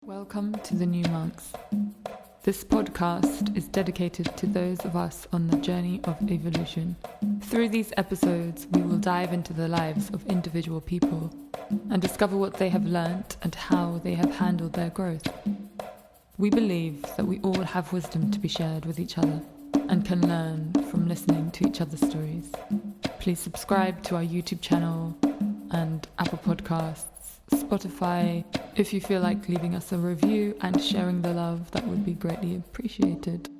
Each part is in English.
Welcome to the New Monks. This podcast is dedicated to those of us on the journey of evolution. Through these episodes, we will dive into the lives of individual people and discover what they have learnt and how they have handled their growth. We believe that we all have wisdom to be shared with each other and can learn from listening to each other's stories. Please subscribe to our YouTube channel and Apple Podcasts, Spotify. If you feel like leaving us a review and sharing the love, that would be greatly appreciated.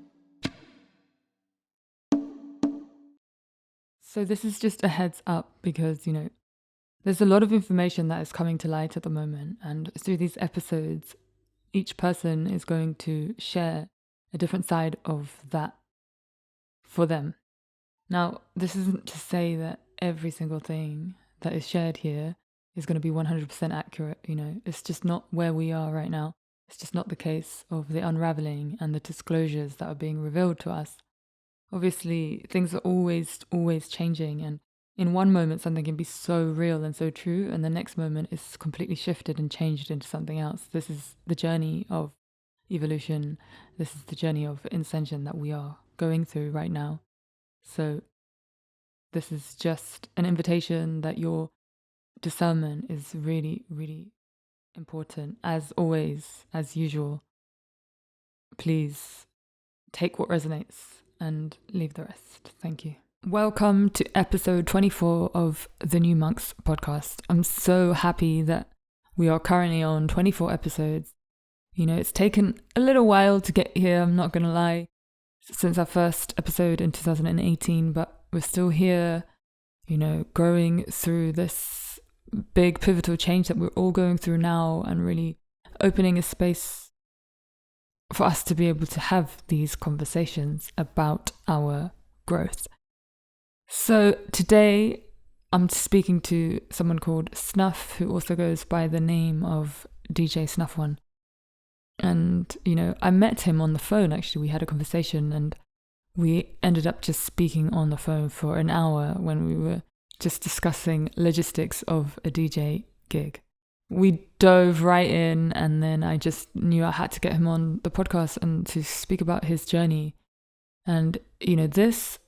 So this is just a heads up because, there's a lot of information that is coming to light at the moment, and through these episodes, each person is going to share a different side of that for them. Now, this isn't to say that every single thing that is shared here is going to be 100% accurate, It's just not where we are right now. It's just not the case of the unraveling and the disclosures that are being revealed to us. Obviously, things are always changing, and in one moment something can be so real and so true, and the next moment is completely shifted and changed into something else. This is the journey of evolution. This is the journey of ascension that we are going through right now. So this is just an invitation that your discernment is really, really important. As always, as usual, please take what resonates and leave the rest. Thank you. Welcome to episode 24 of the New Monks podcast. I'm so happy that we are currently on 24 episodes. It's taken a little while to get here, I'm not going to lie, since our first episode in 2018, but we're still here, growing through this big pivotal change that we're all going through now, and really opening a space for us to be able to have these conversations about our growth. So today I'm speaking to someone called Snuff, who also goes by the name of DJ Snuff One. And, I met him on the phone, actually. We had a conversation and we ended up just speaking on the phone for an hour when we were just discussing logistics of a DJ gig. We dove right in, and then I just knew I had to get him on the podcast and to speak about his journey. And, this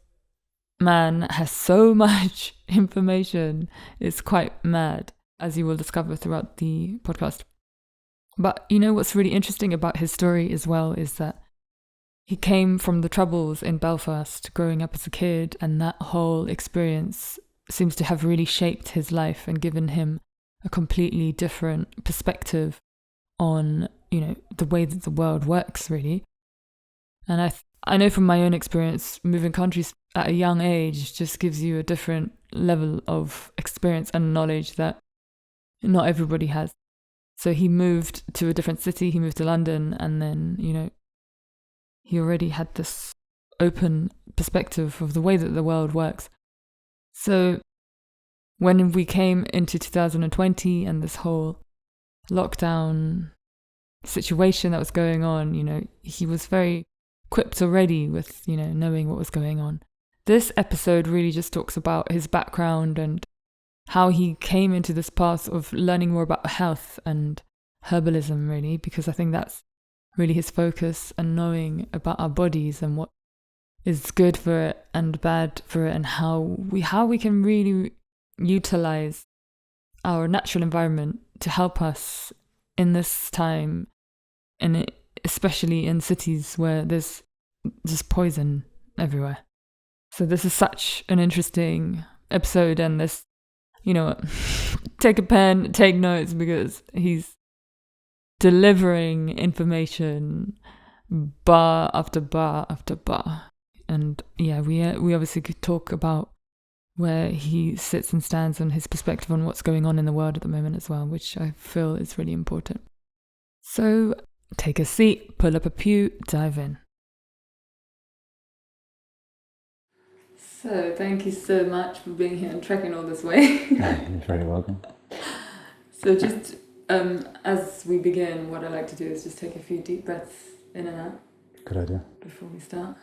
man has so much information. It's quite mad, as you will discover throughout the podcast. But what's really interesting about his story as well is that he came from the troubles in Belfast growing up as a kid, and that whole experience seems to have really shaped his life and given him a completely different perspective on, the way that the world works, really. And I know from my own experience, moving countries at a young age just gives you a different level of experience and knowledge that not everybody has. So he moved to a different city, he moved to London, and then, he already had this open perspective of the way that the world works. So when we came into 2020 and this whole lockdown situation that was going on, he was very equipped already with, knowing what was going on. This episode really just talks about his background and how he came into this path of learning more about health and herbalism, really, because I think that's really his focus, and knowing about our bodies and what is good for it and bad for it, and how we can really utilize our natural environment to help us in this time, and especially in cities where there's just poison everywhere. So this is such an interesting episode, and this, take a pen, take notes, because he's delivering information bar after bar after bar. And yeah, we obviously could talk about where he sits and stands on his perspective on what's going on in the world at the moment as well, which I feel is really important. So take a seat, pull up a pew, dive in. So thank you so much for being here and trekking all this way. You're very welcome. So just as we begin, what I like to do is just take a few deep breaths in and out. Good idea. Before we start.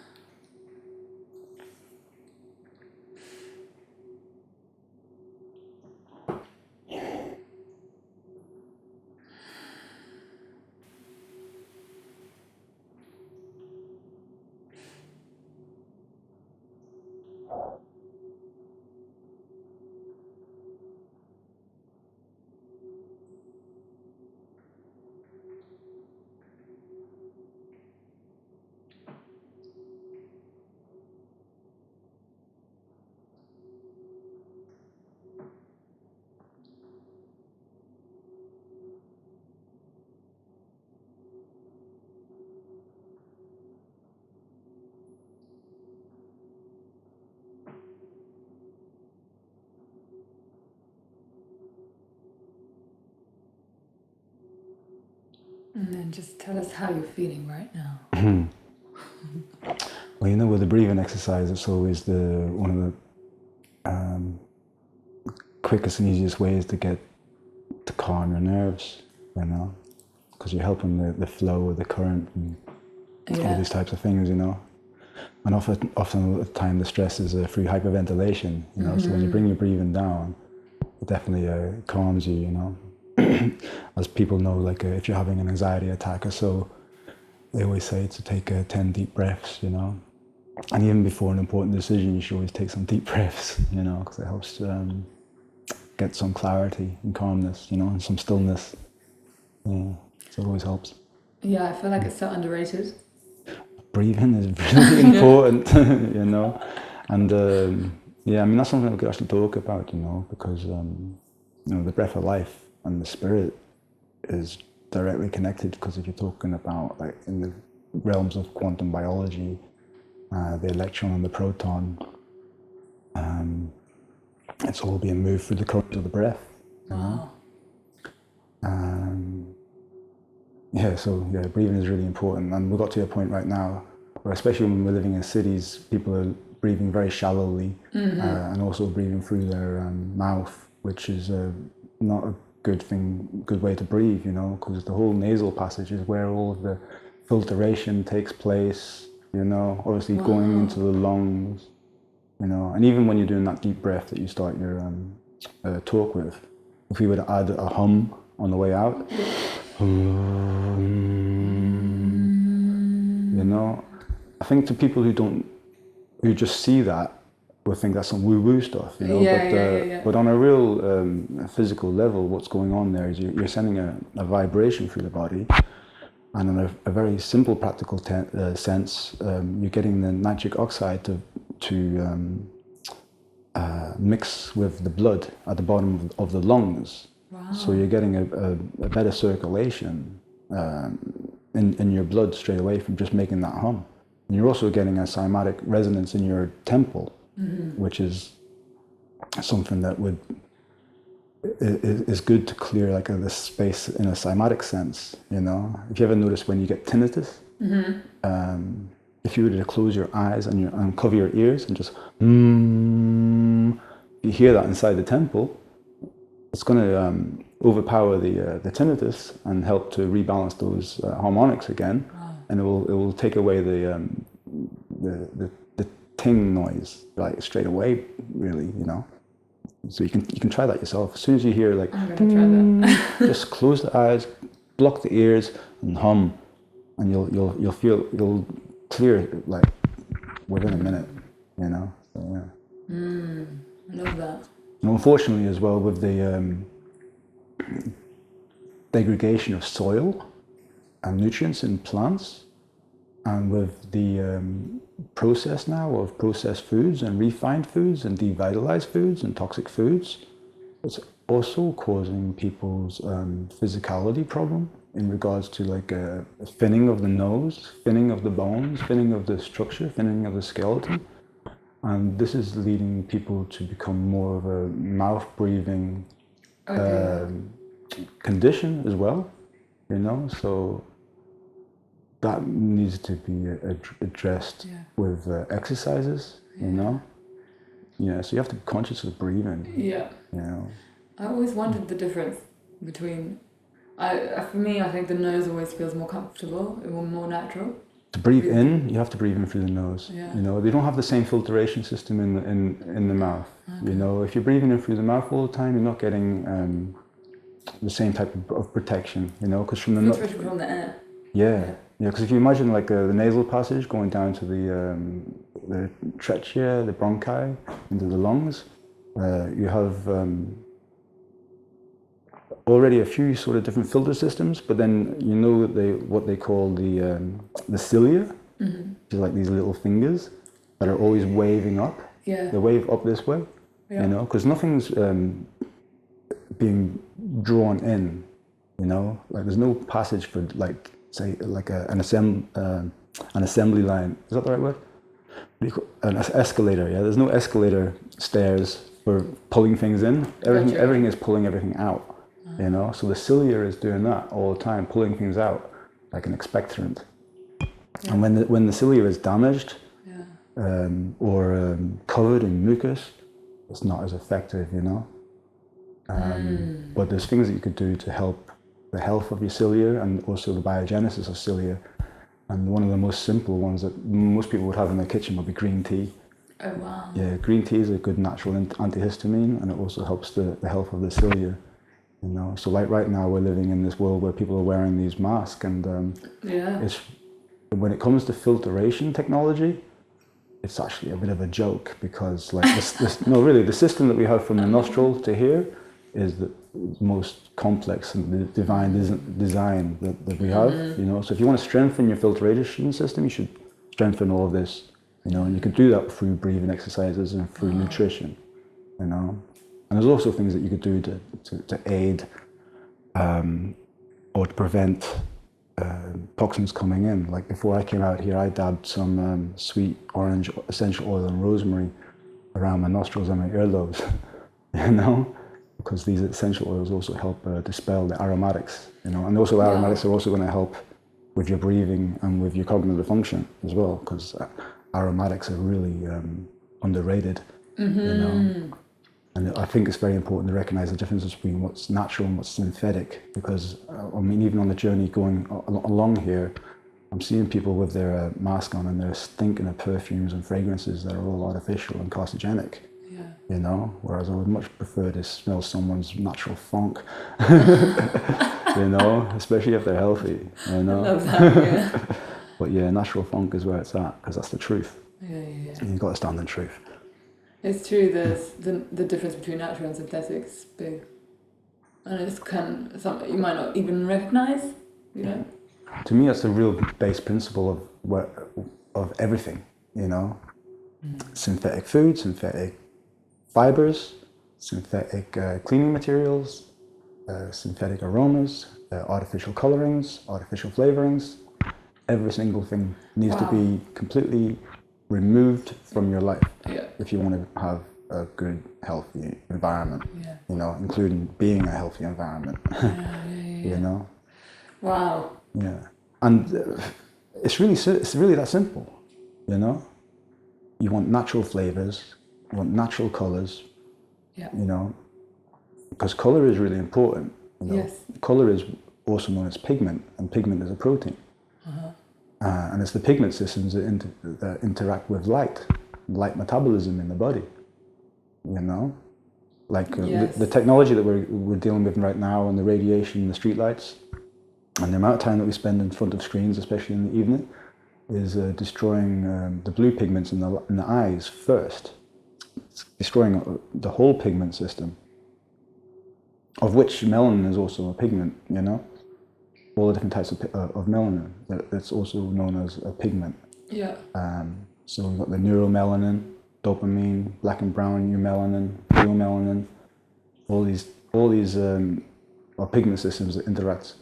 And then just tell us how you're feeling right now. Well, you know, with the breathing exercise, it's always one of the quickest and easiest ways to calm your nerves, you know, because you're helping the flow of the current and all these types of things, you know. And often at the time, the stress is through hyperventilation, you know. So when you bring your breathing down, it definitely calms you, you know. As people know, like if you're having an anxiety attack or so, they always say to take 10 deep breaths, you know. And even before an important decision, you should always take some deep breaths, you know, because it helps to get some clarity and calmness, you know, and some stillness. Yeah, so it always helps. Yeah, I feel like it's so underrated. Breathing is really important, you know. And yeah, I mean, that's something we could actually talk about, you know, because, you know, the breath of life and the spirit is directly connected, because if you're talking about, like, in the realms of quantum biology, the electron and the proton, it's all being moved through the current of the breath, you know? Yeah, so yeah, breathing is really important, and we've got to a point right now where, especially when we're living in cities, people are breathing very shallowly, and also breathing through their mouth, which is not a good way to breathe, you know, because the whole nasal passage is where all of the filtration takes place, you know, obviously going into the lungs, you know. And even when you're doing that deep breath that you start your talk with, if we were to add a hum on the way out, you know, I think to people who just see that, will think that's some woo-woo stuff, you know. But on a real physical level, what's going on there is you're sending a vibration through the body, and in a very simple, practical sense, you're getting the nitric oxide to mix with the blood at the bottom of the lungs. So you're getting a better circulation in your blood straight away from just making that hum. And you're also getting a cymatic resonance in your temple, which is something that is good to clear like this space in a cymatic sense, you know. If you ever notice when you get tinnitus, if you were to close your eyes and cover your ears and just you hear that inside the temple, it's going to overpower the tinnitus and help to rebalance those harmonics again, and it will take away the ting noise like straight away, really, you know. So you can try that yourself. As soon as you hear like, I'm gonna try that. just close the eyes, block the ears, and hum, and you'll clear like within a minute, you know. So, yeah. I love that. And unfortunately, as well, with the degradation of soil and nutrients in plants, and with the process now of processed foods and refined foods and devitalized foods and toxic foods, it's also causing people's physicality problem in regards to like thinning of the nose, thinning of the bones, thinning of the structure, thinning of the skeleton. And this is leading people to become more of a mouth-breathing condition as well, you know. So that needs to be addressed with exercises, you know. Yeah, so you have to be conscious of breathing. Yeah. You know. I always wondered the difference between. For me, I think the nose always feels more comfortable, more natural. To breathe in, you have to breathe in through the nose. Yeah. You know, they don't have the same filtration system in the mouth. Okay. You know, if you're breathing in through the mouth all the time, you're not getting the same type of protection. You know, because from the filtration from the air. Yeah, because if you imagine like the nasal passage going down to the trachea, the bronchi, into the lungs, you have already a few sort of different filter systems, but then you know what they call the cilia, which is like these little fingers that are always waving up. Yeah. They wave up this way, you know, because nothing's being drawn in, you know, like there's no passage for like, say, like an assembly line. Is that the right word? An escalator, yeah. There's no escalator stairs for pulling things in. Everything is pulling everything out. You know, so the cilia is doing that all the time, pulling things out. like an expectorant. Yeah. And when the cilia is damaged, or covered in mucus, it's not as effective, you know. But there's things that you could do to help the health of your cilia and also the biogenesis of cilia. And one of the most simple ones that most people would have in their kitchen would be green tea. Oh, wow. Yeah, green tea is a good natural antihistamine, and it also helps the health of the cilia. You know, so like right now we're living in this world where people are wearing these masks, and it's, when it comes to filtration technology, it's actually a bit of a joke, because like no, really, the system that we have from the nostril to here is the most complex and the divine design that we have. You know, so if you want to strengthen your filtration system, you should strengthen all of this. You know, and you can do that through breathing exercises and through nutrition. You know, and there's also things that you could do to aid or to prevent toxins coming in. Like before I came out here, I dabbed some sweet orange essential oil and rosemary around my nostrils and my earlobes, you know, because these essential oils also help dispel the aromatics, you know, and also aromatics are also going to help with your breathing and with your cognitive function as well, because aromatics are really underrated, you know. And I think it's very important to recognize the differences between what's natural and what's synthetic, because I mean, even on the journey going along here, I'm seeing people with their mask on and they're stinking of perfumes and fragrances that are all artificial and carcinogenic. You know, whereas I would much prefer to smell someone's natural funk, you know, especially if they're healthy, you know. I love that, But yeah, natural funk is where it's at, because that's the truth. And you've got to stand in truth. It's true, there's the difference between natural and synthetic is big. And it's something you might not even recognize, you know? To me, that's the real base principle of everything, you know? Synthetic food, synthetic fibers, synthetic cleaning materials, synthetic aromas, artificial colorings, artificial flavorings. Every single thing needs to be completely removed from your life if you want to have a good, healthy environment, you know, including being a healthy environment, you know? Wow. Yeah. And it's really that simple, you know? You want natural flavors, you want natural colors, you know, because color is really important. You know? Color is also known as pigment, and pigment is a protein. And it's the pigment systems that interact with light metabolism in the body, you know? Like the technology that we're dealing with right now, and the radiation, the street lights, and the amount of time that we spend in front of screens, especially in the evening, is destroying the blue pigments in the eyes first. It's destroying the whole pigment system, of which melanin is also a pigment, you know? All the different types of melanin, that's also known as a pigment. So we've got the neuromelanin, dopamine, black and brown eumelanin, pheomelanin, all these are pigment systems that interact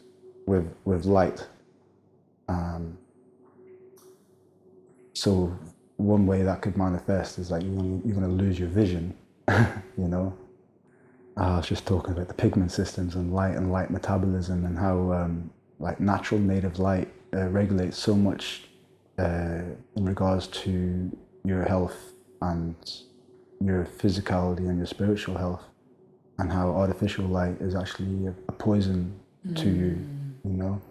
with light. So one way that could manifest is like you're going to lose your vision, you know. I was just talking about the pigment systems and light metabolism, and how like natural native light regulates so much in regards to your health and your physicality and your spiritual health, and how artificial light is actually a poison to you, you know.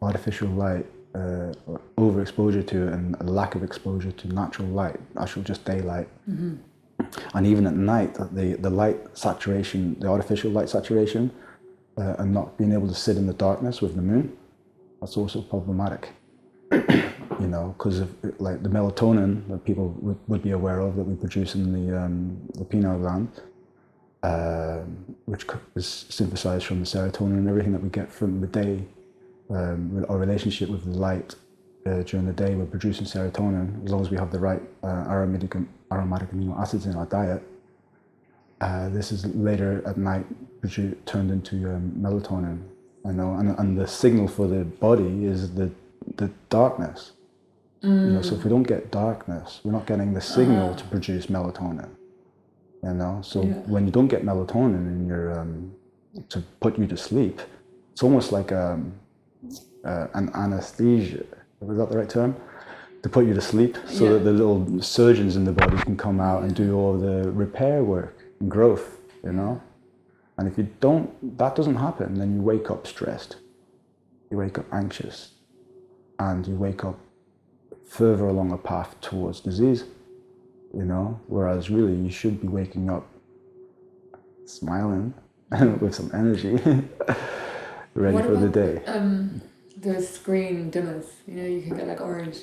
Artificial light, overexposure to it, and a lack of exposure to natural light, actual just daylight. And even at night, the light saturation, the artificial light saturation, and not being able to sit in the darkness with the moon, that's also problematic. You know, because of like the melatonin that people would be aware of that we produce in the pineal gland, which is synthesized from the serotonin and everything that we get from the day, our relationship with the light during the day, we're producing serotonin as long as we have the right aromatic amino acids in our diet. This is later at night turned into melatonin, you know, and the signal for the body is the darkness. You know, so if we don't get darkness, we're not getting the signal to produce melatonin. You know, so when you don't get melatonin in your to put you to sleep, it's almost like an anesthesia. Was that the right term? To put you to sleep, so that the little surgeons in the body can come out and do all the repair work and growth, you know? And if you don't, that doesn't happen, then you wake up stressed, you wake up anxious, and you wake up further along a path towards disease, you know? Whereas really you should be waking up smiling with some energy, ready for the day. Those screen dimmers, you know, you can get like orange.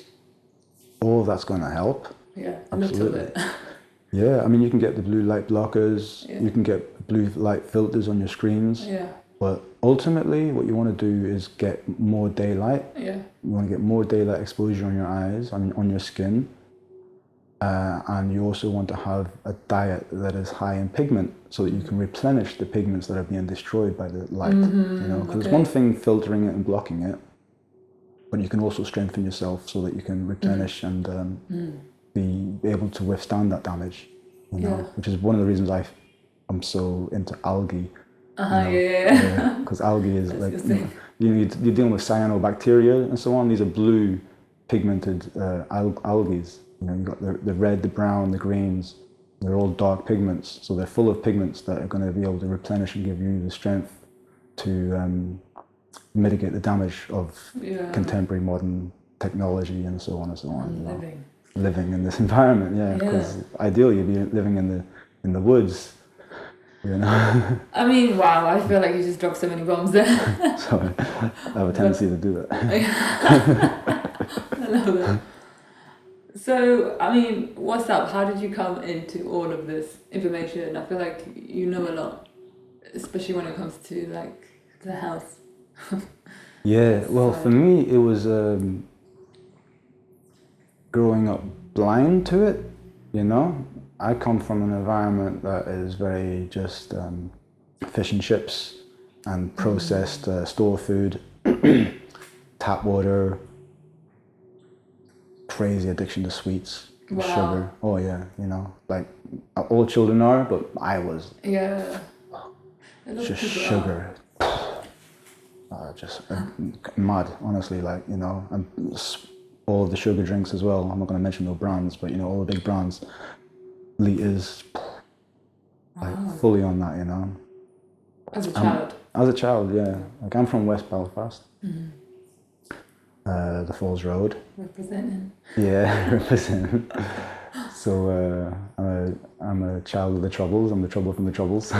All that's going to help. Yeah, absolutely. A little bit. Yeah, I mean, you can get the blue light blockers, you can get blue light filters on your screens. Yeah. But ultimately, what you want to do is get more daylight. Yeah. You want to get more daylight exposure on your eyes, on your skin. And you also want to have a diet that is high in pigment so that you can replenish the pigments that are being destroyed by the light. You know, because it's one thing filtering it and blocking it, but you can also strengthen yourself so that you can replenish and be able to withstand that damage. You know, which is one of the reasons I'm so into algae. Because algae is like, you're dealing with cyanobacteria and so on. These are blue pigmented algae. You know, you've got the red, the brown, the greens. They're all dark pigments, so they're full of pigments that are going to be able to replenish and give you the strength to mitigate the damage of contemporary modern technology and so on and so on. Living in this environment, because ideally you'd be living in the woods. You know? I mean, wow, I feel like you just dropped so many bombs there. Sorry, I have a tendency to do that. I love that. So, I mean, what's up? How did you come into all of this information? I feel like you know a lot, especially when it comes to like the health. Well, for me, it was growing up blind to it, you know? I come from an environment that is very just fish and chips and processed store food, tap water, crazy addiction to sweets, sugar. Oh yeah, you know, like all children are, but I was. Yeah. Just sugar. Just mad, honestly, like, you know, and all of the sugar drinks as well. I'm not going to mention no brands, but you know, all the big brands, liters, like fully on that, you know. As a child? As a child, yeah. Like I'm from West Belfast. The Falls Road. Representing. Yeah, representing. So I'm a child of the Troubles. I'm the trouble from the Troubles.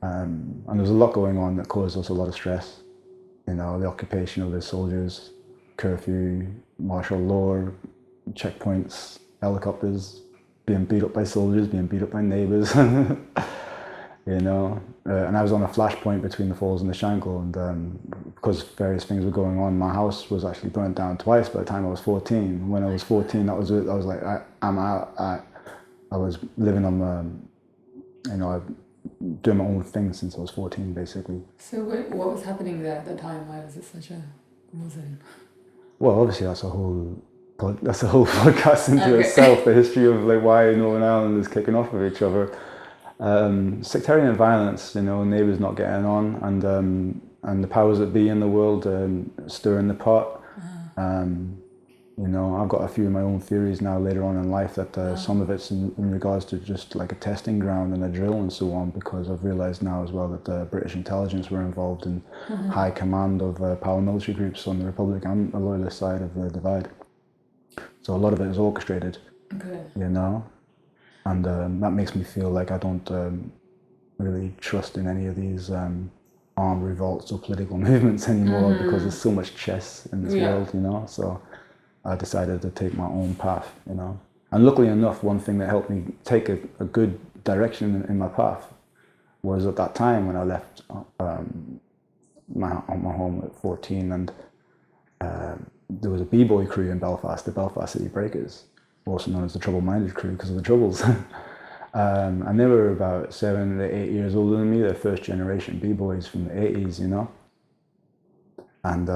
And there's a lot going on that caused us a lot of stress. You know, the occupation of the soldiers, curfew, martial law, checkpoints, helicopters, being beat up by soldiers, being beat up by neighbours. You know, and I was on a flashpoint between the Falls and the Shankill, and because various things were going on, my house was actually burnt down twice by the time I was 14. When I was 14, that was it. I was like, I'm out. I was living on you know, doing my own thing since I was 14, basically. So what was happening there at the time? Why was it such a reason? Well, obviously that's a whole podcast into itself. The history of like why Northern Ireland is kicking off with each other. Sectarian violence, you know, neighbours not getting on, and the powers that be in the world stirring the pot. You know, I've got a few of my own theories now later on in life that some of it's in regards to just like a testing ground and a drill and so on, because I've realised now as well that the British intelligence were involved in high command of paramilitary groups on the Republic and the Loyalist side of the divide. So a lot of it is orchestrated, you know. And that makes me feel like I don't really trust in any of these armed revolts or political movements anymore, because there's so much chess in this world, you know. So I decided to take my own path, you know. And luckily enough, one thing that helped me take a good direction in my path was at that time when I left my home at 14, and there was a b-boy crew in Belfast, the Belfast City Breakers, also known as the Trouble-Minded Crew because of the Troubles. And they were about 7 to 8 years older than me. They're first generation b-boys from the 80s, you know. And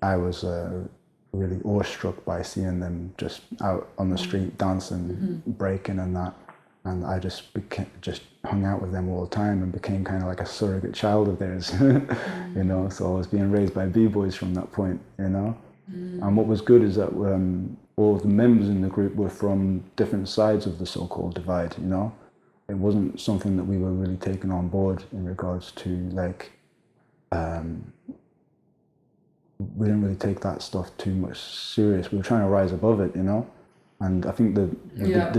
I was really awestruck by seeing them just out on the street dancing, breaking and that. and I just hung out with them all the time and became kind of like a surrogate child of theirs, you know. So I was being raised by b-boys from that point, you know. And what was good is that all of the members in the group were from different sides of the so-called divide, you know. It wasn't something that we were really taking on board in regards to like, we didn't really take that stuff too much serious. We were trying to rise above it, you know. And I think the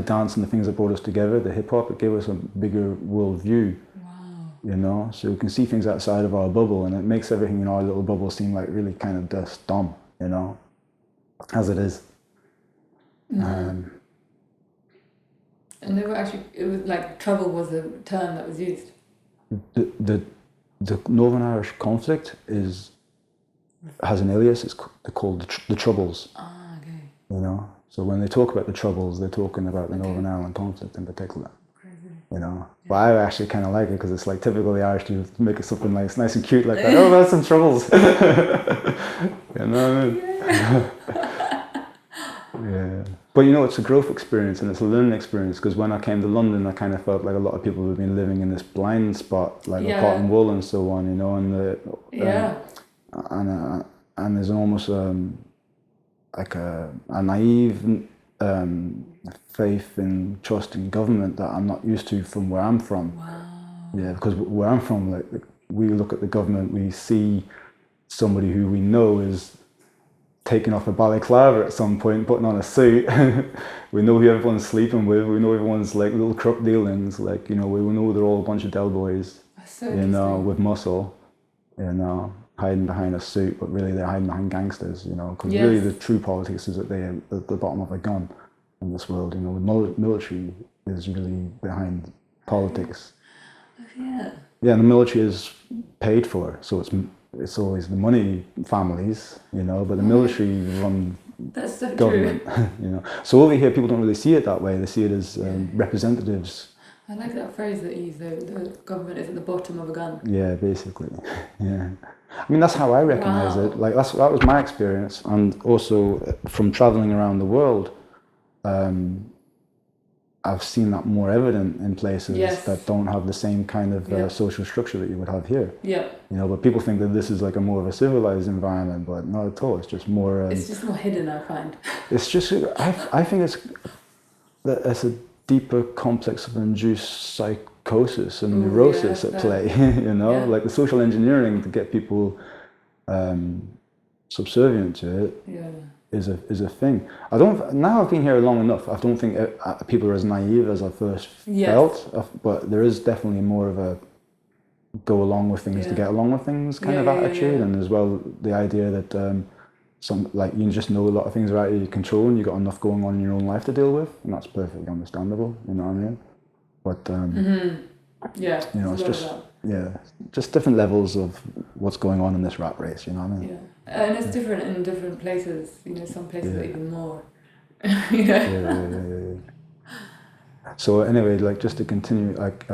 dance and the things that brought us together, the hip hop, it gave us a bigger world view. Wow. You know, so we can see things outside of our bubble, and it makes everything in our little bubble seem like really kind of just dumb, you know, as it is. And they were actually, it was like trouble was a term that was used. The Northern Irish conflict has an alias. It's called the Troubles. Ah, okay. You know, so when they talk about the Troubles, they're talking about the Northern Ireland conflict in particular. Crazy. You know, but I actually kind of like it because it's like typically Irish to make it something nice and cute like that. Oh, that's some Troubles. You know what I mean? Yeah. But you know, it's a growth experience and it's a learning experience, because when I came to London, I kind of felt like a lot of people have been living in this blind spot, like a cotton wool and so on, you know, and there's almost like a naive faith and trust in government that I'm not used to from where I'm from. Wow. Yeah, because where I'm from, like we look at the government, we see somebody who we know is taking off a balaclava at some point, putting on a suit. We know who everyone's sleeping with. We know everyone's like little crook dealings. Like, you know, we know they're all a bunch of Del boys, So you know, with muscle, you know, hiding behind a suit, but really they're hiding behind gangsters, you know, because really the true politics is that they're at the bottom of a gun in this world. You know, the military is really behind politics. Yeah. Yeah, and the military is paid for, so it's always the money families, you know, but the military run That's so government, true. you know. So over here, people don't really see it that way. They see it as representatives. I like that phrase that you use, the government is at the bottom of a gun. Yeah, basically. Yeah. I mean, that's how I recognize it. Like that was my experience, and also from traveling around the world, I've seen that more evident in places that don't have the same kind of social structure that you would have here. Yeah. You know, but people think that this is like a more of a civilized environment, but not at all. It's just more. It's just more hidden, I find. It's just. I think it's a deeper complex of induced psychosis and neurosis at play. You know, like the social engineering to get people subservient to it. Yeah. Is a thing. Now I've been here long enough, I don't think people are as naive as I first felt, but there is definitely more of a go along with things to get along with things kind of attitude, and as well the idea that you just know a lot of things are out of your control and you've got enough going on in your own life to deal with, and that's perfectly understandable, you know what I mean? But you know, it's just different levels of what's going on in this rat race, you know what I mean? Yeah. And it's different in different places, you know, some places are even more, you know? Yeah. So anyway, like just to continue, like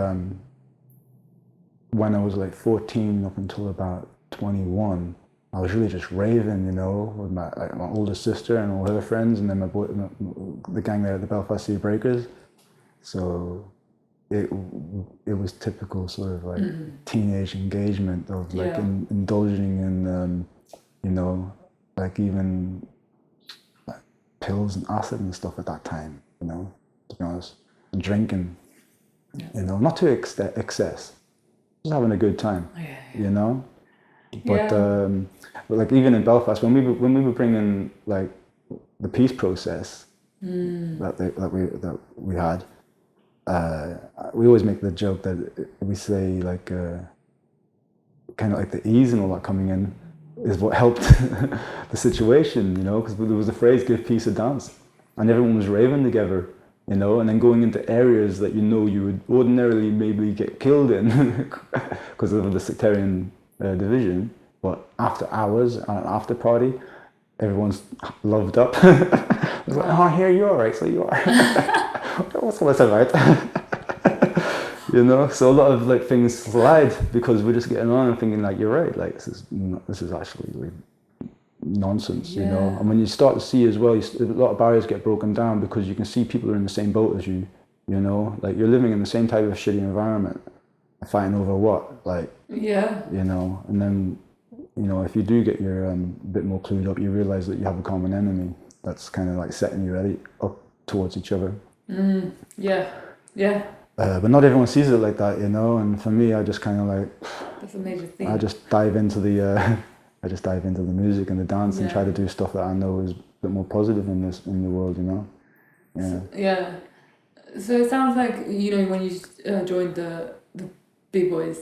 when I was like 14 up until about 21, I was really just raving, you know, with my older sister and all her friends, and then the gang there at the Belfast Sea Breakers. So it was typical sort of like teenage engagement of like indulging in you know, like even like pills and acid and stuff at that time, you know, to be honest, and drinking, you know, not to excess, just having a good time, you know. But like even in Belfast, when we were bringing like the peace process that we had, we always make the joke that we say like kind of like the ease and all that coming in is what helped the situation, you know, because there was a phrase, give peace a dance, and everyone was raving together, you know, and then going into areas that you know you would ordinarily maybe get killed in because of the sectarian division, but after hours and an after party, everyone's loved up. It's like, oh, here you are, right, so you are. What's all this about? You know, so a lot of like things slide because we're just getting on and thinking like, you're right, like this is actually like nonsense, you know. And when you start to see as well, a lot of barriers get broken down because you can see people are in the same boat as you you know, like you're living in the same type of shitty environment, fighting over what, like, Yeah. you know, and then, you know, if you do get your bit more clued up, you realize that you have a common enemy that's kind of like setting you ready up towards each other. Yeah. Yeah. But not everyone sees it like that, you know. And for me, I just kind of like, That's a major thing. I just dive into the, I just dive into the music and the dance and try to do stuff that I know is a bit more positive in the world, you know. Yeah. Yeah. So it sounds like, you know, when you joined the B-Boys,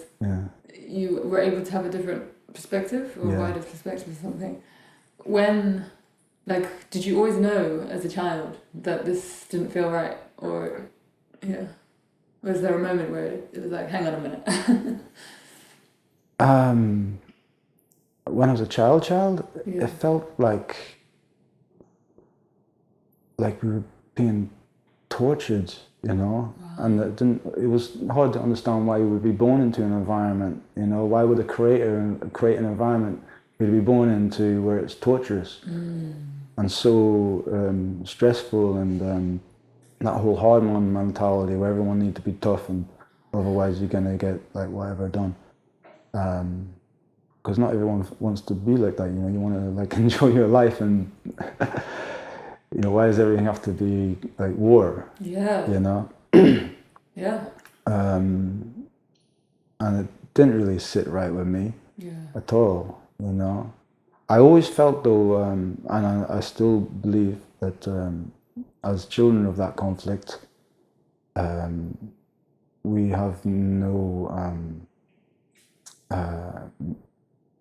you were able to have a different perspective or wider perspective or something. When, like, did you always know as a child that this didn't feel right? Or, was there a moment where it was like, hang on a minute? When I was a child, it felt like we were being tortured, you know, and it was hard to understand why you would be born into an environment, you know, why would a creator create an environment you'd be born into where it's torturous and so stressful, and that whole hard man mentality where everyone needs to be tough and otherwise you're gonna get like whatever done. Because not everyone wants to be like that, you know, you want to like enjoy your life and you know, why does everything have to be like war? Yeah. You know? Yeah. And it didn't really sit right with me at all, you know? I always felt though, and I still believe that as children of that conflict, we have no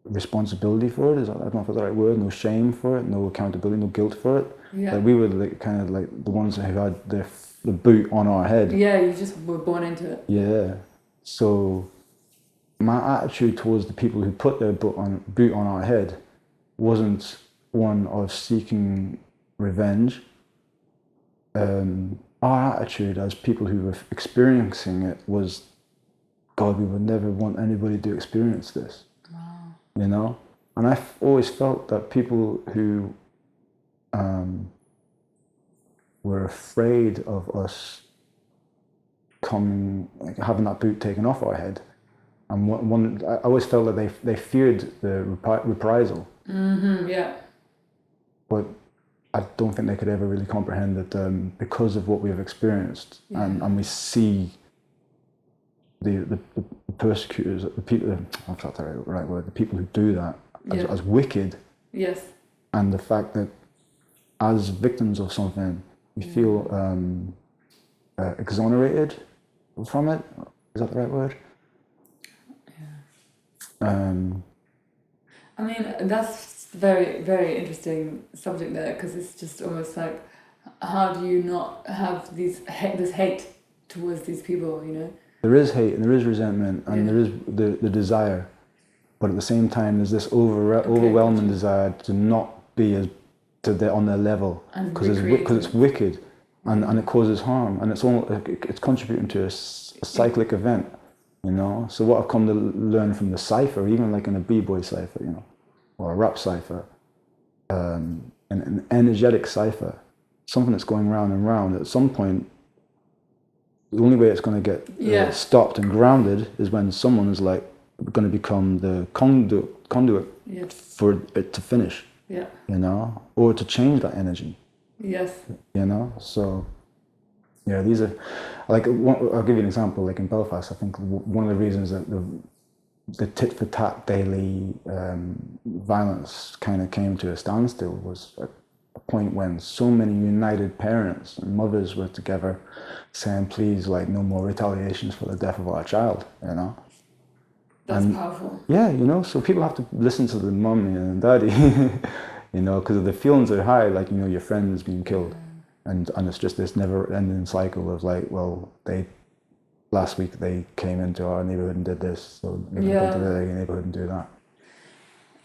responsibility for it. I don't know if that's the right word. No shame for it, no accountability, no guilt for it. Yeah. Like we were like kind of like the ones who had the boot on our head. Yeah, you just were born into it. Yeah. So my attitude towards the people who put their boot on our head wasn't one of seeking revenge. Our attitude as people who were experiencing it was, God, we would never want anybody to experience this. Wow. You know? And I've always felt that people who were afraid of us having that boot taken off our head, and I always felt that they feared the reprisal. Mm-hmm, yeah. But I don't think they could ever really comprehend that because of what we've experienced, and we see the persecutors, the people, that's not the right word, the people who do that as wicked. Yes. And the fact that as victims of something, we feel exonerated from it. Is that the right word? Yeah. I mean, that's very, very interesting subject there, because it's just almost like, how do you not have this hate towards these people, you know? There is hate and there is resentment and there is the desire, but at the same time there's this overwhelming desire to not be on their level, because it's wicked and it causes harm, and it's contributing to a cyclic event, you know. So what I've come to learn from the cipher, even like in a b-boy cipher, you know, or a rap cipher, an energetic cipher, something that's going round and round, at some point the only way it's going to get stopped and grounded is when someone is like going to become the conduit for it to finish, you know, or to change that energy. Yes. You know, so yeah, these are like, I'll give you an example. Like in Belfast, I think one of the reasons that the tit for tat daily violence kind of came to a standstill was a point when so many united parents and mothers were together saying, please, like, no more retaliations for the death of our child, you know. That's powerful. Yeah, you know, so people have to listen to the mummy and daddy, you know, because the feelings are high, like, you know, your friend is being killed. And it's just this never-ending cycle of like, well, last week they came into our neighborhood and did this, so maybe go to their neighborhood and do that.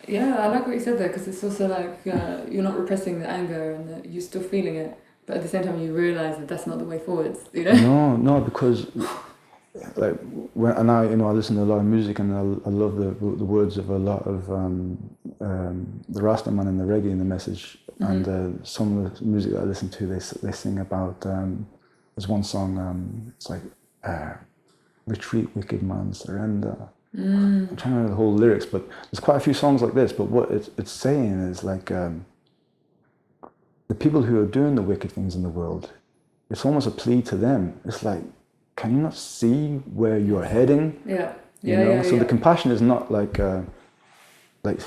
Yeah, I like what you said there, because it's also like you're not repressing the anger and you're still feeling it, but at the same time you realise that that's not the way forwards, you know? No, because like I listen to a lot of music, and I love the words of a lot of the Rastaman and the reggae in the message, and some of the music that I listen to, they sing about There's one song, it's like, retreat, wicked man, surrender. I'm trying to remember the whole lyrics, but there's quite a few songs like this. But what it's saying is like, the people who are doing the wicked things in the world, it's almost a plea to them. It's like, can you not see where you're heading? Yeah. You know? So the compassion is not like to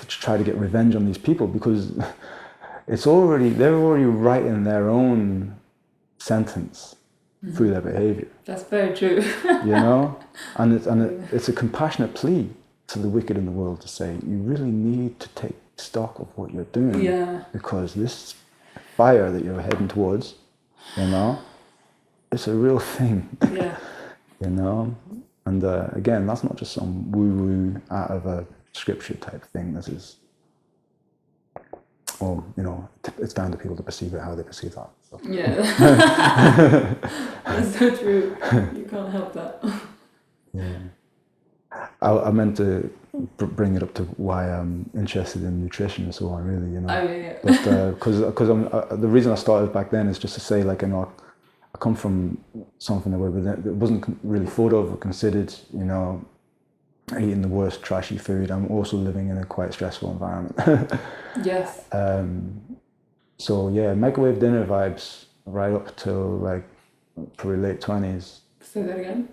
try to get revenge on these people, because they're already writing their own sentence through their behavior. That's very true. You know, and it's a compassionate plea to the wicked in the world to say, you really need to take stock of what you're doing. Yeah. Because this fire that you're heading towards, you know, it's a real thing. Yeah. You know, and again, that's not just some woo-woo out of a scripture type thing. This is, well, you know, it's down to people to perceive it how they perceive that. So. Yeah. That's so true. You can't help that. Yeah. I meant to bring it up to why I'm interested in nutrition and so on, really, you know. Oh, yeah. But because the reason I started back then is just to say, like, you know, I come from something where it wasn't really thought of or considered, you know, eating the worst trashy food. I'm also living in a quite stressful environment. Yes. So yeah, microwave dinner vibes right up till like probably late 20s. Say that again.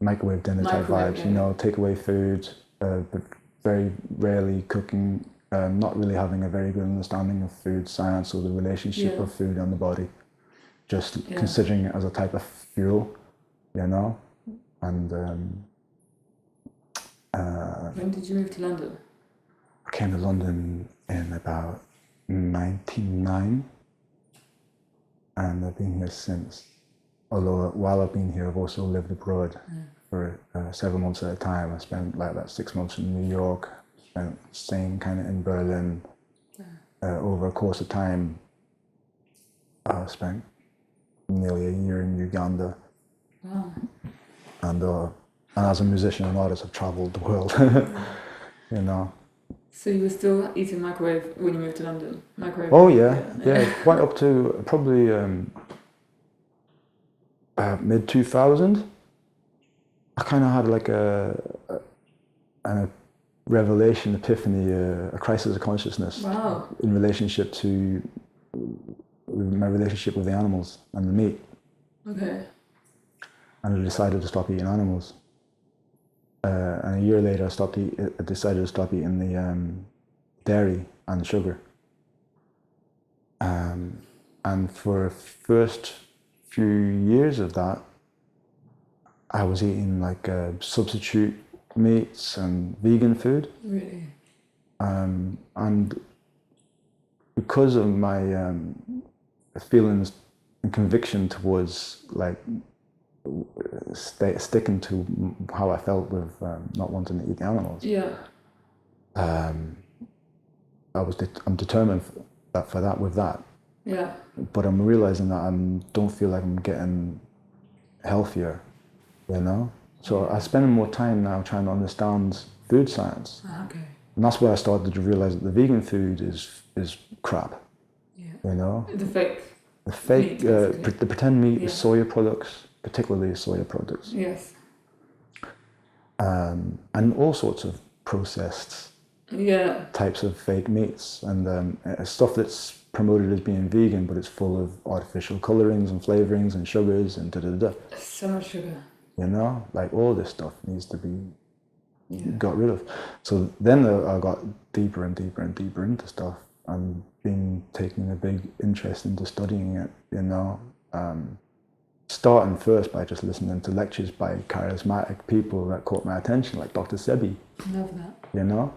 Microwave dinner type vibes, you know, takeaway food, but very rarely cooking, not really having a very good understanding of food science or the relationship of food and the body, just considering it as a type of fuel, you know. And when did you move to London? I came to London in about 99, and I've been here since. Although while I've been here, I've also lived abroad for several months at a time. I spent like about 6 months in New York, spent the same kind of in Berlin. Over a course of time, I spent nearly a year in Uganda. Wow. And as a musician and artist, I've traveled the world, you know. So you were still eating microwave when you moved to London? Microwave? Oh yeah. Quite up to probably mid-2000. I kind of had like a revelation, epiphany, a crisis of consciousness. Wow. In relationship to my relationship with the animals and the meat. Okay. And I decided to stop eating animals. And a year later, I decided to stop eating the dairy and sugar. And for the first few years of that, I was eating like substitute meats and vegan food. Really? And because of my feelings and conviction towards like sticking to how I felt with not wanting to eat the animals. Yeah. I'm determined with that. Yeah. But I'm realizing that I don't feel like I'm getting healthier, you know? So I spend more time now trying to understand food science. Okay. And that's where I started to realize that the vegan food is crap. Yeah. You know? The fake meat, the pretend meat, yeah. the soya products, particularly soya products. Yes. And all sorts of processed types of fake meats and stuff that's promoted as being vegan, but it's full of artificial colorings and flavorings and sugars and da-da-da. So much sugar. You know, like all this stuff needs to be got rid of. So then I got deeper and deeper and deeper into stuff and taking a big interest into studying it, you know. Starting first by just listening to lectures by charismatic people that caught my attention, like Dr. Sebi. Love that. You know?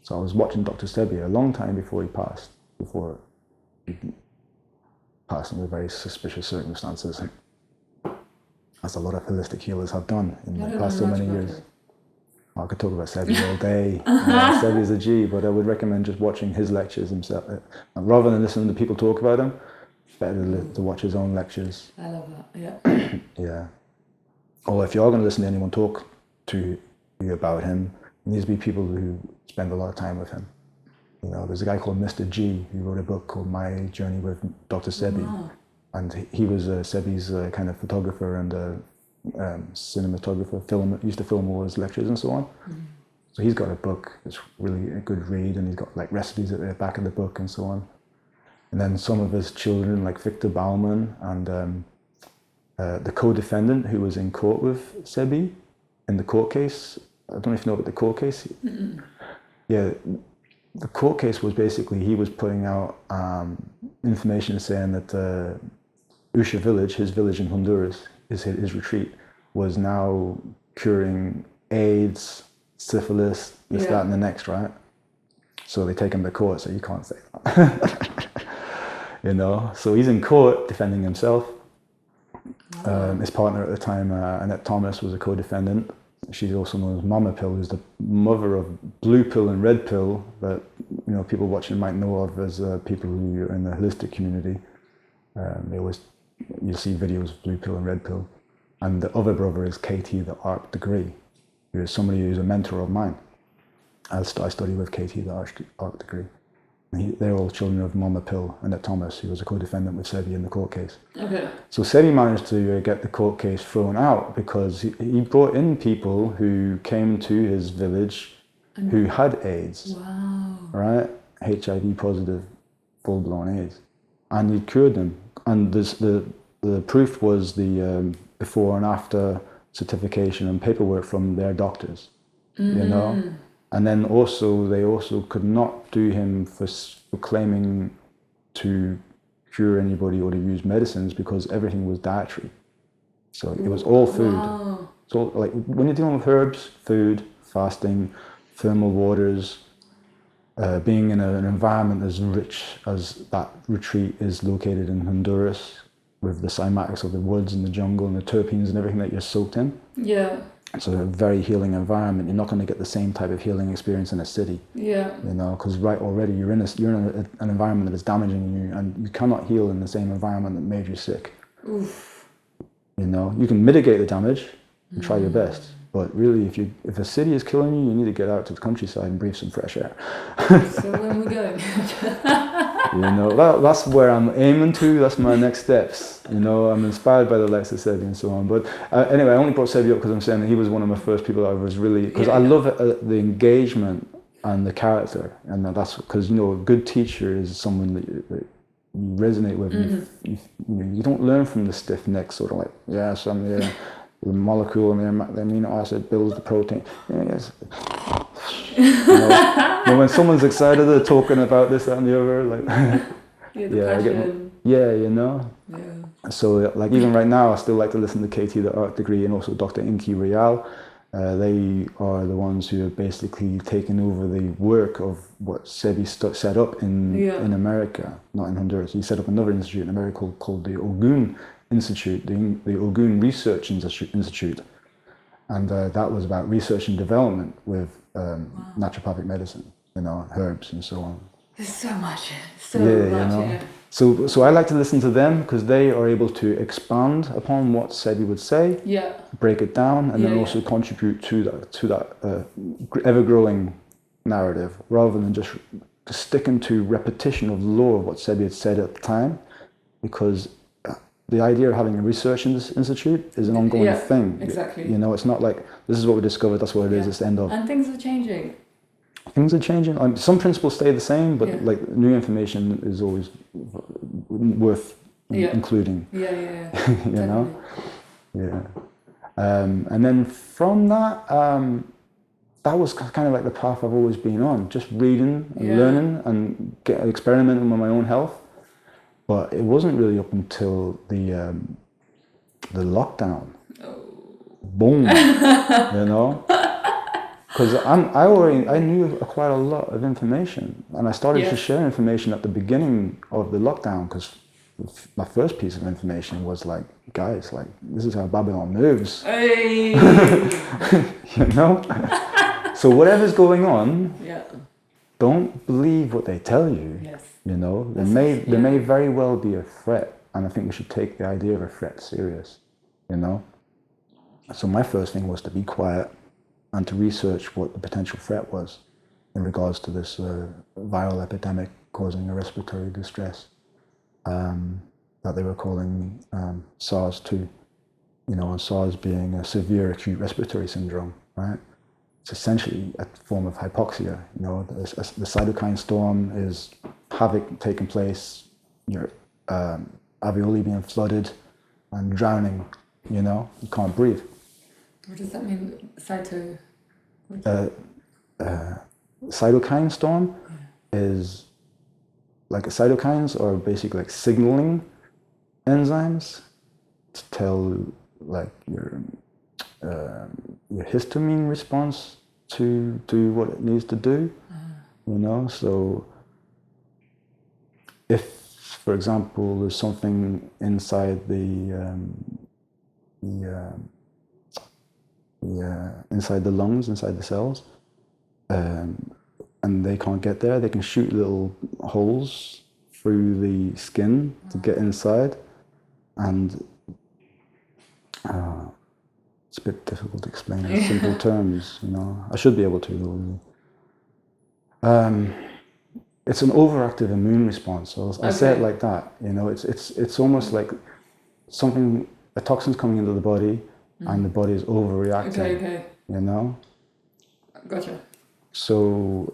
So I was watching Dr. Sebi a long time before he passed under very suspicious circumstances, as a lot of holistic healers have done in the past so many years. I could talk about Sebi all day. Sebi is a G, but I would recommend just watching his lectures himself. Rather than listening to people talk about him, it's better to watch his own lectures. I love that, yeah. Yeah. Or if you are going to listen to anyone talk to you about him, it needs to be people who spend a lot of time with him. You know, there's a guy called Mr. G who wrote a book called My Journey with Dr. Sebi. Wow. and he was Sebi's kind of photographer and cinematographer. Used to film all his lectures and so on. So he's got a book. It's really a good read, and he's got like recipes at the back of the book and so on. And then some of his children, like Victor Baumann and the co-defendant who was in court with Sebi in the court case. I don't know if you know about the court case. Yeah, the court case was basically he was putting out information saying that Usha village, his village in Honduras, his retreat, was now curing AIDS, syphilis, this, that, and the next, right? So they take him to court, so you can't say that. You know, so he's in court defending himself. His partner at the time, Annette Thomas, was a co-defendant. She's also known as Mama Pill, who's the mother of Blue Pill and Red Pill that, you know, people watching might know of as people who are in the holistic community. You'll see videos of Blue Pill and Red Pill. And the other brother is KT, the Arc Degree, who is somebody who's a mentor of mine. I study with KT, the Arc Degree. They're all children of Mama Pill, Annette Thomas, who was a co-defendant with Sebi in the court case. Okay. So Sebi managed to get the court case thrown out because he brought in people who came to his village who had AIDS. Wow. Right? HIV positive, full-blown AIDS. And he cured them. And the proof was the before and after certification and paperwork from their doctors, you know? And then they also could not do him for claiming to cure anybody or to use medicines because everything was dietary. So it was all food. Wow. So like when you're dealing with herbs, food, fasting, thermal waters, being in an environment as rich as that retreat is located in Honduras, with the cymatics of the woods and the jungle and the terpenes and everything that you're soaked in. Yeah. It's a very healing environment. You're not going to get the same type of healing experience in a city. Yeah. You know, because already you're in an environment that is damaging you, and you cannot heal in the same environment that made you sick. Oof. You know, you can mitigate the damage and try your best, but really, if a city is killing you, you need to get out to the countryside and breathe some fresh air. So when are we going? You know, that's where I'm aiming to. That's my next steps. You know, I'm inspired by the likes of Sebi and so on. But anyway, I only brought Sebi up because I'm saying that he was one of my first people that I was really, because I love the engagement and the character, and that's because, you know, a good teacher is someone that you resonate with. You don't learn from the stiff neck sort of like, the molecule and the amino acid builds the protein. Yes. You know, when someone's excited, they're talking about this, that, and the other. Like, you know. Yeah. So, like, even right now, I still like to listen to KT, the Art Degree, and also Dr. Inky Real. They are the ones who have basically taken over the work of what Sebi set up in America, not in Honduras. He set up another institute in America called the Ogun Institute, the Ogun Research Institute. And that was about research and development with naturopathic medicine, you know, herbs and so on. There's so much. You know? So I like to listen to them because they are able to expand upon what Sebi would say, break it down, and then also contribute to that ever-growing narrative, rather than just sticking to repetition of lore of what Sebi had said at the time, because the idea of having a research institute is an ongoing thing. Exactly. You know, it's not like this is what we discovered, that's what it is, it's the end of. And things are changing. Things are changing. Some principles stay the same, but like new information is always worth including. You know? Yeah. And then from that, that was kind of like the path I've always been on, just reading and learning and experimenting with my own health. But it wasn't really up until the lockdown. Boom, you know? Because I knew quite a lot of information, and I started to share information at the beginning of the lockdown, because my first piece of information was like, guys, like, this is how Babylon moves. Hey. You know? So whatever's going on, don't believe what they tell you. Yes. You know, there may very well be a threat, and I think we should take the idea of a threat serious, you know? So my first thing was to be quiet and to research what the potential threat was in regards to this viral epidemic causing a respiratory distress. that they were calling SARS-2. And SARS being a severe acute respiratory syndrome, right? It's essentially a form of hypoxia. The cytokine storm is havoc taking place, your alveoli being flooded and drowning, you can't breathe. What does that mean? Cytokine storm is like cytokines are basically like signaling enzymes to tell like your histamine response to do what it needs to do. So if, for example, there's something inside inside the lungs, inside the cells, and they can't get there, they can shoot little holes through the skin to get inside, and it's a bit difficult to explain in simple terms. I should be able to, though. It's an overactive immune response. So I say it like that. It's almost like a toxin's coming into the body, and the body is overreacting. Okay. Gotcha. So,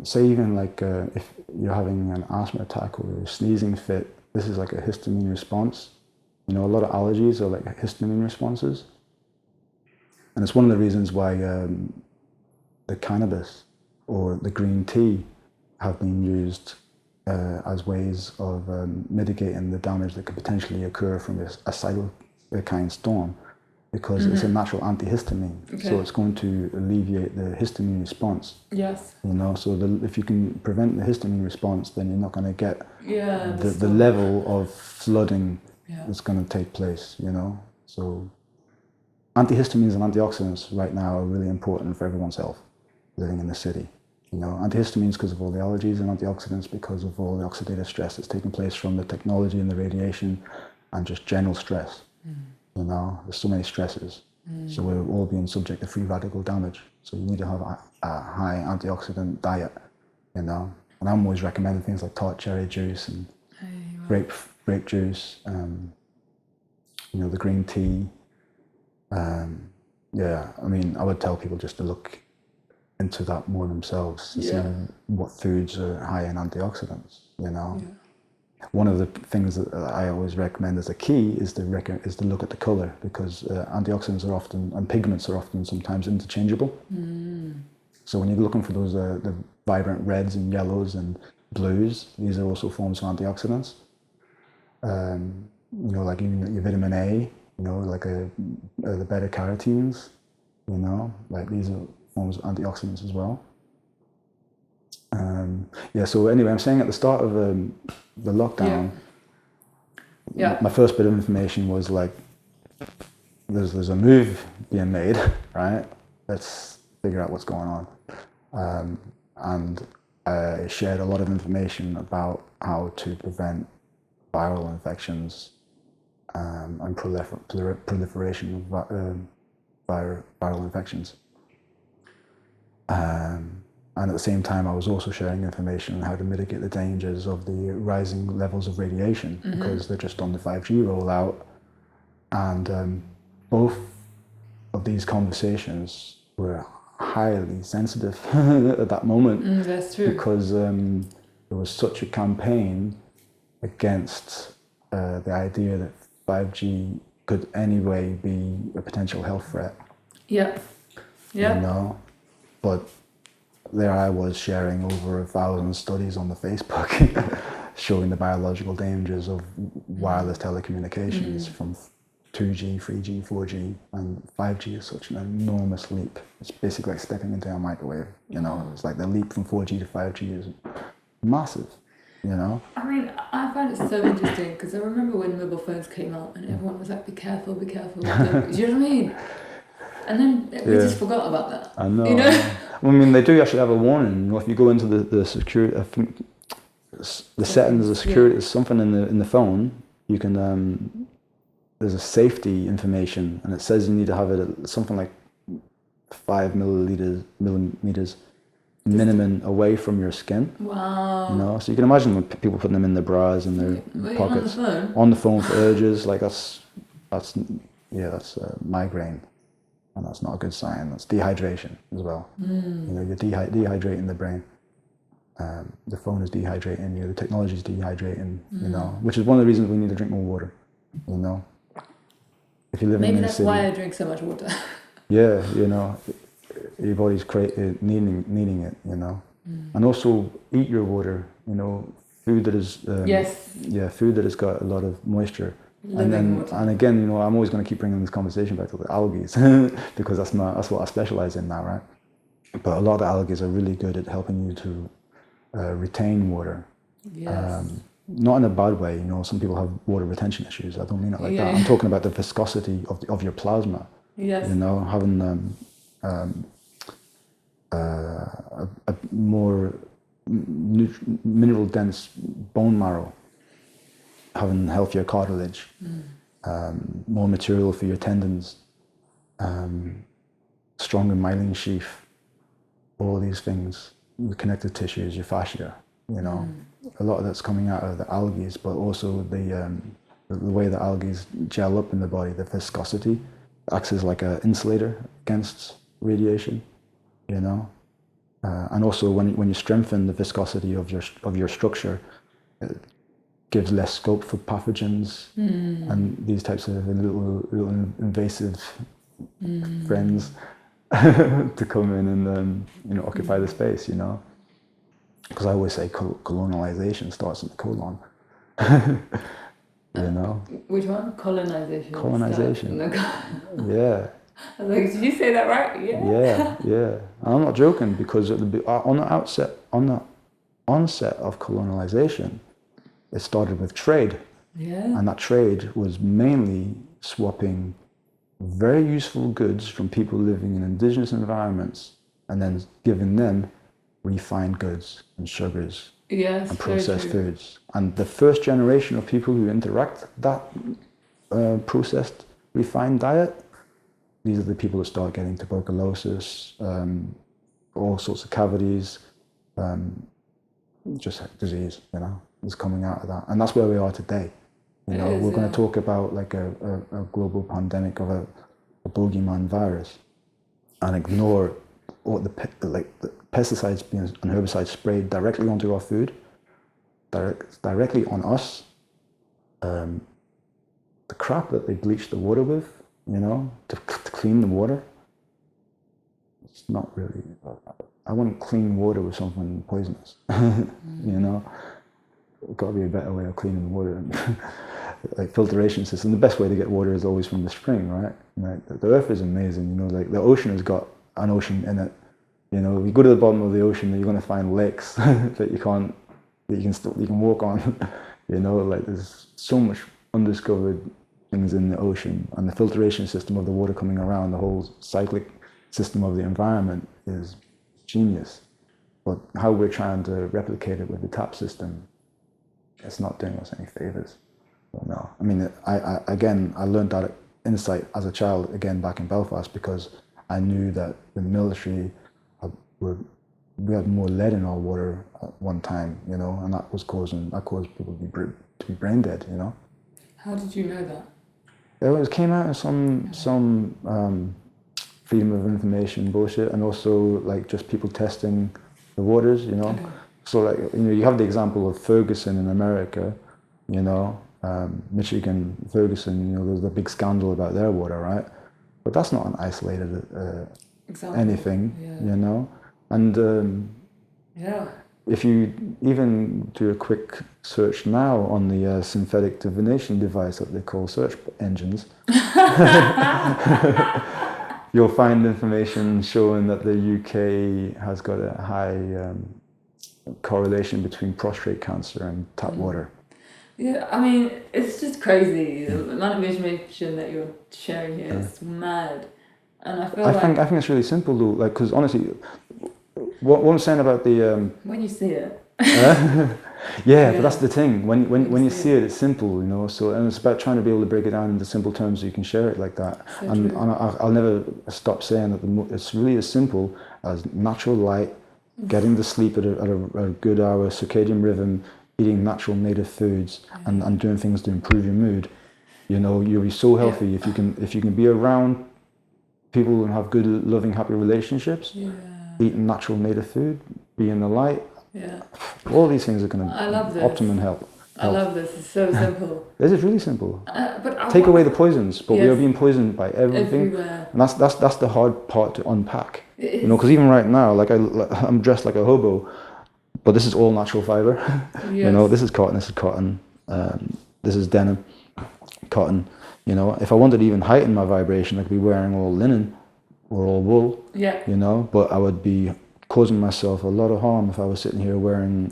say even like if you're having an asthma attack or a sneezing fit, this is like a histamine response. A lot of allergies are like histamine responses. And it's one of the reasons why the cannabis or the green tea have been used as ways of mitigating the damage that could potentially occur from a cytokine storm, because it's a natural antihistamine. So it's going to alleviate the histamine response. Yes. So if you can prevent the histamine response, then you're not going to get the level of flooding that's going to take place, So antihistamines and antioxidants right now are really important for everyone's health living in the city. Antihistamines because of all the allergies, and antioxidants because of all the oxidative stress that's taking place from the technology and the radiation and just general stress. There's so many stresses. So we're all being subject to free radical damage. So you need to have a high antioxidant diet, And I'm always recommending things like tart cherry juice and grape juice, the green tea. I would tell people just to look into that more themselves to see what foods are high in antioxidants. One of the things that I always recommend as a key is to look at the color, because antioxidants are often, and pigments are often sometimes interchangeable. So when you're looking for those the vibrant reds and yellows and blues, these are also forms of antioxidants. Like even your vitamin A, like the beta carotenes, like these are forms of antioxidants as well. So anyway, I'm saying at the start of the lockdown, my first bit of information was like, there's a move being made, right? Let's figure out what's going on. And I shared a lot of information about how to prevent viral infections and proliferation of viral infections. And at the same time, I was also sharing information on how to mitigate the dangers of the rising levels of radiation, because they're just on the 5G rollout. And both of these conversations were highly sensitive at that moment. That's true. Because there was such a campaign against the idea that 5G could anyway be a potential health threat. Yeah. But there I was sharing over 1,000 studies on the Facebook showing the biological dangers of wireless telecommunications from 2G, 3G, 4G, and 5G is such an enormous leap. It's basically like stepping into a microwave, It's like the leap from 4G to 5G is massive, I mean, I find it so interesting, because I remember when mobile phones came out and everyone was like, be careful. Do you know what I mean? And then we just forgot about that. I know. I mean, they do actually have a warning. If you go into the security, I think the settings of security, there's something in the phone. You can there's a safety information, and it says you need to have it at something like 5 millimeters minimum away from your skin. Wow. You know, so you can imagine when people putting them in their bras and their pockets on the phone for urges. Like that's migraine, and that's not a good sign. That's dehydration as well. You know, you're dehydrating the brain. The phone is dehydrating you. The technology is dehydrating. You know, which is one of the reasons we need to drink more water. You know, if you live in a city, why I drink so much water. Yeah, you know, your body's needing it, you know. And also eat your water, you know, food that is food that has got a lot of moisture. And again, you know, I'm always going to keep bringing this conversation back to the algae because that's what I specialize in now, right? But a lot of the algae are really good at helping you to retain water. Yes. Not in a bad way, you know. Some people have water retention issues. I don't mean it like that. I'm talking about the viscosity of your plasma. Yes. You know, having a more mineral dense bone marrow, having healthier cartilage, more material for your tendons, stronger myelin sheath, all these things, your connective tissues, your fascia, you know, a lot of that's coming out of the algae, but also the way the algae gel up in the body, the viscosity acts as like an insulator against radiation, you know. And also when you strengthen the viscosity of your structure, it gives less scope for pathogens and these types of little invasive friends to come in and you know, occupy the space, you know. Because I always say colonization starts in the colon. You know. Which one? Colonization. Colonization. Yeah. I was like, did you say that right? Yeah. Yeah. I'm not joking, because on the onset of colonization, it started with trade. Yeah. And that trade was mainly swapping very useful goods from people living in indigenous environments and then giving them refined goods and sugars and processed foods. And the first generation of people who interact that processed, refined diet, these are the people that start getting tuberculosis, all sorts of cavities, just disease, you know, is coming out of that. And that's where we are today. You know, we're going to talk about like a global pandemic of a bogeyman virus and ignore all the pesticides and herbicides sprayed directly onto our food, directly on us, the crap that they bleach the water with, you know, to clean the water. It's not really, I wouldn't clean water with something poisonous, you know. There's got to be a better way of cleaning water. Like filtration system, the best way to get water is always from the spring, right? Like, the earth is amazing, you know, like the ocean has got an ocean in it. You know, you go to the bottom of the ocean, you're going to find lakes that you can walk on. You know, like there's so much undiscovered things in the ocean, and the filtration system of the water coming around, the whole cyclic system of the environment is genius. But how we're trying to replicate it with the tap system, it's not doing us any favors. No, I mean, I learned that insight as a child, again, back in Belfast, because I knew that the military we had more lead in our water at one time, you know, and that caused people to be brain dead, you know. How did you know that? It came out of some freedom of information bullshit, and also like just people testing the waters, you know. Okay. So like, you know, you have the example of Ferguson in America, you know, Michigan, Ferguson, you know, there's a big scandal about their water, right? But that's not an isolated anything, you know. And if you even do a quick search now on the synthetic divination device that they call search engines, you'll find information showing that the UK has got a high correlation between prostate cancer and tap water. Yeah, I mean, it's just crazy. The amount of information that you're sharing here is mad. And I think it's really simple though, like, because honestly, what I'm saying about the when you see it, but that's the thing. When you see it, it's simple, you know. So, and it's about trying to be able to break it down into simple terms so you can share it like that. So and I'll never stop saying that it's really as simple as natural light getting the sleep at a good hour, circadian rhythm, eating natural native foods, and doing things to improve your mood, you know, you'll be so healthy if you can be around people and have good, loving, happy relationships, eating natural native food, be in the light. Yeah. All these things are going to optimum health. I love this. It's so simple. This is really simple. But take away the poisons, but we are being poisoned by everything, everywhere. and that's the hard part to unpack. You know, because even right now, like I'm dressed like a hobo, but this is all natural fiber. You know, this is cotton. This is denim, cotton. You know, if I wanted to even heighten my vibration, I could be wearing all linen or all wool. Yeah. You know, but I would be causing myself a lot of harm if I was sitting here wearing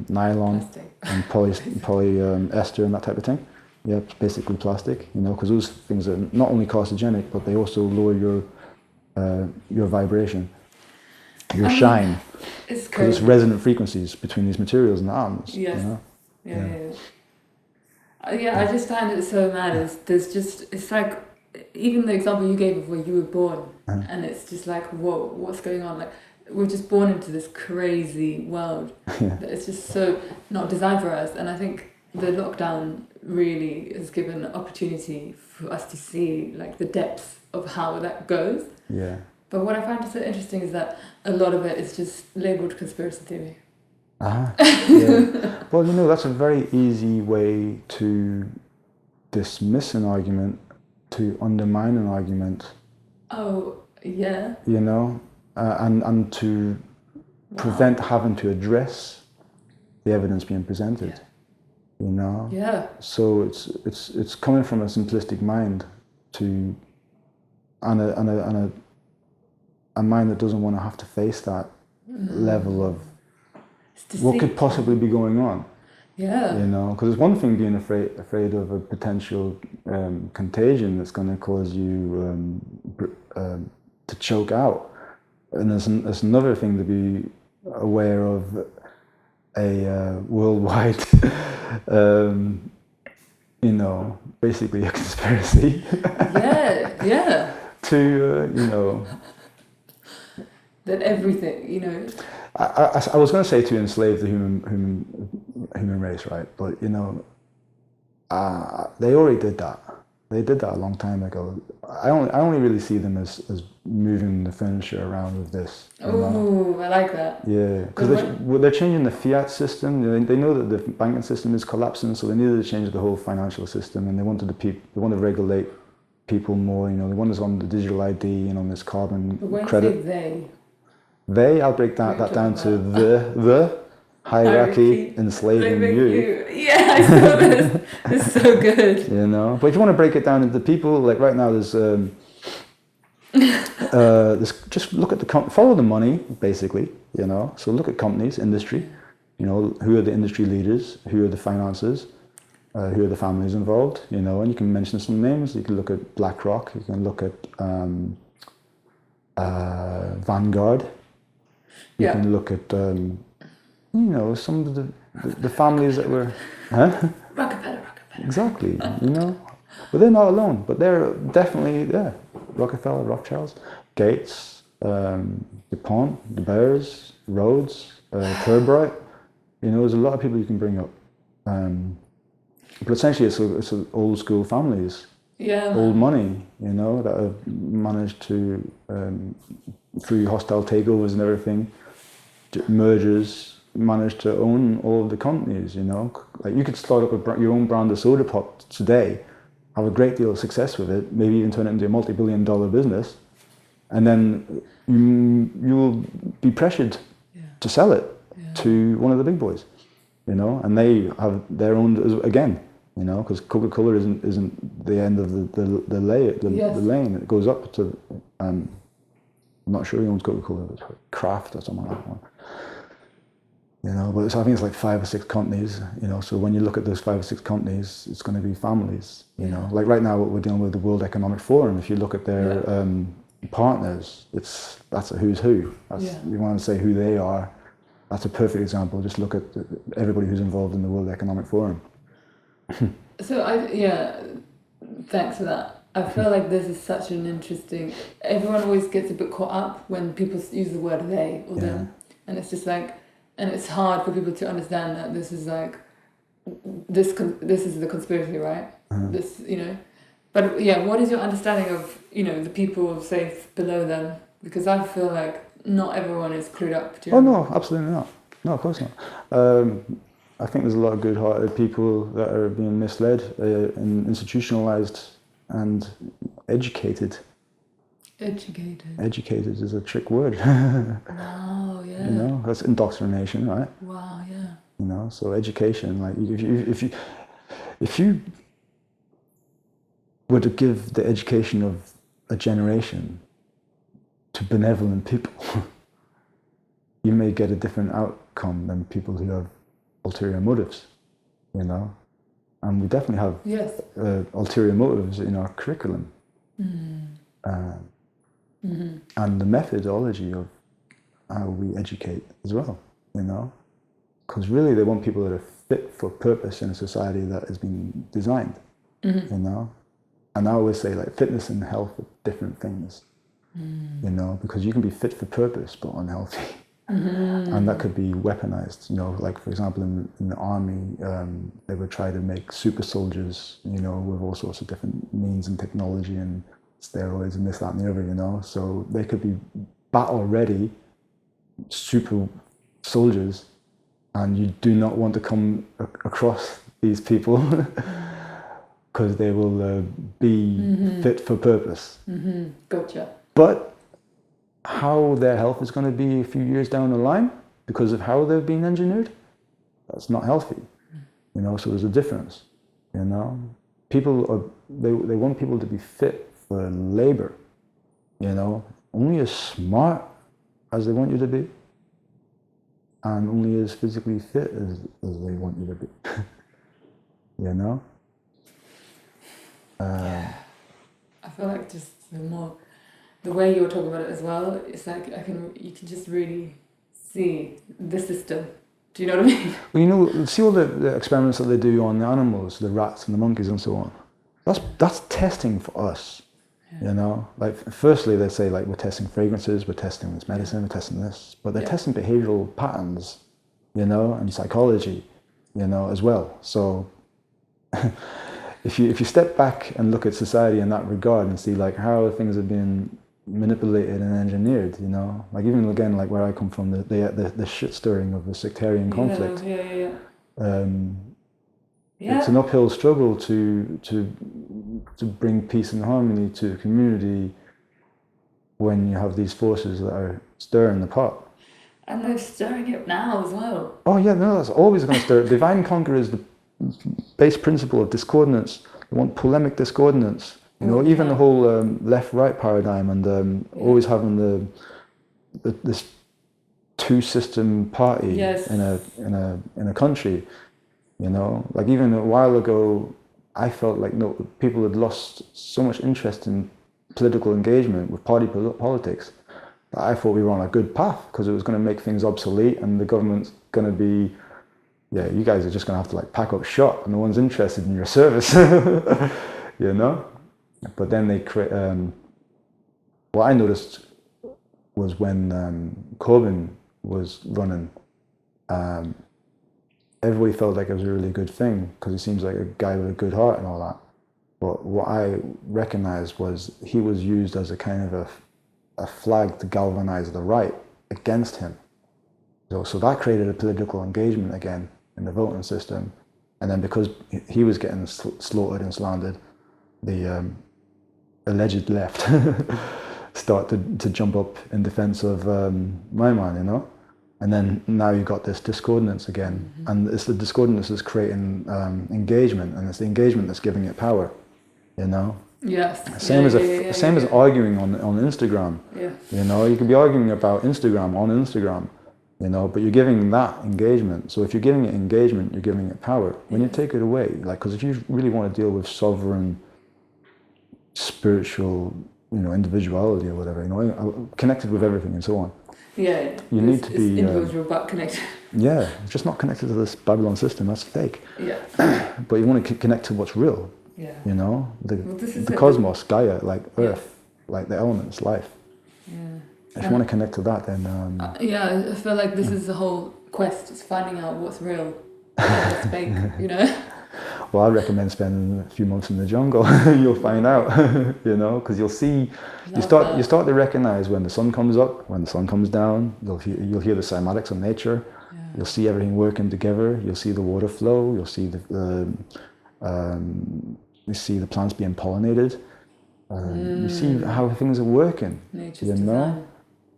nylon and polyester and that type of thing. Yeah, it's basically plastic. You know, because those things are not only carcinogenic, but they also lower your vibration, your shine. Because it's resonant frequencies between these materials and the atoms. Yes. You know? Yeah, I just find it so mad. It's like, even the example you gave of where you were born, and it's just like, whoa, what's going on? Like, we're just born into this crazy world that it's just so not designed for us. And I think the lockdown really has given an opportunity for us to see like the depths of how that goes. Yeah. But what I find so interesting is that a lot of it is just labelled conspiracy theory. Yeah. Well, you know, that's a very easy way to dismiss an argument, to undermine an argument. Oh, yeah. You know, and to prevent having to address the evidence being presented. Yeah. You know. Yeah. So it's coming from a simplistic mind to and a mind that doesn't want to have to face that level of what could possibly be going on. Yeah. You know, because it's one thing being afraid of a potential contagion that's going to cause you to choke out, and there's another thing to be aware of a worldwide, you know, basically a conspiracy. Yeah. To you know. That everything, you know. I was going to say to enslave the human race, right? But you know, they already did that. They did that a long time ago. I only really see them as moving the furniture around with this. Oh, I like that. Yeah, because they're changing the fiat system. They know that the banking system is collapsing, so they needed to change the whole financial system, and they wanted to regulate people more. You know, they want us on the digital ID and on this carbon credit. I'll break that down to the hierarchy enslaving you. Yeah, I saw this. It's so good. You know, but if you want to break it down into people, like right now, there's just look at follow the money, basically. You know, so look at companies, industry. You know, who are the industry leaders? Who are the financiers? Who are the families involved? You know, and you can mention some names. You can look at BlackRock. You can look at Vanguard. You can look at, you know, some of the families that were... Rockefeller. Exactly, you know. But they're not alone. But they're definitely there. Rockefeller, Rothschilds, Gates, DuPont, the Bears, Rhodes, Turbright. You know, there's a lot of people you can bring up. But essentially it's old school families. Yeah. Old money, you know, that have managed to, through hostile takeovers and everything, mergers, managed to own all of the companies, you know. Like you could start up your own brand of soda pop today, have a great deal of success with it, maybe even turn it into a multi-billion-dollar business, and then you will be pressured to sell it to one of the big boys, you know, and they have their own again, you know, because Coca-Cola isn't the end of the lane. It goes up to I'm not sure who owns Coca-Cola, but it's Kraft or something like that. You know, but I think it's like 5 or 6 companies, you know, so when you look at those 5 or 6 companies, it's going to be families, you know. Like right now, what we're dealing with the World Economic Forum, if you look at their partners, that's a who's who. You want to say who they are, that's a perfect example. Just look at everybody who's involved in the World Economic Forum. So thanks for that. I feel like this is such an interesting... Everyone always gets a bit caught up when people use the word they or them. And it's just like, and it's hard for people to understand that this is like, this is the conspiracy, right? This, you know. But yeah, what is your understanding of, you know, the people, say, below them? Because I feel like not everyone is clued up. Do you know? no, absolutely not. No, of course not. I think there's a lot of good-hearted people that are being misled and institutionalized and educated. Educated is a trick word. Wow, yeah. You know, that's indoctrination, right? Wow, yeah. You know, so education, like if you were to give the education of a generation to benevolent people, you may get a different outcome than people who have ulterior motives, you know? And we definitely have ulterior motives in our curriculum. And the methodology of how we educate as well, you know? Because really they want people that are fit for purpose in a society that has been designed, you know? And I always say, like, fitness and health are different things, you know, because you can be fit for purpose but unhealthy. And that could be weaponized, you know, like, for example, in the army, they would try to make super soldiers, you know, with all sorts of different means and technology and steroids and this, that, and the other, you know. So they could be battle-ready super soldiers, and you do not want to come across these people because they will be fit for purpose. Gotcha. But how their health is going to be a few years down the line because of how they've been engineered, that's not healthy, you know. So there's a difference, you know. They want people to be fit for labor, you know, only as smart as they want you to be, and only as physically fit as they want you to be. You know? Yeah. I feel like just the way you were talking about it as well, it's like you can just really see the system. Do you know what I mean? Well, you know, see all the experiments that they do on the animals, the rats and the monkeys and so on. That's testing for us. You know, like, firstly they say, like, we're testing fragrances, we're testing this medicine, we're testing this, but they're testing behavioral patterns, you know, and psychology, you know, as well. So if you step back and look at society in that regard and see, like, how things have been manipulated and engineered, you know, like, even again, like, where I come from, the shit stirring of the sectarian conflict. It's an uphill struggle to bring peace and harmony to the community when you have these forces that are stirring the pot. And they're stirring it now as well. Oh yeah, no, that's always going to stir. Divide and conquer is the base principle of discordance. They want polemic discordance. You know, even the whole left-right paradigm, and always having this two-system party in a country. You know, like, even a while ago, I felt like people had lost so much interest in political engagement with party politics that I thought we were on a good path, because it was going to make things obsolete, and the government's going to be, you guys are just going to have to, like, pack up shop, and no one's interested in your service, you know. But then they create. What I noticed was when Corbyn was running. Everybody felt like it was a really good thing because he seems like a guy with a good heart and all that. But what I recognized was he was used as a kind of a flag to galvanize the right against him. So that created a political engagement again in the voting system. And then because he was getting slaughtered and slandered, the alleged left started to jump up in defense of my man, you know? And then now you've got this discordance again. And it's the discordance that's creating engagement, and it's the engagement that's giving it power, you know? Yes. Same as arguing on Instagram. Yeah. You know, you could be arguing about Instagram on Instagram, you know, but you're giving that engagement. So if you're giving it engagement, you're giving it power. When you take it away, like, because if you really want to deal with sovereign, spiritual, you know, individuality or whatever, you know, connected with everything and so on. Yeah. You need to be individual but connected. Yeah, just not connected to this Babylon system. That's fake. Yeah. But you want to connect to what's real. Yeah. You know, the cosmos, Gaia, like Earth, like the elements, life. Yeah. If you want to connect to that, then yeah, I feel like this is the whole quest. It's finding out what's real, what's fake. You know. well, I recommend spending a few months in the jungle. You'll find out, you know, because you'll see, you start to recognize when the sun comes up, when the sun comes down. You'll hear the cymatics of nature. Yeah. You'll see everything working together. You'll see the water flow. You'll see you see the plants being pollinated. You see how things are working. Nature's you know. design.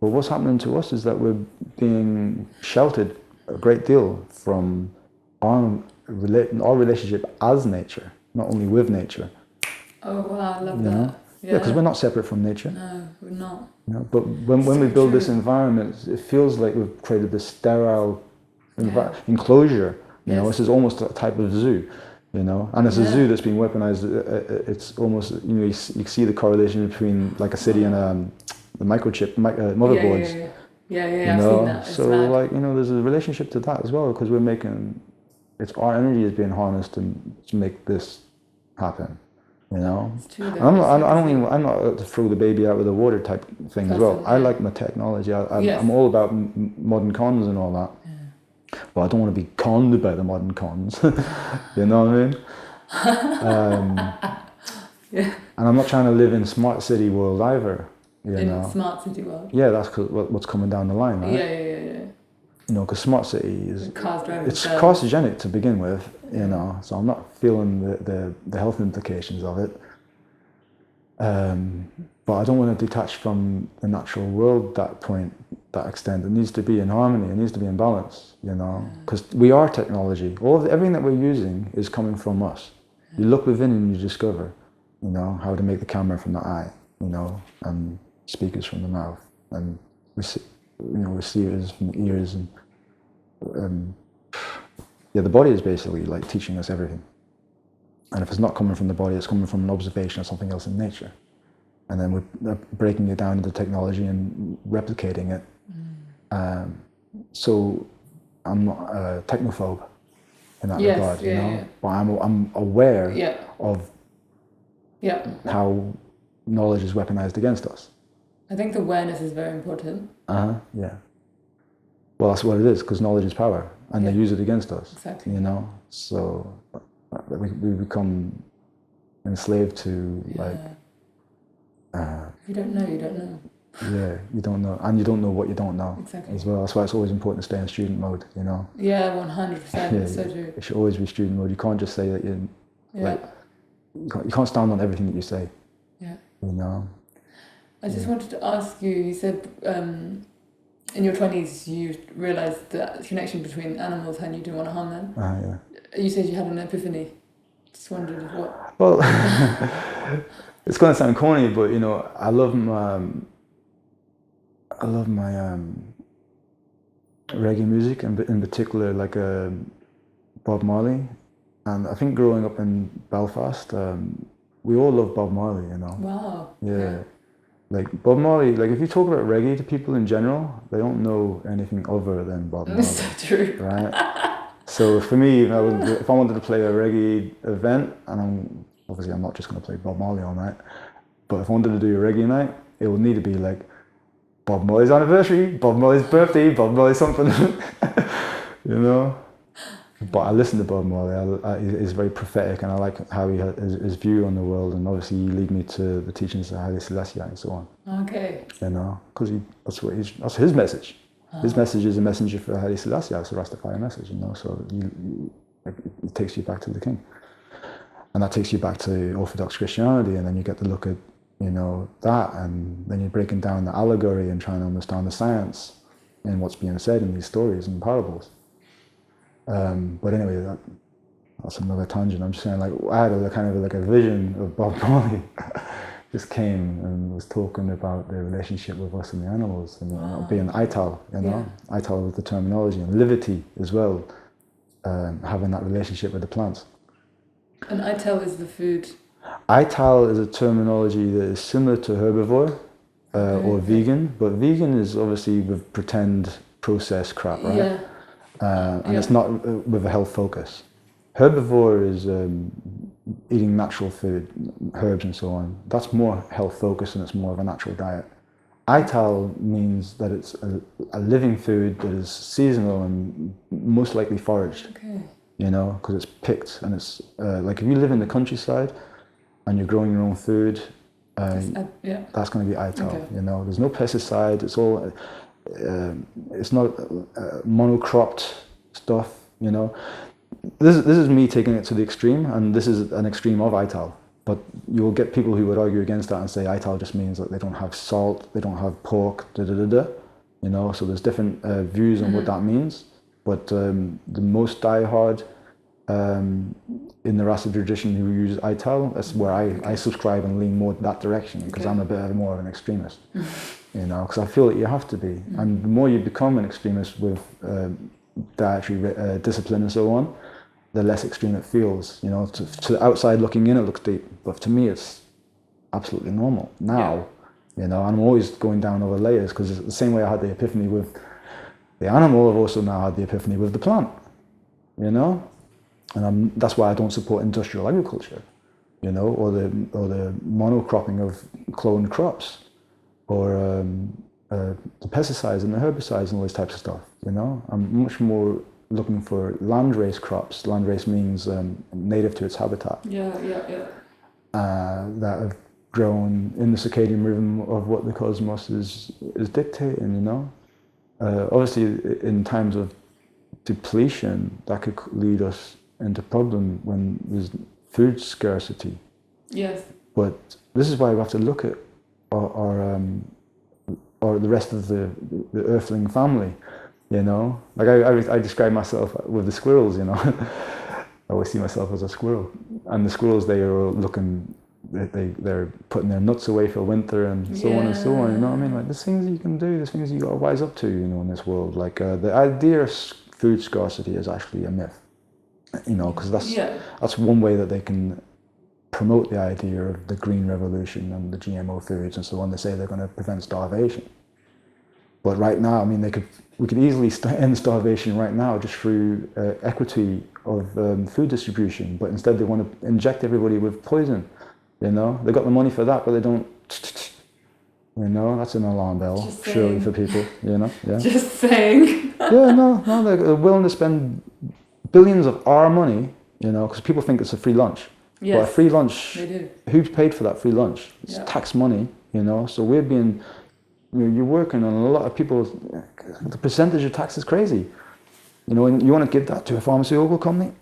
But what's happening to us is that we're being sheltered a great deal from our relationship as nature, not only with nature. Oh wow, I love that. Know? Yeah, because we're not separate from nature. No, we're not. You know? But when we build this environment, it feels like we've created this sterile enclosure. You know, this is almost a type of zoo. You know, and it's a zoo that's been weaponized. It's almost, you know, you see the correlation between like a city and the microchip motherboards. Yeah, you I've know? seen that. It's so mad. like, you know, there's a relationship to that as well, because we're making, it's our energy is being harnessed to make this happen. You know, it's true, I'm not to throw the baby out with the water type thing as well. I like my technology. I'm all about modern cons and all that. But I don't want to be conned by the modern cons. You know what I mean? And I'm not trying to live in smart city world either. You know? Smart city world. Yeah, that's what's coming down the line, right? Yeah. You know, because smart city is it's carcinogenic to begin with. You know, so I'm not feeling the health implications of it. But I don't want to detach from the natural world that extent. It needs to be in harmony. It needs to be in balance, you know, because we are technology. Everything that we're using is coming from us. You look within and you discover, you know, how to make the camera from the eye, you know, and speakers from the mouth, and receivers from the ears, and the body is basically like teaching us everything. And if it's not coming from the body, it's coming from an observation of something else in nature. And then we're breaking it down into technology and replicating it. So I'm not a technophobe in that regard, you know. But I'm aware of how knowledge is weaponized against us. I think the awareness is very important. Yeah. Well, that's what it is, because knowledge is power, and they use it against us. Exactly. You know, so we become enslaved to you don't know, you don't know. Yeah, you don't know, and you don't know what you don't know. Exactly. As well. That's why it's always important to stay in student mode, you know. Yeah, 100%. It's so true. It should always be student mode. You can't just say that you can't stand on everything that you say. Yeah. You know. I just wanted to ask you. You said in your 20s you realised the connection between animals and you didn't want to harm them. Yeah. You said you had an epiphany. Just wondered what. Well, it's going to sound corny, but you know, I love my reggae music, and in particular, like Bob Marley. And I think growing up in Belfast, we all love Bob Marley, you know. Wow. Yeah. Like Bob Marley, like if you talk about reggae to people in general, they don't know anything other than Bob Marley. That's so true. Right? So for me, if I wanted to play a reggae event, and I'm not just going to play Bob Marley all night, but if I wanted to do a reggae night, it would need to be like Bob Marley's anniversary, Bob Marley's birthday, Bob Marley's something, you know. But I listen to Bob Marley. He's very prophetic, and I like how he has his view on the world, and obviously he lead me to the teachings of Haile Selassie and so on. Okay. You know, because that's his message. His message is a messenger for Haile Selassie. It's a Rastafari message, you know. So it takes you back to the king, and that takes you back to Orthodox Christianity, and then you get to look at, you know, that, and then you're breaking down the allegory and trying to understand the science in what's being said in these stories and parables. But anyway, that's another tangent. I'm just saying, like, I had a vision of Bob Marley. Just came and was talking about the relationship with us and the animals, and being Ital, you know, Ital with the terminology, and livity as well, having that relationship with the plants. And Ital is the food. Ital is a terminology that is similar to herbivore or vegan, but vegan is obviously with pretend processed crap, right? Yeah. And it's not with a health focus. Herbivore is eating natural food, herbs and so on. That's more health focused, and it's more of a natural diet. Ital means that it's a living food that is seasonal and most likely foraged. Okay. You know, because it's picked, and it's like if you live in the countryside and you're growing your own food, that's going to be Ital. Okay. You know, there's no pesticide. It's all. It's not monocropped stuff. You know, this is me taking it to the extreme, and this is an extreme of Ital. But you'll get people who would argue against that and say Ital just means that they don't have salt, they don't have pork, You know, so there's different views on what that means. But the most diehard in the Rasta tradition who use Ital, that's where I subscribe and lean more that direction, because I'm a bit more of an extremist. You know, because I feel that you have to be. And the more you become an extremist with dietary discipline and so on, the less extreme it feels. You know, to the outside looking in, it looks deep, but to me, it's absolutely normal now. You know, and I'm always going down over layers, because it's the same way I had the epiphany with the animal, I've also now had the epiphany with the plant. You know, and that's why I don't support industrial agriculture. You know, or the monocropping of cloned crops, or the pesticides and the herbicides and all these types of stuff. You know, I'm much more looking for landrace crops. Landrace means native to its habitat. That have grown in the circadian rhythm of what the cosmos is dictating. You know, obviously in times of depletion, that could lead us into problem when there's food scarcity. Yes. But this is why we have to look at our the rest of the earthling family. You know, like I describe myself with the squirrels. You know, I always see myself as a squirrel, and the squirrels, they are looking, they're putting their nuts away for winter and so on and so on. You know what I mean? Like, there's things that you can do, there's things you got to wise up to. You know, in this world, like the idea of food scarcity is actually a myth. You know, because that's one way that they can promote the idea of the green revolution and the GMO foods and so on. They say they're going to prevent starvation. But right now, I mean, we could easily end starvation right now just through equity of food distribution. But instead, they want to inject everybody with poison. You know, they got the money for that, but they don't. You know, that's an alarm bell, surely, for people. You know, Just saying. No, they're willing to spend billions of our money. You know, because people think it's a free lunch. Yes. But a free lunch, they do. Who paid for that free lunch? It's tax money. You know, so we're being. You're working on a lot of people. The percentage of tax is crazy. You know, and you want to give that to a pharmaceutical company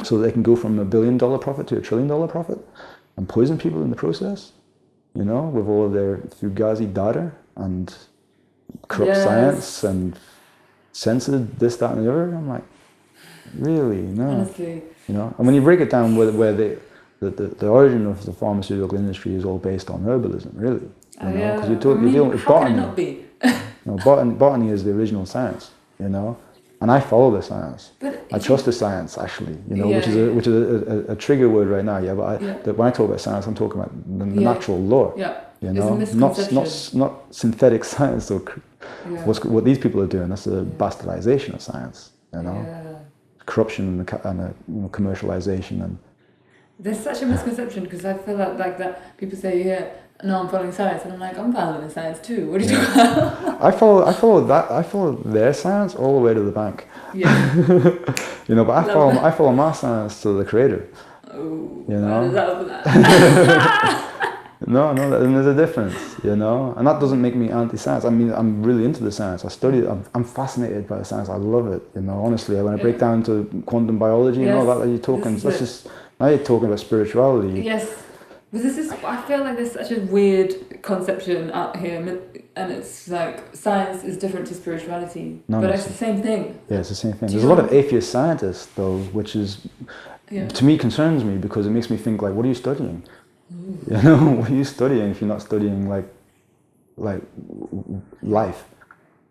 so they can go from $1 billion profit to $1 trillion profit and poison people in the process. You know, with all of their fugazi data and corrupt science and censored this, that, and the other. I'm like, really? No. Honestly. You know, and when you break it down, where the origin of the pharmaceutical industry is all based on herbalism, really. You know, because you're dealing with botany. How can it not be? Botany is the original science, you know, and I follow the science. I trust the science, actually, you know, which is a trigger word right now. But when I talk about science, I'm talking about the natural law. You know, not synthetic science or what these people are doing. That's the bastardization of science. You know, corruption and commercialization and. There's such a misconception, because I feel like that people say, no, I'm following science, and I'm like, I'm following science too. What are you talking about? I follow their science all the way to the bank. Yeah. You know, but I follow my science to the creator. Oh, you know. No, and there's a difference, you know, and that doesn't make me anti-science. I mean, I'm really into the science. I study it. I'm fascinated by the science. I love it, you know. Honestly, when I break down to quantum biology and all that you're talking, now you're talking about spirituality. Yes. But I feel like there's such a weird conception out here, and it's like science is different to spirituality, but it's the same thing. Yeah, it's the same thing. There's a lot of atheist scientists, though, which is, to me, concerns me, because it makes me think, like, what are you studying? You know, what are you studying if you're not studying like life,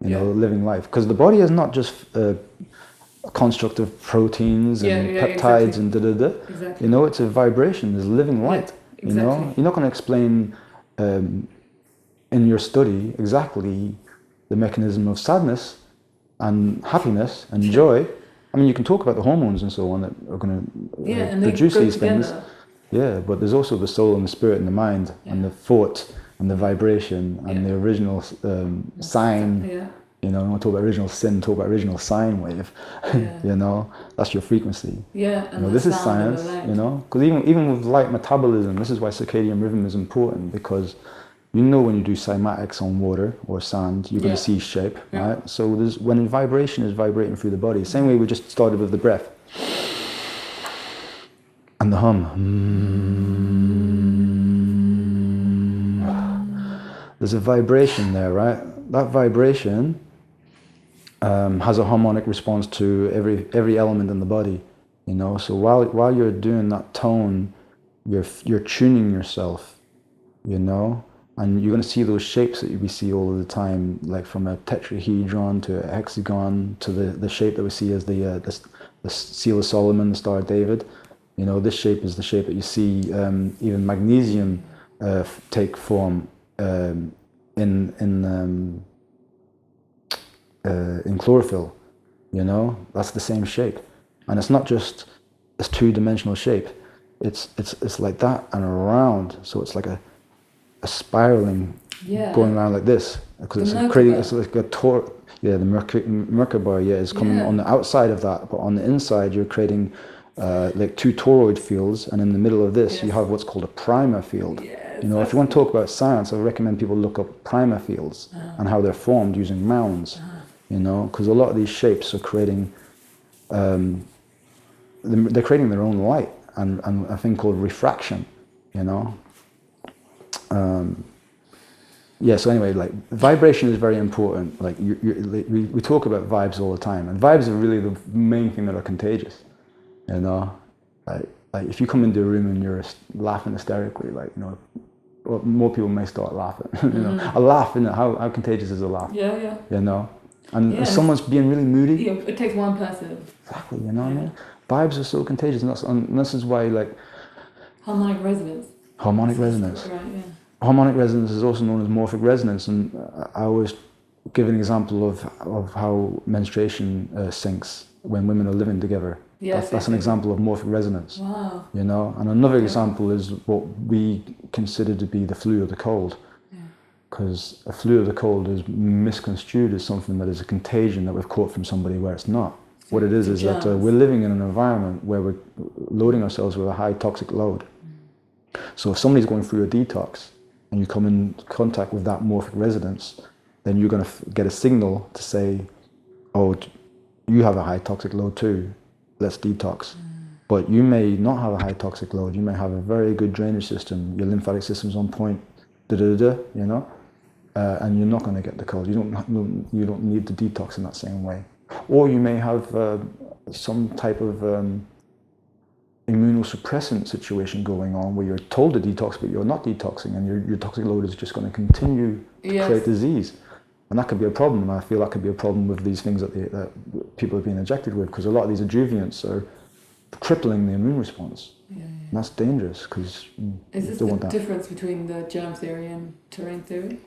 you know, living life? Because the body is not just a construct of proteins and peptides and Exactly. You know, it's a vibration. There's living light. You know, you're not going to explain in your study exactly the mechanism of sadness and happiness and joy. I mean, you can talk about the hormones and so on that are going to produce these things. Yeah, but there's also the soul and the spirit and the mind and the thought and the vibration and the original sine. Yeah. You know, when we talk about original sin, talk about original sine wave. Yeah. You know, that's your frequency. Yeah, and you know, this is science. You know, because even with light metabolism, this is why circadian rhythm is important, because you know when you do cymatics on water or sand, you're going to see shape, right? So when vibration is vibrating through the body, same way we just started with the breath and the hum. There's a vibration there, right? That vibration has a harmonic response to every element in the body, you know. So while you're doing that tone, you're tuning yourself, you know, and you're going to see those shapes that we see all of the time, like from a tetrahedron to a hexagon to the shape that we see as the Seal of Solomon, the Star of David. You know, this shape is the shape that you see even magnesium take form in chlorophyll. You know, that's the same shape, and it's not just this two-dimensional shape. It's like that and around. So it's like a spiraling, going around like this, because it's creating. It's like a tor. Yeah, the Merkaba, is coming on the outside of that, but on the inside you're creating like two toroid fields, and in the middle of this you have what's called a primer field. You know, if you want to talk about science, I recommend people look up primer fields and how they're formed using mounds. You know, because a lot of these shapes are creating, they're creating their own light and a thing called refraction. You know. So anyway, like vibration is very important. Like we talk about vibes all the time, and vibes are really the main thing that are contagious. You know, like if you come into a room and you're laughing hysterically, like, you know, well, more people may start laughing. You know, a laugh, you know, how contagious is a laugh? Yeah. You know, and if someone's being really moody, it takes one person. Exactly. You know what I mean? Vibes are so contagious, and this is why, like, harmonic resonance. Harmonic resonance. Right. Yeah. Harmonic resonance is also known as morphic resonance, and I always give an example of how menstruation syncs when women are living together. That's an example of morphic resonance. Wow. You know, and another example is what we consider to be the flu or the cold, because a flu or the cold is misconstrued as something that is a contagion that we've caught from somebody, where it's not. What it is that we're living in an environment where we're loading ourselves with a high toxic load. So if somebody's going through a detox, and you come in contact with that morphic resonance, then you're going to get a signal to say, oh, you have a high toxic load too, let's detox. But you may not have a high toxic load, you may have a very good drainage system, your lymphatic system's on point, you know, and you're not going to get the cold. You don't need to detox in that same way. Or you may have some type of immunosuppressant situation going on where you're told to detox, but you're not detoxing, and your toxic load is just going to continue to create disease. And that could be a problem, and I feel that could be a problem with these things that people are being injected with, because a lot of these adjuvants are crippling the immune response. And that's dangerous, because is this the difference between the germ theory and terrain theory?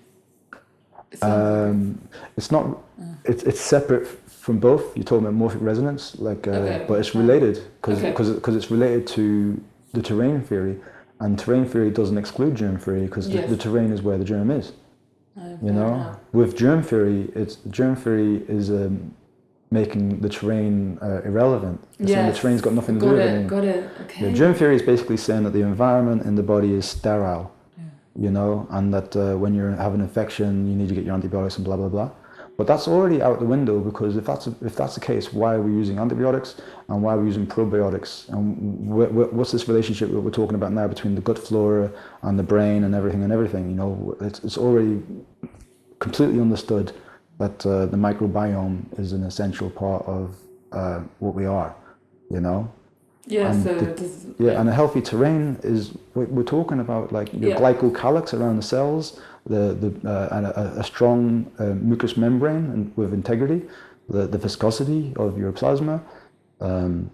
It's not. It's separate from both. You're talking about morphic resonance, but it's related because it's related to the terrain theory, and terrain theory doesn't exclude germ theory, because the terrain is where the germ is. You know, with germ theory, germ theory is making the terrain irrelevant. It's saying the terrain's got nothing to do with it. Got it. Okay. The germ theory is basically saying that the environment in the body is sterile. You know, and that when you have an infection, you need to get your antibiotics and blah blah blah. But that's already out the window, because if that's the case, why are we using antibiotics, and why are we using probiotics, and what's this relationship that we're talking about now between the gut flora and the brain and everything? You know, it's already completely understood that the microbiome is an essential part of what we are. You know. And and a healthy terrain is we're talking about, like, your glycocalyx around the cells, and a strong mucous membrane and with integrity, the viscosity of your plasma, you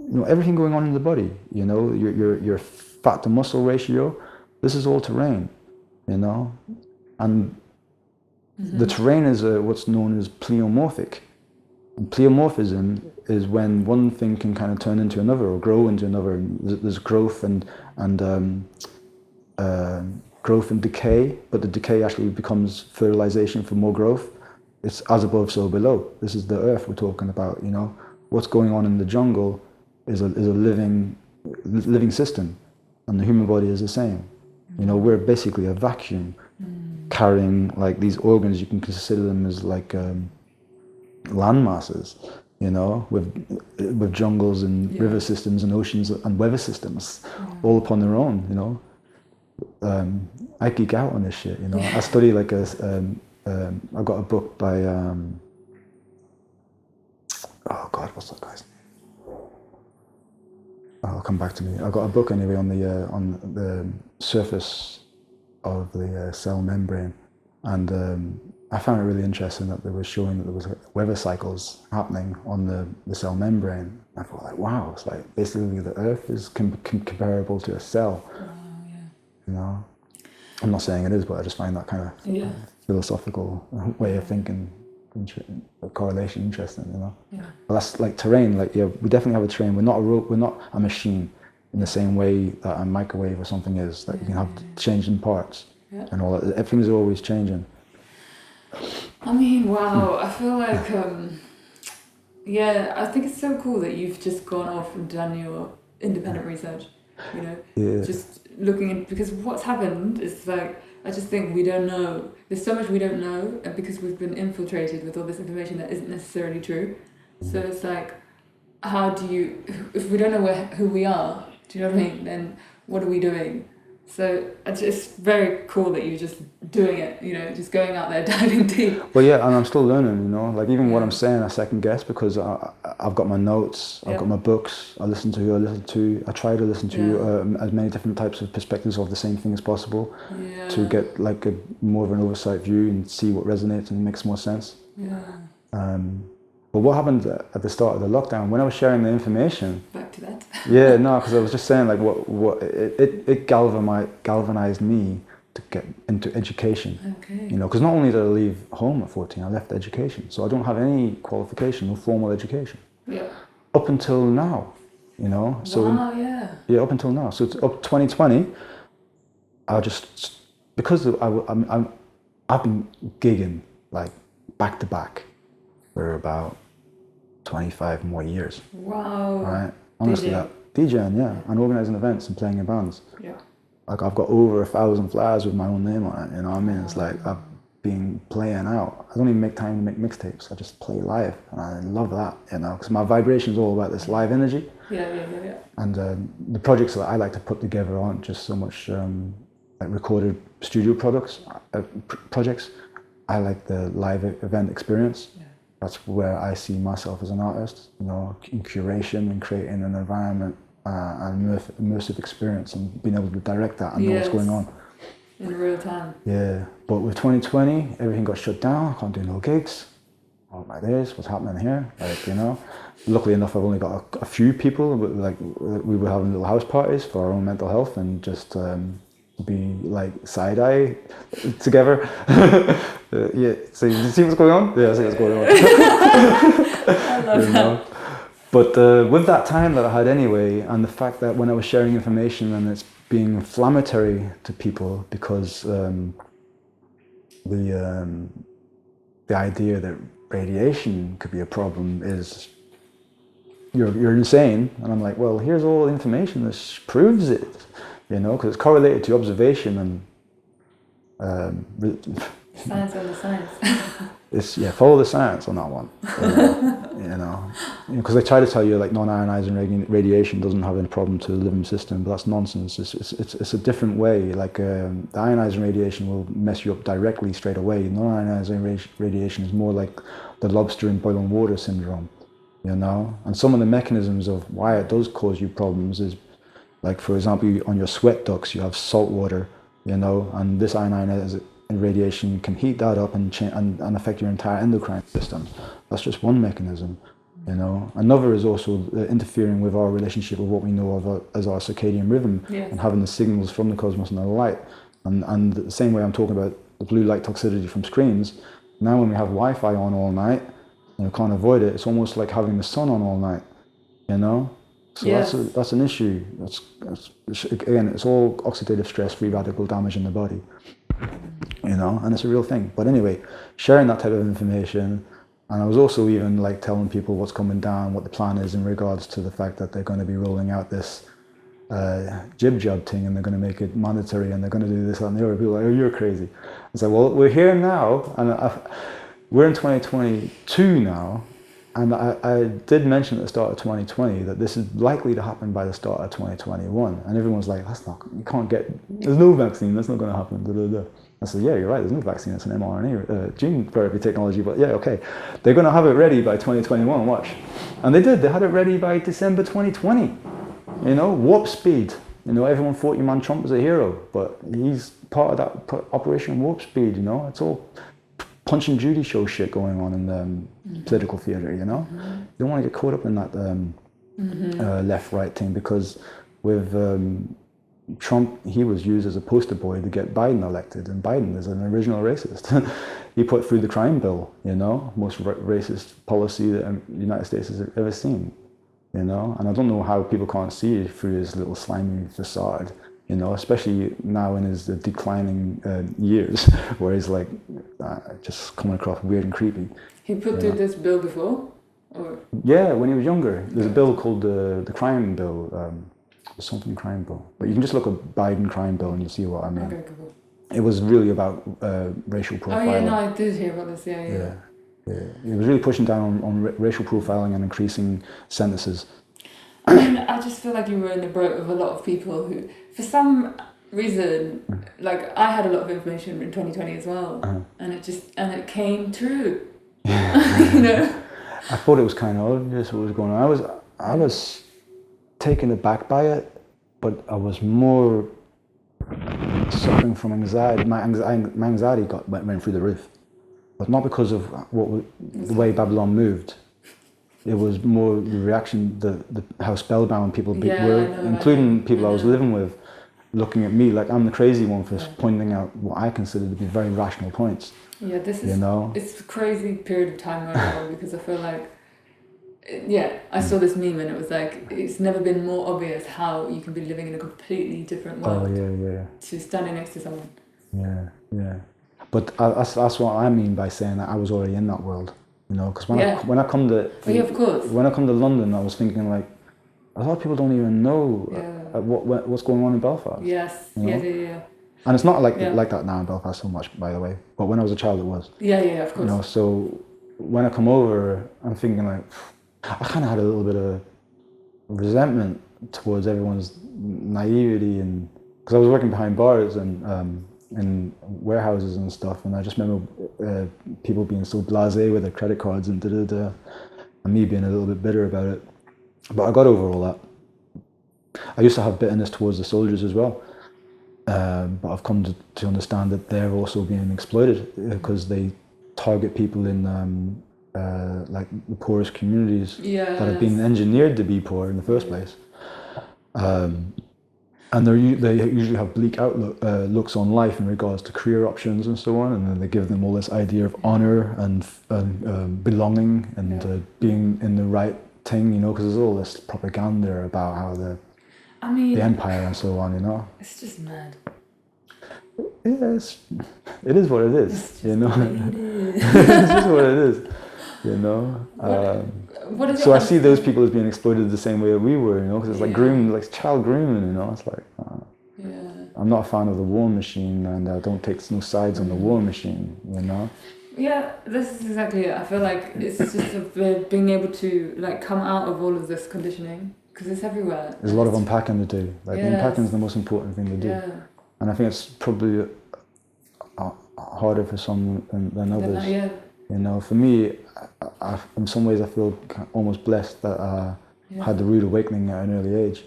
know, everything going on in the body. You know, your fat to muscle ratio. This is all terrain. You know, and the terrain is what's known as pleomorphic. And pleomorphism is when one thing can kind of turn into another or grow into another. There's growth and growth and decay, but the decay actually becomes fertilization for more growth. It's as above, so below. This is the earth we're talking about, you know. What's going on in the jungle is a living system, and the human body is the same. You know, we're basically a vacuum carrying like these organs. You can consider them as like land masses, you know, with jungles and river systems and oceans and weather systems all upon their own, you know. I geek out on this shit, you know. I study like I got a book by oh God, what's that guy's name? Oh, it'll come back to me. I got a book anyway on the surface of the cell membrane, and I found it really interesting that they were showing that there was weather cycles happening on the cell membrane. I thought, like, wow, it's like basically the Earth is comparable to a cell. You know, I'm not saying it is, but I just find that kind of philosophical way of thinking, correlation interesting, you know. But that's like terrain. Like, yeah, we definitely have a terrain. We're not a machine in the same way that a microwave or something is. That you can have changing parts and all that. Things are always changing. I mean, wow. I feel like, I think it's so cool that you've just gone off and done your independent research. You know, just looking in, because what's happened is like, I just think we don't know. There's so much we don't know, and because we've been infiltrated with all this information that isn't necessarily true. So it's like, how do you, if we don't know who we are, do you know what I mean? Then what are we doing? So it's just very cool that you're just doing it, you know, just going out there, diving deep. Well, yeah, and I'm still learning, you know, like even what I'm saying, I second guess because I've got my notes, I've got my books, I try to listen to as many different types of perspectives of the same thing as possible to get like more of an oversight view and see what resonates and makes more sense. But what happened at the start of the lockdown, when I was sharing the information... Back to that. because I was just saying, like, it galvanized me to get into education. Okay. You know, because not only did I leave home at 14, I left education. So I don't have any qualification, no formal education. Yeah. Up until now, you know. So up until now. So it's up 2020, I just... Because I've been gigging, like, back to back for about 25 more years. Wow. Right? Honestly, DJing, and organising events and playing in bands. Yeah. Like I've got over 1,000 flyers with my own name on it, you know what I mean? It's like I've been playing out. I don't even make time to make mixtapes. I just play live, and I love that, you know, because my vibration is all about this live energy. Yeah. And the projects that I like to put together aren't just so much like recorded studio projects. I like the live event experience. That's where I see myself as an artist, you know, in curation and creating an environment and immersive experience and being able to direct that and know what's going on. In real time. Yeah, but with 2020, everything got shut down. I can't do no gigs. Oh my days, what's happening here? Like, you know, luckily enough, I've only got a few people. Like, we were having little house parties for our own mental health and just be like side-eye together. So you see what's going on? Yeah, I see what's going on. I love that. But with that time that I had anyway, and the fact that when I was sharing information and it's being inflammatory to people because the idea that radiation could be a problem is you're insane, and I'm like, well, here's all the information that proves it. You know, because it's correlated to observation and science on the science. It's follow the science on that one. You know, because they try to tell you like non-ionizing radiation doesn't have any problem to the living system, but that's nonsense. It's a different way. Like the ionizing radiation will mess you up directly straight away. Non-ionizing radiation is more like the lobster in boiling water syndrome. You know, and some of the mechanisms of why it does cause you problems is. Like, for example, on your sweat ducts, you have salt water, you know, and this ionizing radiation can heat that up and affect your entire endocrine system. That's just one mechanism, you know. Another is also interfering with our relationship with what we know of as our circadian rhythm and having the signals from the cosmos and the light. And the same way I'm talking about the blue light toxicity from screens, now when we have Wi-Fi on all night, and we can't avoid it, it's almost like having the sun on all night, you know. So Yes. that's an issue. That's again, it's all oxidative stress, free radical damage in the body, you know, and it's a real thing. But anyway, sharing that type of information, and I was also even like telling people what's coming down, what the plan is in regards to the fact that they're going to be rolling out this jib job thing, and they're going to make it mandatory, and they're going to do this and the other. People are like, oh, you're crazy. It's like, well, we're here now, and we're in 2022 now, and I did mention at the start of 2020 that this is likely to happen by the start of 2021, and everyone's like, that's not, you can't get, there's no vaccine, that's not going to happen. Da, da, da. I said, yeah, you're right, there's no vaccine, it's an mRNA gene therapy technology, but yeah, okay. They're going to have it ready by 2021, watch. And they did, they had it ready by December 2020. You know, warp speed. You know, everyone thought your man Trump was a hero, but he's part of that Operation Warp Speed, you know. It's all Punch and Judy show shit going on in the political theatre, you know. You don't want to get caught up in that left-right thing, because with Trump, he was used as a poster boy to get Biden elected, and Biden is an original racist. He put through the crime bill, you know, most racist policy that the United States has ever seen. You know, and I don't know how people can't see it through his little slimy facade, you know, especially now in his declining years, where he's like just coming across weird and creepy. He put through this bill before? Or? Yeah, when he was younger. There's a bill called the crime bill, something crime bill. But you can just look at Biden crime bill and you'll see what I mean. Okay, cool. It was really about racial profiling. Oh yeah, no, I did hear about this, yeah. Yeah, it was really pushing down on racial profiling and increasing sentences. I mean, I just feel like you were in the boat of a lot of people who, for some reason, like I had a lot of information in 2020 as well, and it came true. You know, I thought it was kind of obvious what was going on. I was taken aback by it, but I was more suffering from anxiety. My anxiety went through the roof. But not because of the way Babylon moved. It was more the reaction, how spellbound people were, including people I was living with, looking at me like I'm the crazy one for pointing out what I consider to be very rational points. Yeah, this is, it's a crazy period of time right now, because I feel like, I saw this meme and it was like, it's never been more obvious how you can be living in a completely different world to standing next to someone. Yeah. But that's what I mean by saying that I was already in that world, you know. Because when I come to of course. When I come to London, I was thinking like, a lot of people don't even know what's going on in Belfast. Yes. You know? Yeah. And it's not like that now in Belfast so much, by the way. But when I was a child, it was. Yeah, of course. You know, so when I come over, I'm thinking like, I kind of had a little bit of resentment towards everyone's naivety, and because I was working behind bars and in warehouses and stuff, and I just remember people being so blasé with their credit cards and and me being a little bit bitter about it. But I got over all that. I used to have bitterness towards the soldiers as well, but I've come to understand that they're also being exploited because they target people in like the poorest communities that have been engineered to be poor in the first place. And they usually have bleak looks on life in regards to career options and so on, and then they give them all this idea of honor and belonging and being in the right thing, you know, because there's all this propaganda about how the empire and so on, you know. It's just mad. Yeah, it is what it is, you know. It's just what it is, you know. What is so I see those people as being exploited the same way that we were, you know, because it's like grooming, like child grooming, you know. It's like, I'm not a fan of the war machine, and I don't take no sides on the war machine, you know. Yeah, this is exactly it. I feel like it's just being able to like come out of all of this conditioning, because it's everywhere. There's a lot of unpacking to do. Like unpacking is the most important thing to do, and I think it's probably harder for some than others. You know, for me, I, in some ways, I feel almost blessed that I had the rude awakening at an early age,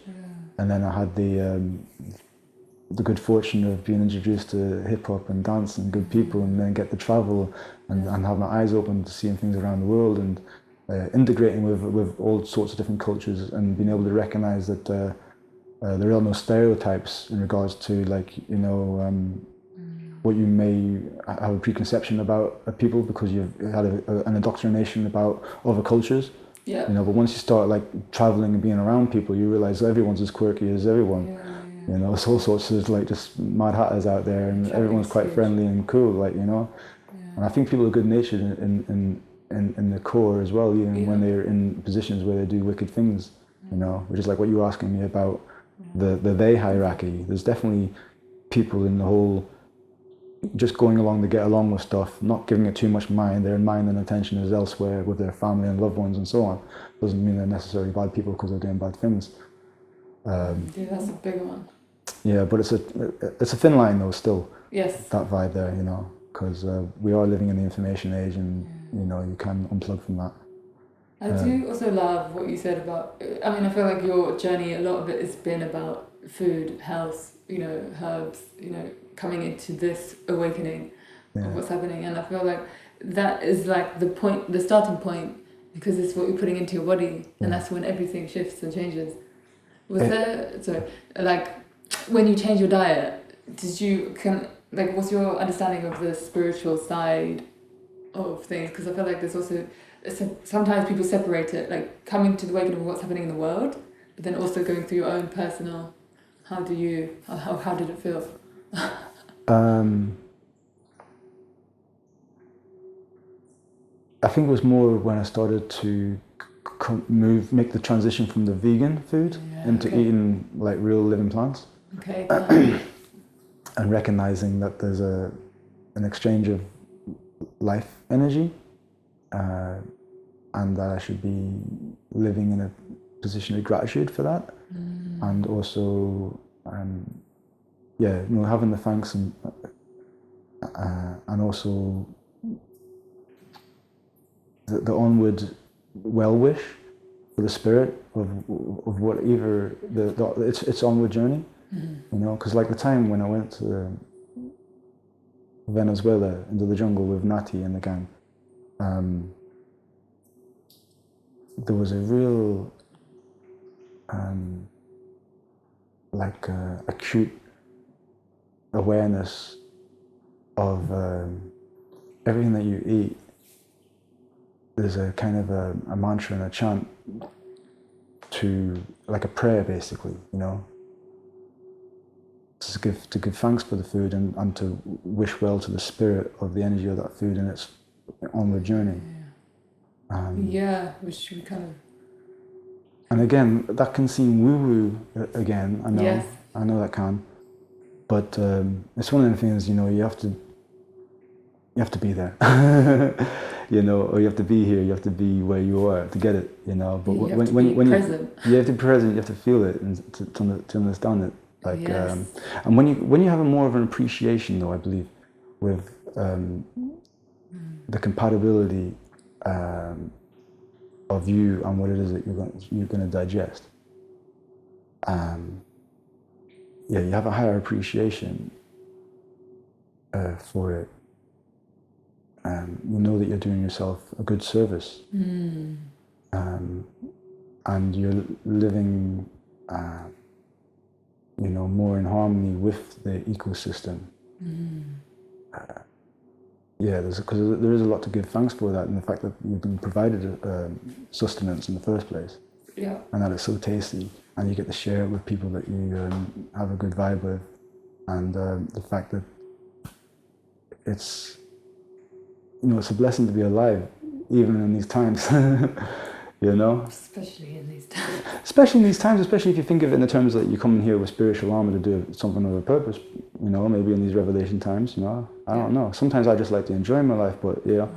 and then I had the good fortune of being introduced to hip hop and dance and good people, and then get to travel and have my eyes open to seeing things around the world and integrating with all sorts of different cultures, and being able to recognize that there are no stereotypes in regards to, like, you know, what you may have a preconception about people because you've had an indoctrination about other cultures. Yeah. You know, but once you start like traveling and being around people, you realize everyone's as quirky as everyone. You know, there's all sorts of like just mad hatters out there, and everyone's quite friendly and cool, like, you know. And I think people are good natured in the core as well, even when they're in positions where they do wicked things, you know, which is like what you were asking me about the they hierarchy. There's definitely people in the whole just going along to get along with stuff, not giving it too much mind. Their mind and attention is elsewhere with their family and loved ones and so on. Doesn't mean they're necessarily bad people because they're doing bad things. Yeah, that's a big one. Yeah, but it's a thin line though still. Yes. That vibe there, you know, because we are living in the information age, and you know, you can unplug from that. I do also love what you said about, I mean, I feel like your journey, a lot of it has been about food, health, you know, herbs, you know, coming into this awakening of what's happening. And I feel like that is like the point, the starting point, because it's what you're putting into your body, and that's when everything shifts and changes. Like, when you change your diet, what's your understanding of the spiritual side of things? Because I feel like there's also, sometimes people separate it, like coming to the awakening of what's happening in the world, but then also going through your own personal, how did it feel? I think it was more when I started to make the transition from the vegan food into eating like real living plants. Okay. And recognizing that there's an exchange of life energy, and that I should be living in a position of gratitude for that, and also, you know, having the thanks and also the onward well wish for the spirit of whatever its onward journey. You know, because like the time when I went to Venezuela into the jungle with Nati and the gang, there was a real acute awareness of everything that you eat. There's a kind of a mantra and a chant to, like a prayer basically, you know, to give thanks for the food and to wish well to the spirit of the energy of that food and its onward journey. Which we kind of... And again, that can seem woo-woo again, I know. Yes. I know that can. But it's one of the things, you know, you have to be there. You know, or you have to be here, you have to be where you are to get it, you know. But when you have to be present, you have to feel it and to understand it. Like, and when you have a more of an appreciation, though, I believe, with the compatibility of you and what it is that you're going to digest, you have a higher appreciation for it. You know that you're doing yourself a good service, and you're living, you know, more in harmony with the ecosystem. Because there is a lot to give thanks for that, and the fact that you've been provided sustenance in the first place, and that it's so tasty, and you get to share it with people that you have a good vibe with, and the fact that it's, you know, it's a blessing to be alive, even in these times. You know? Especially in these times. Especially if you think of it in the terms that you come in here with spiritual armor to do something of a purpose, you know, maybe in these revelation times, you know. I don't know. Sometimes I just like to enjoy my life, but, you know,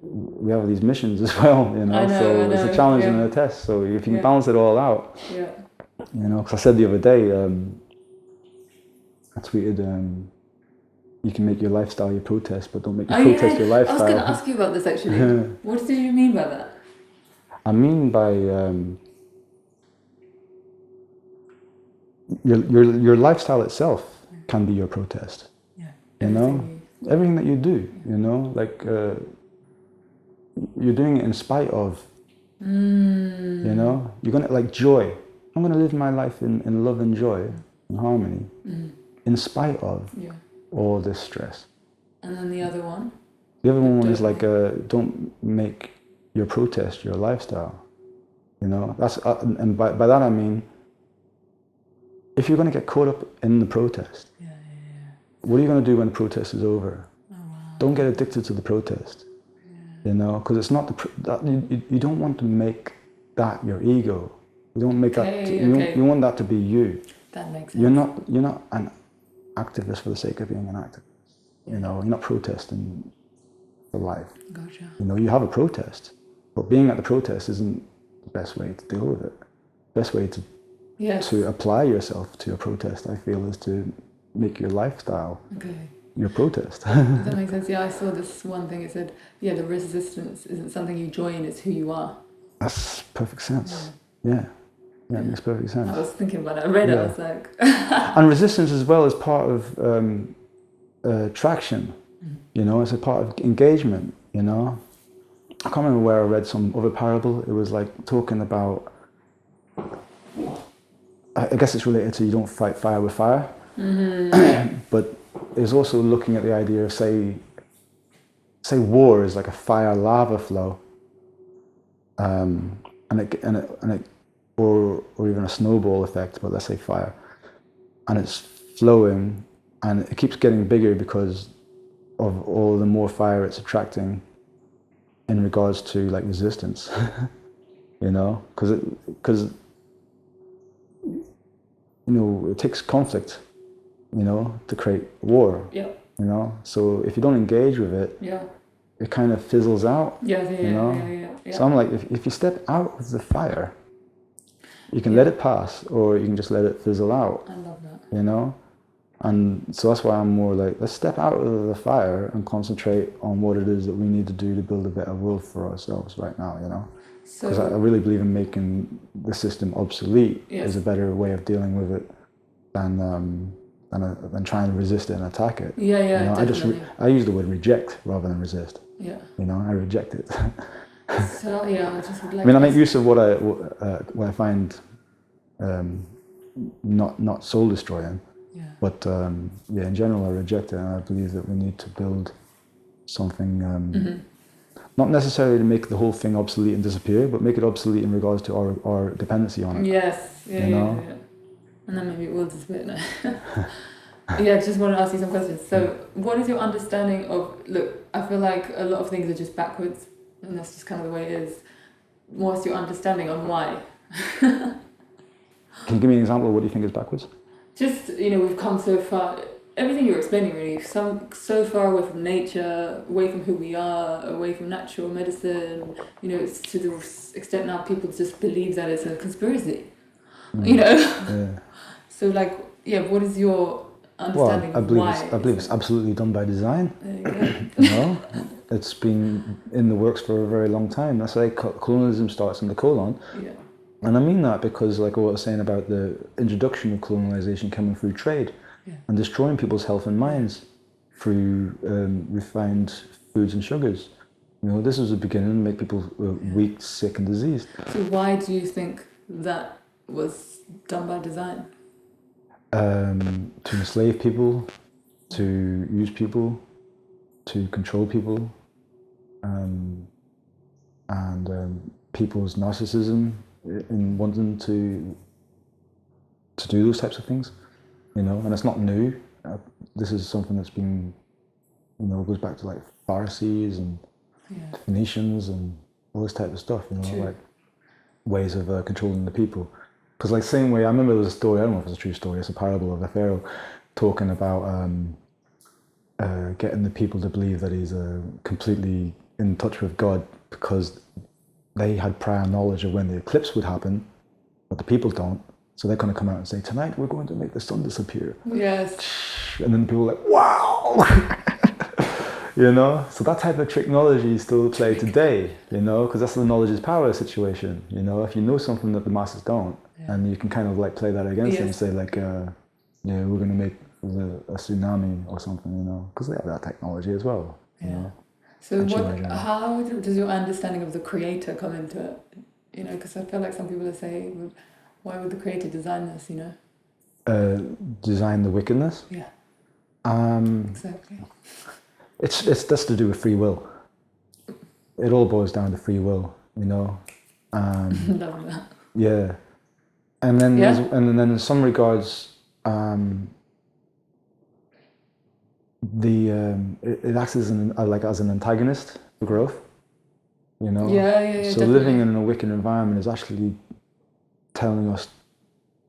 we have these missions as well, you know. I know. It's a challenge and a test. So if you can balance it all out, you know, because I said the other day, I tweeted, you can make your lifestyle your protest, but don't make your protest your lifestyle. I was going to ask you about this actually. What did you mean by that? I mean by your lifestyle itself can be your protest. You know, everything that you do. You know, like you're doing it in spite of. You know, you're gonna, like, joy. I'm gonna live my life in love and joy and harmony, in spite of all this stress. And then the other one. The other one is like don't make your protest your lifestyle. You know, that's and by that I mean, if you're going to get caught up in the protest, what are you going to do when the protest is over? Oh, wow. Don't get addicted to the protest. You know, because it's not you don't want to make that your ego. You don't make that. You want that to be you. That makes sense. You're not an activist for the sake of being an activist. You know, you're not protesting for life. Gotcha. You know, you have a protest, but being at the protest isn't the best way to deal with it. The best way to apply yourself to a protest, I feel, is to make your lifestyle your protest. That makes sense. Yeah, I saw this one thing. It said, the resistance isn't something you join, it's who you are. That's perfect sense. Yeah, it makes perfect sense. I was thinking about it. I read it, I was like... And resistance as well is part of traction. You know, it's a part of engagement, you know. I can't remember where I read some other parable. It was like talking about, I guess it's related to you don't fight fire with fire. But it's also looking at the idea of, say war is like a fire lava flow, and it or even a snowball effect, but let's say fire, and it's flowing and it keeps getting bigger because of all the more fire it's attracting in regards to like resistance. You know, because you know, it takes conflict, you know, to create war. Yeah. You know, so if you don't engage with it, it kind of fizzles out. Yeah. So I'm like, if you step out of the fire, you can let it pass, or you can just let it fizzle out. I love that. You know, and so that's why I'm more like, let's step out of the fire and concentrate on what it is that we need to do to build a better world for ourselves right now. You know, because I really believe in making the system obsolete is a better way of dealing with it than trying to resist it and attack it. Yeah, you know, definitely. I use the word reject rather than resist. Yeah. You know, I reject it. So I just would like. I mean, I make use of what I find not soul destroying. Yeah. But in general, I reject it, and I believe that we need to build something. Not necessarily to make the whole thing obsolete and disappear, but make it obsolete in regards to our dependency on it. Yes. Yeah. And then maybe it will disappear. No. I just want to ask you some questions. So, what is your understanding of? Look, I feel like a lot of things are just backwards, and that's just kind of the way it is. What's your understanding on why? Can you give me an example of what you think is backwards? Just, we've come so far, everything you're explaining really, so far away from nature, away from who we are, away from natural medicine, it's to the extent now people just believe that it's a conspiracy, So what is your understanding of why? I believe it's absolutely done by design. There you go. It's been in the works for a very long time. That's like colonialism starts in the colon. Yeah. And I mean that because, like what I was saying about the introduction of colonization coming through trade and destroying people's health and minds through refined foods and sugars. This was the beginning to make people weak, sick, and diseased. So why do you think that was done by design? To enslave people, to use people, to control people, and people's narcissism in wanting to do those types of things, and it's not new. This is something that's been, goes back to like Pharisees and Phoenicians and all this type of stuff, like ways of controlling the people. Because like same way, I remember there was a story, I don't know if it's a true story, it's a parable of a pharaoh talking about getting the people to believe that he's completely in touch with God because they had prior knowledge of when the eclipse would happen, but the people don't. So they're going to come out and say, tonight we're going to make the sun disappear. Yes. And then people are like, wow! So that type of technology is still played today, because that's the knowledge is power situation. If you know something that the masses don't, and you can kind of like play that against them and say like, we're going to make a tsunami or something, because they have that technology as well. So how does your understanding of the creator come into it? Because I feel like some people are saying, why would the creator design this, Design the wickedness? Yeah. Exactly. It's that's to do with free will. It all boils down to free will, Love that. Yeah, and then and then in some regards, it acts as an antagonist for growth. You know. Yeah, So definitely. living in a wicked environment is actually telling us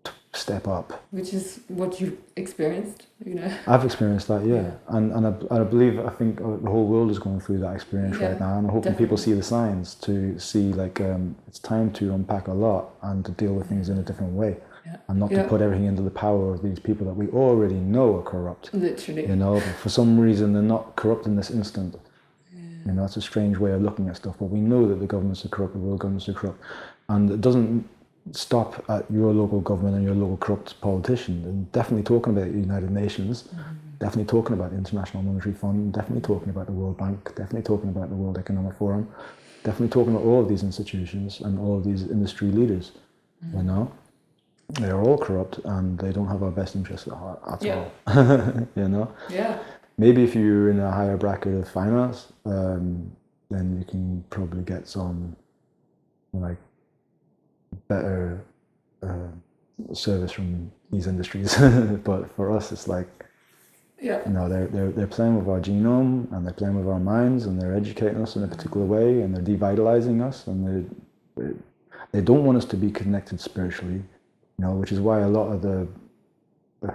to step up. Which is what you experienced, you know. I've experienced that, yeah. And I think the whole world is going through that experience right now, and I'm hoping people see the signs to see it's time to unpack a lot and to deal with things in a different way, and not to put everything into the power of these people that we already know are corrupt. Literally. You know, but for some reason they're not corrupt in this instant. You know, it's a strange way of looking at stuff, but we know that the governments are corrupt, the world governments are corrupt, and it doesn't stop at your local government and your local corrupt politician. And definitely talking about the United Nations, definitely talking about the International Monetary Fund, definitely talking about the World Bank, definitely talking about the World Economic Forum, definitely talking about all of these institutions and all of these industry leaders. You know, they're all corrupt and they don't have our best interests at heart at all. You know. Yeah. Maybe if you're in a higher bracket of finance, then you can probably get some better service from these industries. But for us, it's they're playing with our genome and they're playing with our minds and they're educating us in a particular way and they're devitalizing us and they don't want us to be connected spiritually, which is why a lot of the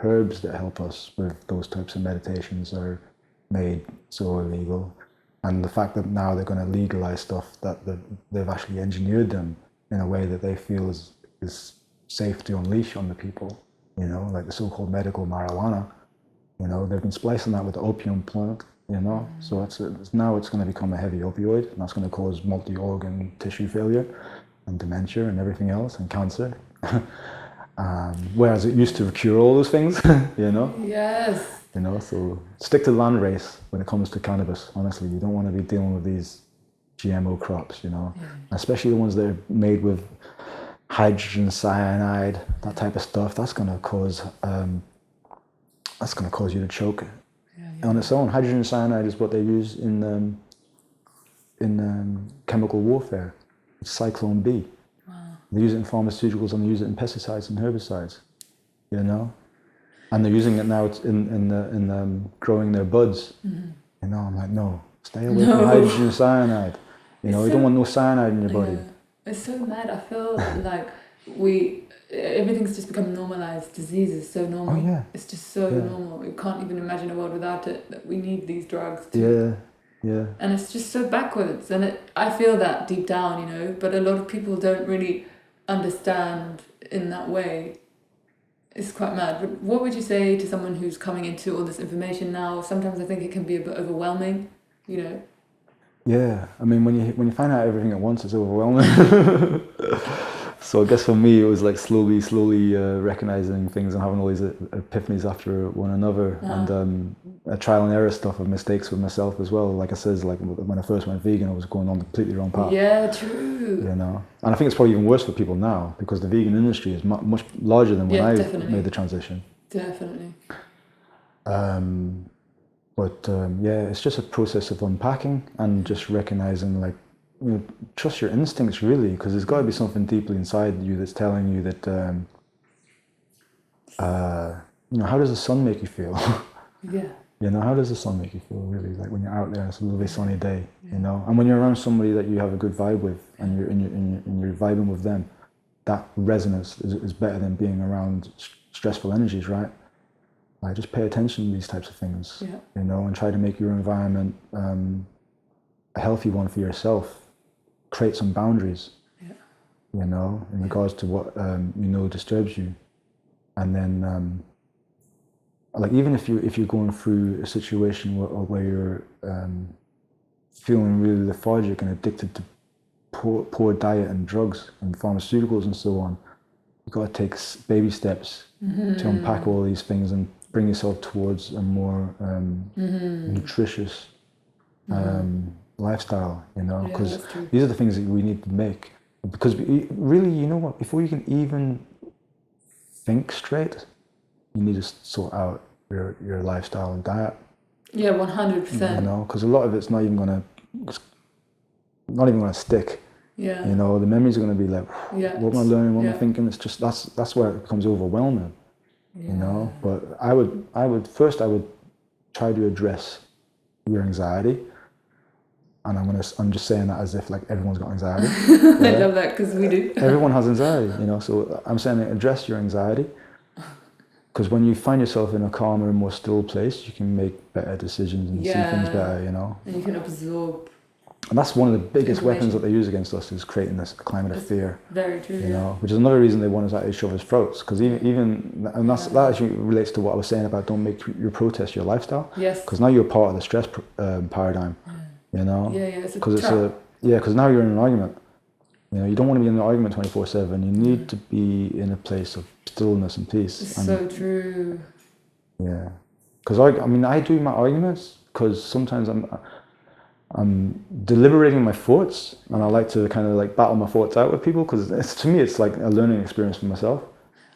herbs that help us with those types of meditations are made so illegal, and the fact that now they're going to legalize stuff that they've actually engineered them in a way that they feel is safe to unleash on the people, like the so-called medical marijuana. They've been splicing that with the opium plant, so now it's going to become a heavy opioid, and that's going to cause multi-organ tissue failure and dementia and everything else and cancer. Whereas it used to cure all those things, Yes. So stick to land race when it comes to cannabis. Honestly, you don't want to be dealing with these GMO crops, especially the ones that are made with hydrogen cyanide, that type of stuff. That's going to cause you to choke on its own. Hydrogen cyanide is what they use in chemical warfare. It's Cyclone B. They use it in pharmaceuticals and they use it in pesticides and herbicides, and they're using it now in growing their buds. I'm like, no, stay away from hydrogen cyanide. You don't want no cyanide in your body. Yeah. It's so mad. I feel like everything's just become normalized. Disease is so normal. Oh, yeah. It's just so normal. You can't even imagine a world without it. That we need these drugs to. Yeah. And it's just so backwards. And I feel that deep down, but a lot of people don't really understand in that way. It's quite mad. But what would you say to someone who's coming into all this information now? Sometimes I think it can be a bit overwhelming, Yeah, I mean, when you find out everything at once, it's overwhelming. So I guess for me, it was like slowly recognizing things and having all these epiphanies after one another, and trial and error stuff of mistakes with myself as well. Like I said, like when I first went vegan, I was going on the completely wrong path. Yeah, true. And I think it's probably even worse for people now because the vegan industry is much larger than when I made the transition. Definitely. But it's just a process of unpacking and just recognizing, trust your instincts really, because there's got to be something deeply inside you that's telling you that, how does the sun make you feel? Yeah. How does the sun make you feel really? Like when you're out there, it's a lovely sunny day, and when you're around somebody that you have a good vibe with, and you're vibing with them, that resonance is better than being around stressful energies, right? Just pay attention to these types of things, and try to make your environment a healthy one for yourself. Create some boundaries, in regards to what disturbs you, and then even if you're going through a situation where you're feeling really lethargic and addicted to poor diet and drugs and pharmaceuticals and so on, you've got to take baby steps to unpack all these things and bring yourself towards a more nutritious lifestyle, because these are the things that we need to make. Because really, before you can even think straight, you need to sort out your lifestyle and diet. Yeah, 100%. Because a lot of it's not even gonna stick. Yeah. You know, the memories are going to be like, Yeah. what am I learning? What am I Yeah. thinking? It's just that's where it becomes overwhelming. Yeah. You know, but I would first try to address your anxiety, and I'm just saying that as if like everyone's got anxiety. I love that because we do. Everyone has anxiety, you know. So I'm saying address your anxiety, because when you find yourself in a calmer and more still place, you can make better decisions and see things better, you know. And you can absorb. And that's one of the biggest weapons that they use against us, is creating this climate of fear. Very true. You know, which is another reason they want us at each other's throats. Because even and that actually relates to what I was saying about don't make your protest your lifestyle. Yes. Because now you're part of the stress paradigm. You know. Yeah. Because because now you're in an argument. You know, you don't want to be in an argument 24/7. You need to be in a place of stillness and peace. It's so true. Yeah. Because I do my arguments because sometimes I'm deliberating my thoughts, and I like to kind of like battle my thoughts out with people, because to me it's like a learning experience for myself.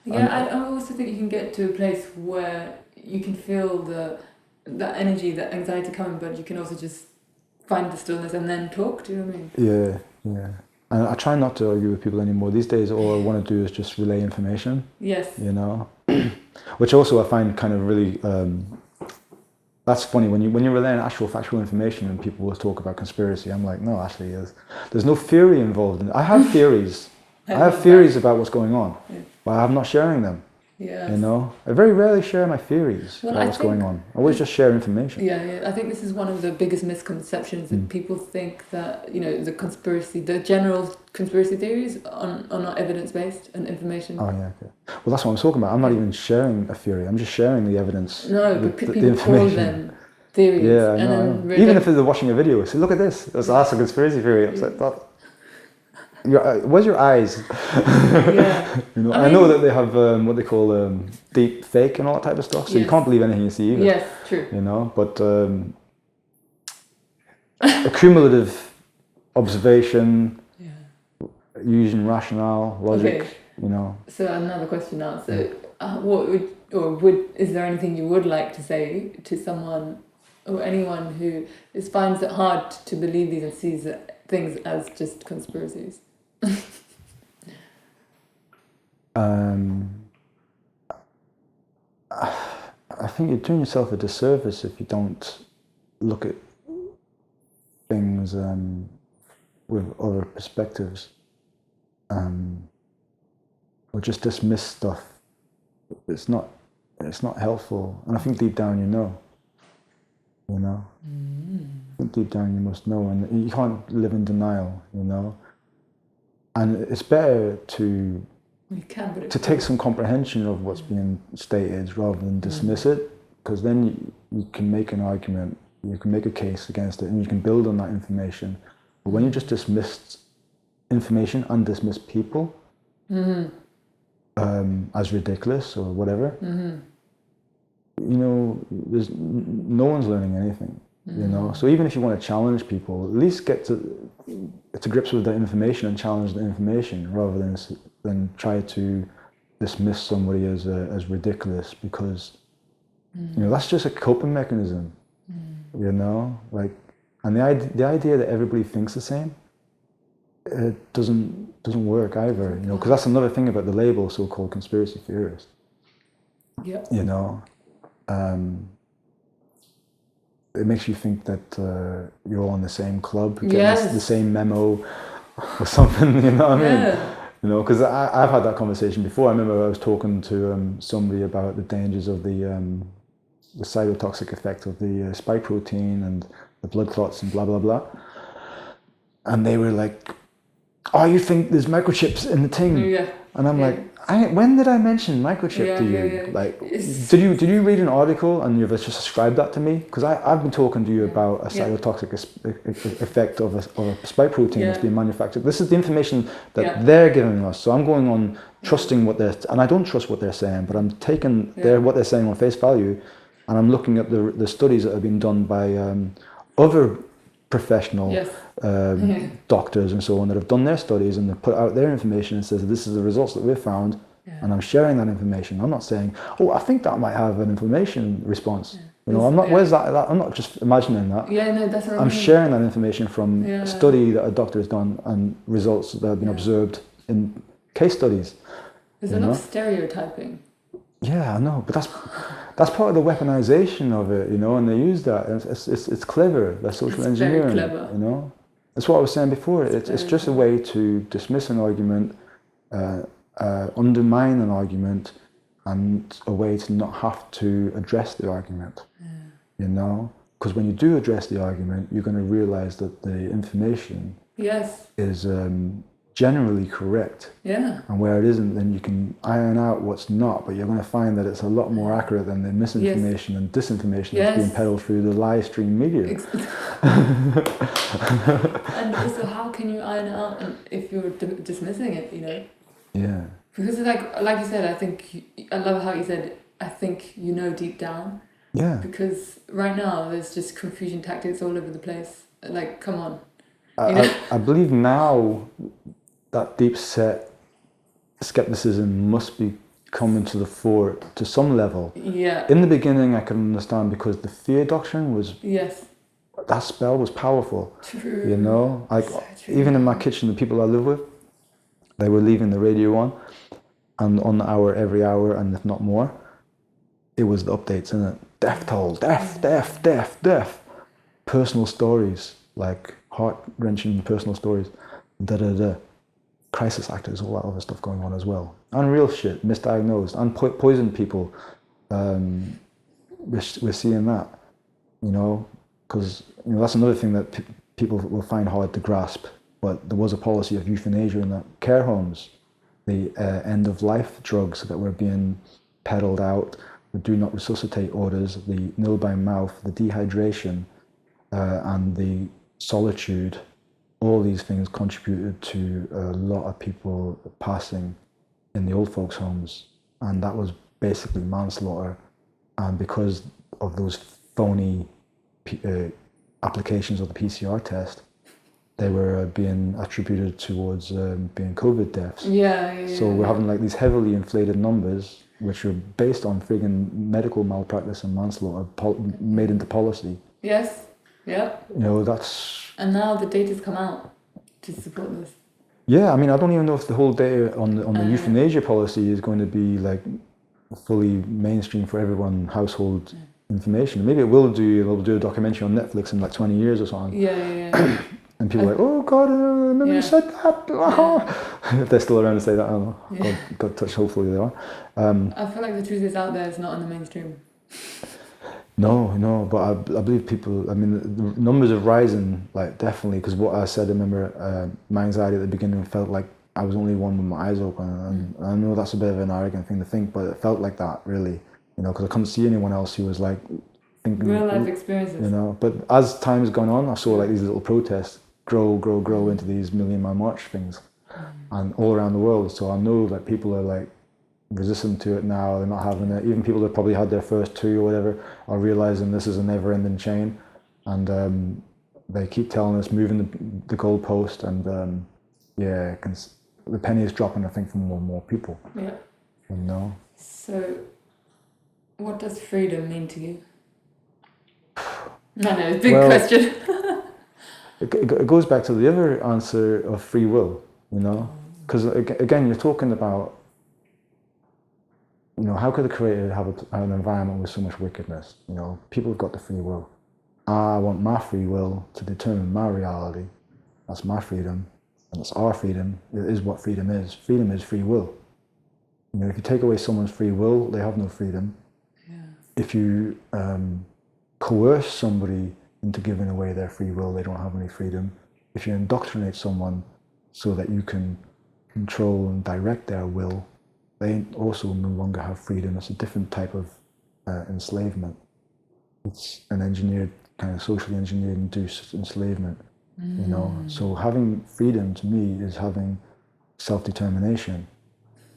Yeah, I also think you can get to a place where you can feel that energy, that anxiety coming, but you can also just find the stillness and then talk. Do you know what I mean? Yeah. And I try not to argue with people anymore. These days, all I want to do is just relay information. Yes. You know, which also I find kind of really. That's funny when you're relaying actual factual information and people will talk about conspiracy. I'm like, no, actually, there's no theory involved in it. I have theories. I have theories about what's going on, but I'm not sharing them. Yeah. You know, I very rarely share my theories about what's going on. I always just share information. Yeah. I think this is one of the biggest misconceptions that people think that, you know, the general conspiracy theories are not evidence-based and information. Oh yeah, okay. Well, that's what I'm talking about. I'm not even sharing a theory. I'm just sharing the evidence. No, but people call them theories. Yeah, I know. Even if they're watching a video, say, look at this. That's a conspiracy theory. It's like that. Where's your eyes? Yeah. You know, I know that they have what they call deep fake and all that type of stuff. So you can't believe anything you see either. Yes, true. You know, but accumulative observation, using rationale, logic. You know. So another question now. So, is there anything you would like to say to someone or anyone who finds it hard to believe these and sees things as just conspiracies? I think you're doing yourself a disservice if you don't look at things with other perspectives, or just dismiss stuff. It's not helpful, and I think deep down you know. I think deep down you must know, and you can't live in denial. You know. And it's better to take some comprehension of what's being stated rather than dismiss it, because then you can make an argument, you can make a case against it, and you can build on that information. But when you just dismiss information and dismiss people as ridiculous or whatever, you know, no one's learning anything. You know, so even if you want to challenge people, at least get to grips with the information and challenge the information, rather than try to dismiss somebody as ridiculous, because you know that's just a coping mechanism. You know, like, and the idea that everybody thinks the same, it doesn't work either. You know, because that's another thing about the label, so-called conspiracy theorist. Yeah. You know. It makes you think that you're all in the same club, getting the same memo or something, you know what I mean? You know, because I've had that conversation before. I remember I was talking to somebody about the dangers of the cytotoxic effect of the spike protein and the blood clots and blah, blah, blah. And they were like, oh, you think there's microchips in the thing? Yeah. And I'm like, when did I mention microchip to you? Yeah. Like, did you read an article and you've just ascribed that to me? Because I've been talking to you about a cytotoxic effect of a spike protein that's being manufactured. This is the information that they're giving us. So I'm going on trusting and I don't trust what they're saying, but I'm taking what they're saying on face value, and I'm looking at the studies that have been done by other professional doctors and so on that have done their studies, and they've put out their information and says this is the results that we've found, and I'm sharing that information. I'm not saying, oh, I think that might have an inflammation response. You know, I'm not. Where's that? I'm not just imagining that. Yeah, no, that's what I'm sharing that information from a study that a doctor has done and results that have been observed in case studies. There's a lot of stereotyping. Yeah, I know, but that's part of the weaponization of it, you know, and they use that. It's clever. That's social engineering. Very clever. You know, that's what I was saying before. It's just a way to dismiss an argument, undermine an argument, and a way to not have to address the argument. You know, because when you do address the argument, you're going to realize that the information is generally correct. Yeah. And where it isn't, then you can iron out what's not, but you're going to find that it's a lot more accurate than the misinformation and disinformation that's being peddled through the live stream media. And also, how can you iron it out if you're dismissing it, you know? Yeah. Because it's like you said, I love how you said, I think you know deep down. Yeah. Because right now, there's just confusion tactics all over the place. Like, come on. I believe now that deep set skepticism must be coming to the fore to some level. Yeah. In the beginning, I could understand because the fear doctrine was... Yes. That spell was powerful. True. You know? Like, so even in my kitchen, the people I live with, they were leaving the radio on, and on the hour, every hour, and if not more, it was the updates, innit? Death toll, death. Personal stories, like heart-wrenching personal stories, crisis actors, all that other stuff going on as well. And real shit, misdiagnosed, and poisoned people. We're seeing that, you know, because you know, that's another thing that people will find hard to grasp. But there was a policy of euthanasia in the care homes, the end-of-life drugs that were being peddled out, the do not resuscitate orders, the nil by mouth, the dehydration, and the solitude. All these things contributed to a lot of people passing in the old folks' homes, and that was basically manslaughter. And because of those phony applications of the PCR test, they were being attributed towards being COVID deaths. Yeah. So we're having like these heavily inflated numbers, which are based on friggin' medical malpractice and manslaughter made into policy. Yes. Yeah. You know, that's... And now the data's come out to support this. Yeah, I mean, I don't even know if the whole data on the euthanasia policy is going to be like fully mainstream for everyone, household information. Maybe it will do. They'll do a documentary on Netflix in like 20 years or something. Yeah. And people are like, oh God, I remember you said that. If they're still around to say that, I don't know. God touch, hopefully they are. I feel like the truth is out there, it's not in the mainstream. No, but I believe people, I mean, the numbers are rising, like definitely, because what I said, I remember my anxiety at the beginning felt like I was only one with my eyes open, and I know that's a bit of an arrogant thing to think, but it felt like that, really, you know, because I couldn't see anyone else who was like thinking... Real life experiences. You know, but as time's gone on, I saw like these little protests grow into these Million Man March things, and all around the world, so I know that people are like resistant to it now, they're not having it. Even people that probably had their first two or whatever are realizing this is a never-ending chain, and they keep telling us, moving the goalpost, and the penny is dropping, I think, for more and more people. Yeah. You know? So, what does freedom mean to you? I know, big question. It goes back to the other answer of free will, you know? Because again, you're talking about, you know, how could the Creator have an environment with so much wickedness? You know, people have got the free will. I want my free will to determine my reality. That's my freedom, and it's our freedom. It is what freedom is. Freedom is free will. You know, if you take away someone's free will, they have no freedom. Yeah. If you coerce somebody into giving away their free will, they don't have any freedom. If you indoctrinate someone so that you can control and direct their will, they also no longer have freedom. It's a different type of enslavement. It's an engineered, kind of socially engineered induced enslavement, you know. So having freedom to me is having self-determination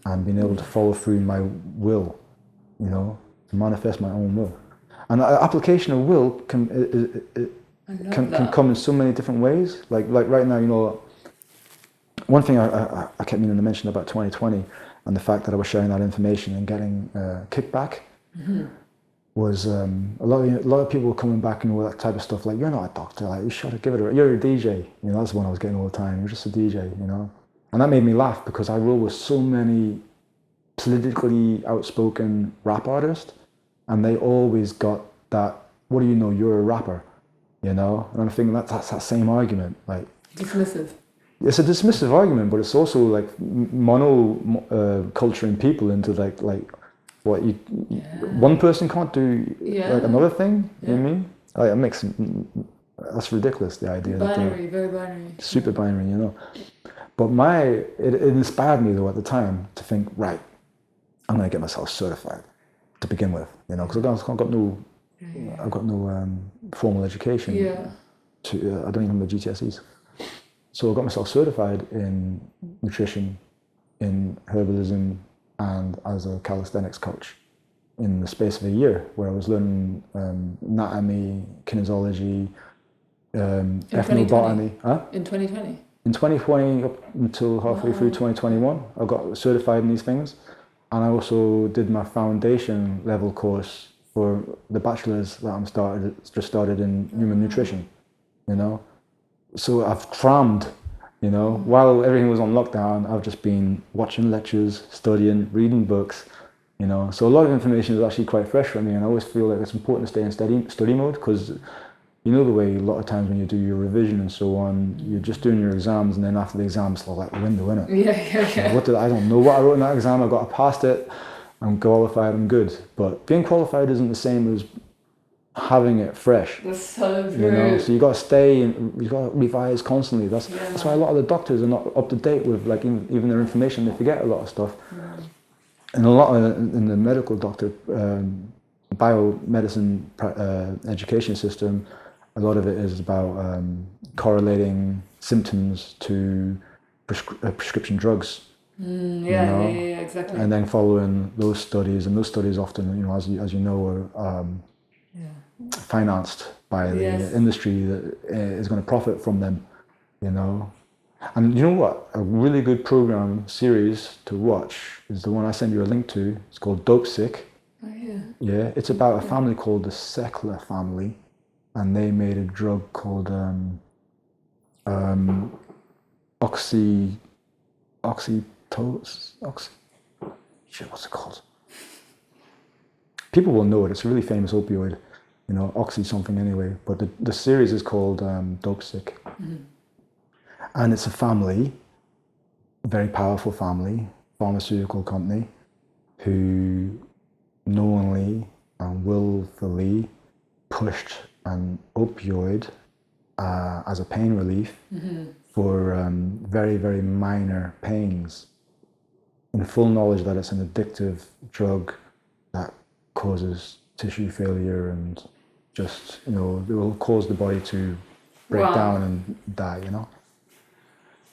and being able to follow through my will, you know, to manifest my own will. And application of will can come in so many different ways. Like right now, you know, one thing I kept meaning to mention about 2020 and the fact that I was sharing that information and getting kickback was was a lot of people coming back and all that type of stuff. Like, you're not a doctor. Like, you should give it. You're a DJ. You know, that's the one I was getting all the time. You're just a DJ. You know, and that made me laugh because I roll with so many politically outspoken rap artists, and they always got that. What do you know? You're a rapper. You know, and I'm thinking that's that same argument. Like, dismissive. It's a dismissive argument, but it's also like culturing people into like what you one person can't do like another thing. You know what I mean? Like, it makes that's ridiculous. The idea binary, very binary, super binary. You know, but it inspired me though at the time to think, right, I'm gonna get myself certified to begin with. You know, because I've got no formal education. I don't even have the GCSEs. So I got myself certified in nutrition, in herbalism, and as a calisthenics coach in the space of a year, where I was learning anatomy, kinesiology, ethnobotany. In 2020? In 2020 up until halfway through 2021, I got certified in these things. And I also did my foundation level course for the bachelor's that I'm just started in human nutrition, you know. So I've crammed, you know, while everything was on lockdown, I've just been watching lectures, studying, reading books, you know. So a lot of information is actually quite fresh for me, and I always feel like it's important to stay in study mode, because you know the way a lot of times when you do your revision and so on, you're just doing your exams, and then after the exams, it's like the window, innit? Yeah. I don't know what I wrote in that exam, I got past it, I'm qualified, I'm good. But being qualified isn't the same as having it fresh. That's so true. You know, so you got to stay and you got to revise constantly. That's why a lot of the doctors are not up to date with like even their information. They forget a lot of stuff. And a lot in the medical doctor biomedicine education system, a lot of it is about correlating symptoms to prescription drugs. Exactly. And then following those studies, and those studies often, you know, as you know, are financed by the industry that is going to profit from them, you know. And you know what? A really good program series to watch is the one I sent you a link to. It's called Dope Sick. Oh yeah. Yeah, it's about a family called the Seckler family, and they made a drug called what's it called? People will know it. It's a really famous opioid, you know, oxy something anyway. But the series is called Dope Sick. And it's a family, a very powerful family, pharmaceutical company, who knowingly and willfully pushed an opioid as a pain relief for very, very minor pains, in full knowledge that it's an addictive drug that causes tissue failure and just, you know, it will cause the body to break down and die, you know.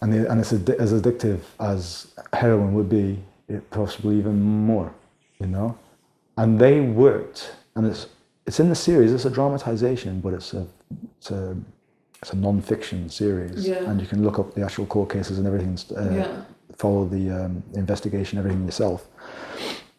And it's as addictive as heroin would be, possibly even more, you know. And they worked, and it's in the series. It's a dramatization, but it's a non-fiction series, and you can look up the actual court cases and everything. Follow the investigation, everything yourself.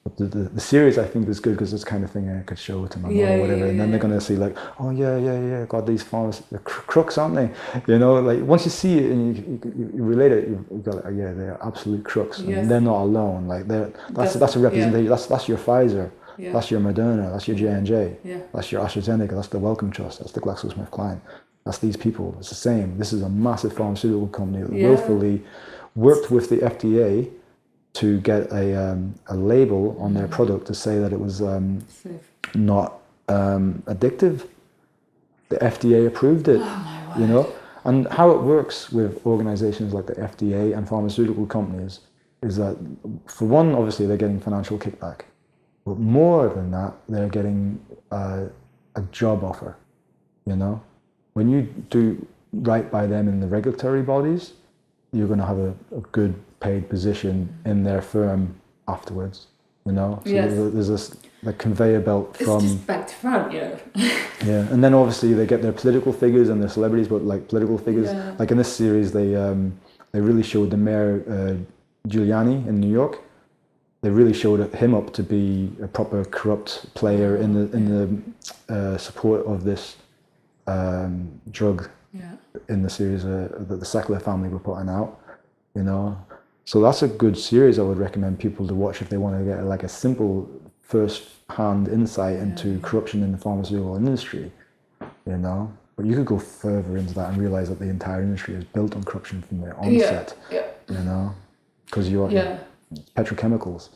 But the series, I think, is good because it's the kind of thing I could show to my mom or whatever, and then they're going to see like, oh yeah, God, these farmers, they're crooks, aren't they? You know, like once you see it and you relate it, you go like, oh, yeah, they're absolute crooks, and they're not alone. Like that's a representation. That's your Pfizer, that's your Moderna, that's your J&J, that's your AstraZeneca, that's the Wellcome Trust, that's the GlaxoSmithKline. That's these people. It's the same. This is a massive pharmaceutical company that willfully worked with the FDA to get a label on their product to say that it was not addictive. The FDA approved it, you know. And how it works with organizations like the FDA and pharmaceutical companies is that, for one, obviously they're getting financial kickback, but more than that, they're getting a job offer, you know. When you do right by them in the regulatory bodies, you're going to have a good paid position in their firm afterwards, you know. So there's this like conveyor belt from it's just back to front, you know. And then obviously they get their political figures and their celebrities, but like political figures, like in this series, they really showed the mayor Giuliani in New York, they really showed him up to be a proper corrupt player in the support of this drug in the series that the Sackler family were putting out, you know. So that's a good series I would recommend people to watch if they want to get like a simple first-hand insight into corruption in the pharmaceutical industry, you know. But you could go further into that and realize that the entire industry is built on corruption from the onset, you know, because you are petrochemicals.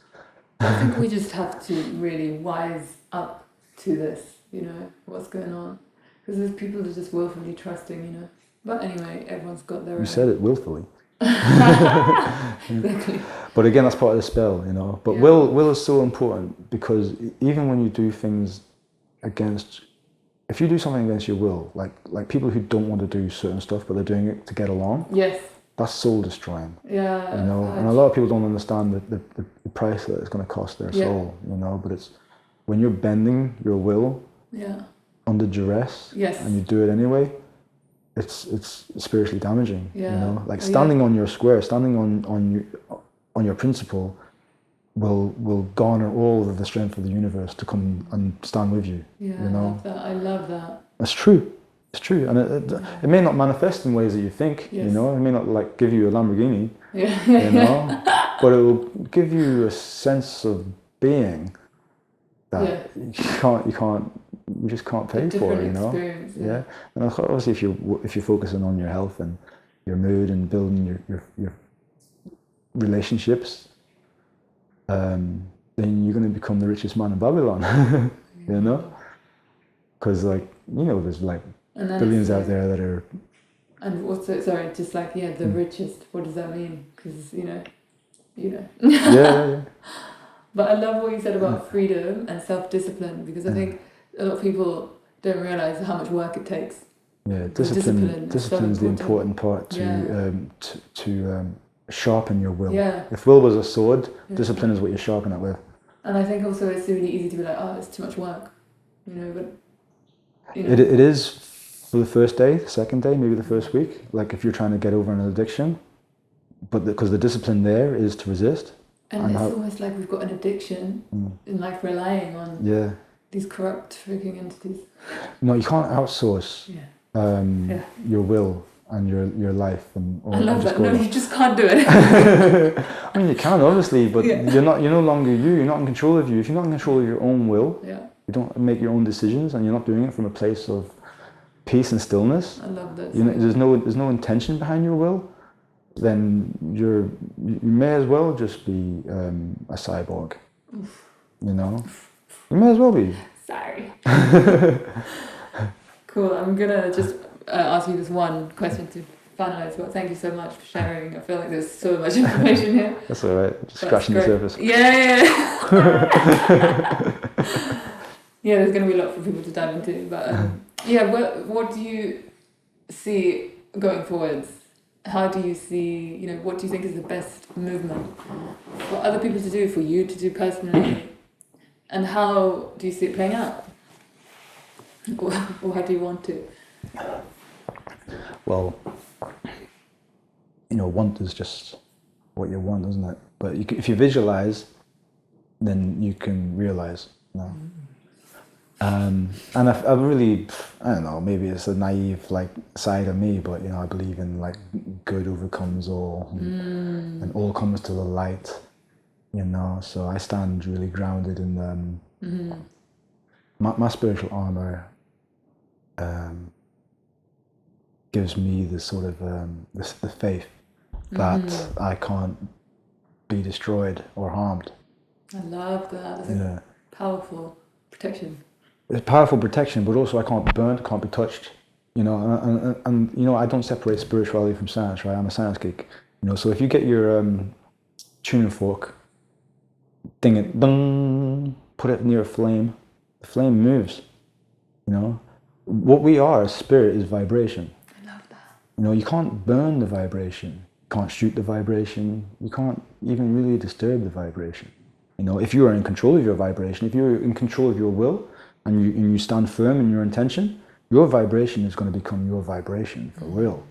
I think we just have to really wise up to this, you know, what's going on. Because there's people that are just willfully trusting, you know. But anyway, everyone's got their own. You said it willfully. Exactly. But again, that's part of the spell, you know. But will is so important, because even when you do things against, if you do something against your will, like people who don't want to do certain stuff but they're doing it to get along, that's soul destroying. Yeah. You know, and a lot of people don't understand the price that it's going to cost their soul, you know. But it's when you're bending your will under duress and you do it anyway, it's spiritually damaging, you know. Like standing on your square, standing on your principle will garner all of the strength of the universe to come and stand with you, you know. I love that. It's true. It's true, and it may not manifest in ways that you think, you know. It may not like give you a Lamborghini, you know, but it will give you a sense of being that you just can't pay for, you know. And obviously, if you're focusing on your health and your mood and building your relationships, then you're going to become the richest man in Babylon, you know, because like, you know, there's like billions out there that are. And what's it? Sorry, just like the richest. What does that mean? Because you know. Yeah. But I love what you said about freedom and self-discipline, because I think a lot of people don't realize how much work it takes. Yeah, discipline is the important part to sharpen your will. If will was a sword, discipline is what you sharpen it with. And I think also it's really easy to be like, oh, it's too much work, you know. But it is for the first day, the second day, maybe the first week. Like if you're trying to get over an addiction, but because the discipline there is to resist. And it's almost like we've got an addiction in like relying on these corrupt freaking entities. No, you can't outsource your will and your life and all. I love that. No, you just can't do it. I mean, you can obviously, but you're no longer you. You're not in control of you. If you're not in control of your own will, you don't make your own decisions, and you're not doing it from a place of peace and stillness. I love this. You know, there's no intention behind your will. Then you may as well just be a cyborg. You know, you may as well be. Sorry. Cool. I'm gonna just ask you this one question to finalize. But thank you so much for sharing. I feel like there's so much information here. That's all right. Just scratching the surface. Yeah. Yeah, there's gonna be a lot for people to dive into. But what do you see going forwards? How do you see, you know, what do you think is the best movement for other people to do, for you to do personally? And how do you see it playing out? Or how do you want to? Well, you know, want is just what you want, isn't it? But if you visualize, then you can realize, you know. And I really, I don't know, maybe it's a naive like side of me, but you know, I believe in like good overcomes all, and all comes to the light, you know. So I stand really grounded in my spiritual armor. Gives me the sort of the faith that I can't be destroyed or harmed. I love that. That's powerful protection. It's powerful protection, but also I can't be burnt, can't be touched, you know, and you know, I don't separate spirituality from science, right? I'm a science geek, you know, so if you get your tuning fork, ding it, ding, put it near a flame, the flame moves, you know. What we are as spirit is vibration. I love that. You know, you can't burn the vibration, you can't shoot the vibration, you can't even really disturb the vibration. You know, if you are in control of your vibration, if you're in control of your will, and you stand firm in your intention, your vibration is going to become your vibration for real.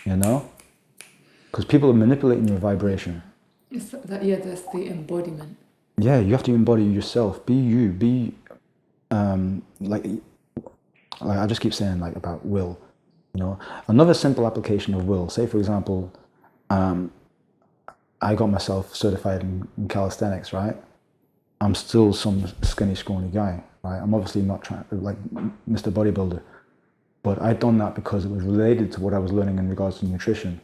You know? Because people are manipulating your vibration. That's the embodiment. Yeah, you have to embody yourself. Be you. Be like I just keep saying like about will. You know, another simple application of will. Say for example, I got myself certified in calisthenics, right? I'm still some skinny, scrawny guy, right? I'm obviously not trying like Mr. Bodybuilder, but I'd done that because it was related to what I was learning in regards to nutrition,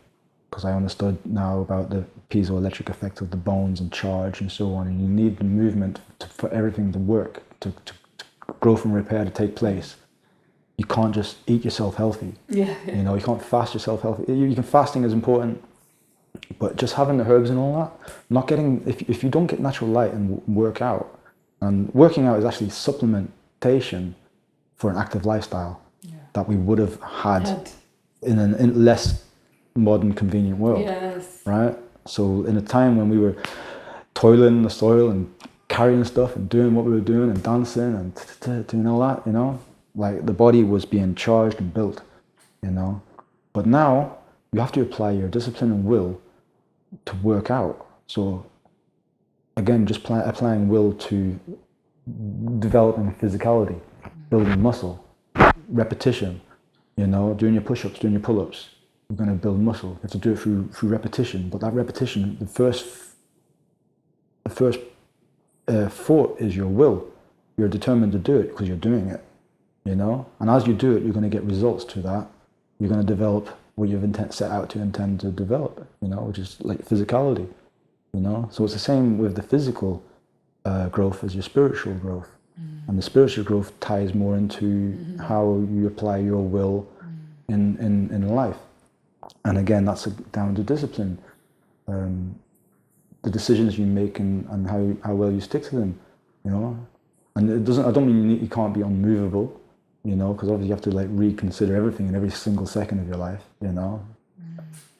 because I understood now about the piezoelectric effect of the bones and charge and so on, and you need the movement for everything to work, to growth and repair to take place. You can't just eat yourself healthy. Yeah. You know, you can't fast yourself healthy. Fasting is important, but just having the herbs and all that, not getting, if you don't get natural light and work out, and working out is actually supplementation for an active lifestyle that we would have had in a less modern, convenient world. Yes. Right? So in a time when we were toiling in the soil and carrying stuff and doing what we were doing and dancing and doing all that, you know, like the body was being charged and built, you know. But now you have to apply your discipline and will to work out. So again, just applying will to developing physicality, building muscle, repetition, you know, doing your push-ups, doing your pull-ups. You're going to build muscle. You have to do it through repetition. But that repetition, the first thought is your will. You're determined to do it because you're doing it, you know. And as you do it, you're going to get results to that. You're going to develop what you've set out to intend to develop, you know, which is like physicality, you know. So it's the same with the physical growth as your spiritual growth. And the spiritual growth ties more into how you apply your will in life. And again, that's down to discipline, the decisions you make and how well you stick to them, you know. And it doesn't. I don't mean you can't be unmovable, you know, because obviously you have to like reconsider everything in every single second of your life, you know.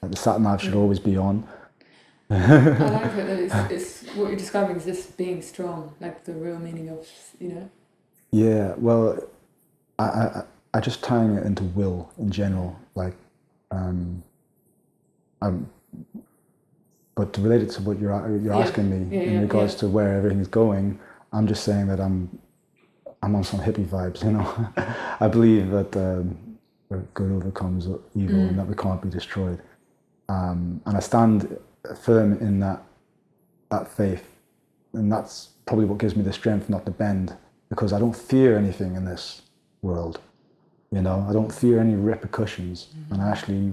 Like the sat nav should always be on. I like it that it's what you're describing is just being strong, like the real meaning of, you know. Yeah, well, I just tying it into will in general, like, but to relate it to what you're asking me in regards to where everything's going, I'm just saying that I'm on some hippie vibes, you know. I believe that good overcomes evil and that we can't be destroyed, and I stand firm in that faith, and that's probably what gives me the strength not to bend, because I don't fear anything in this world, you know. I don't fear any repercussions, and I actually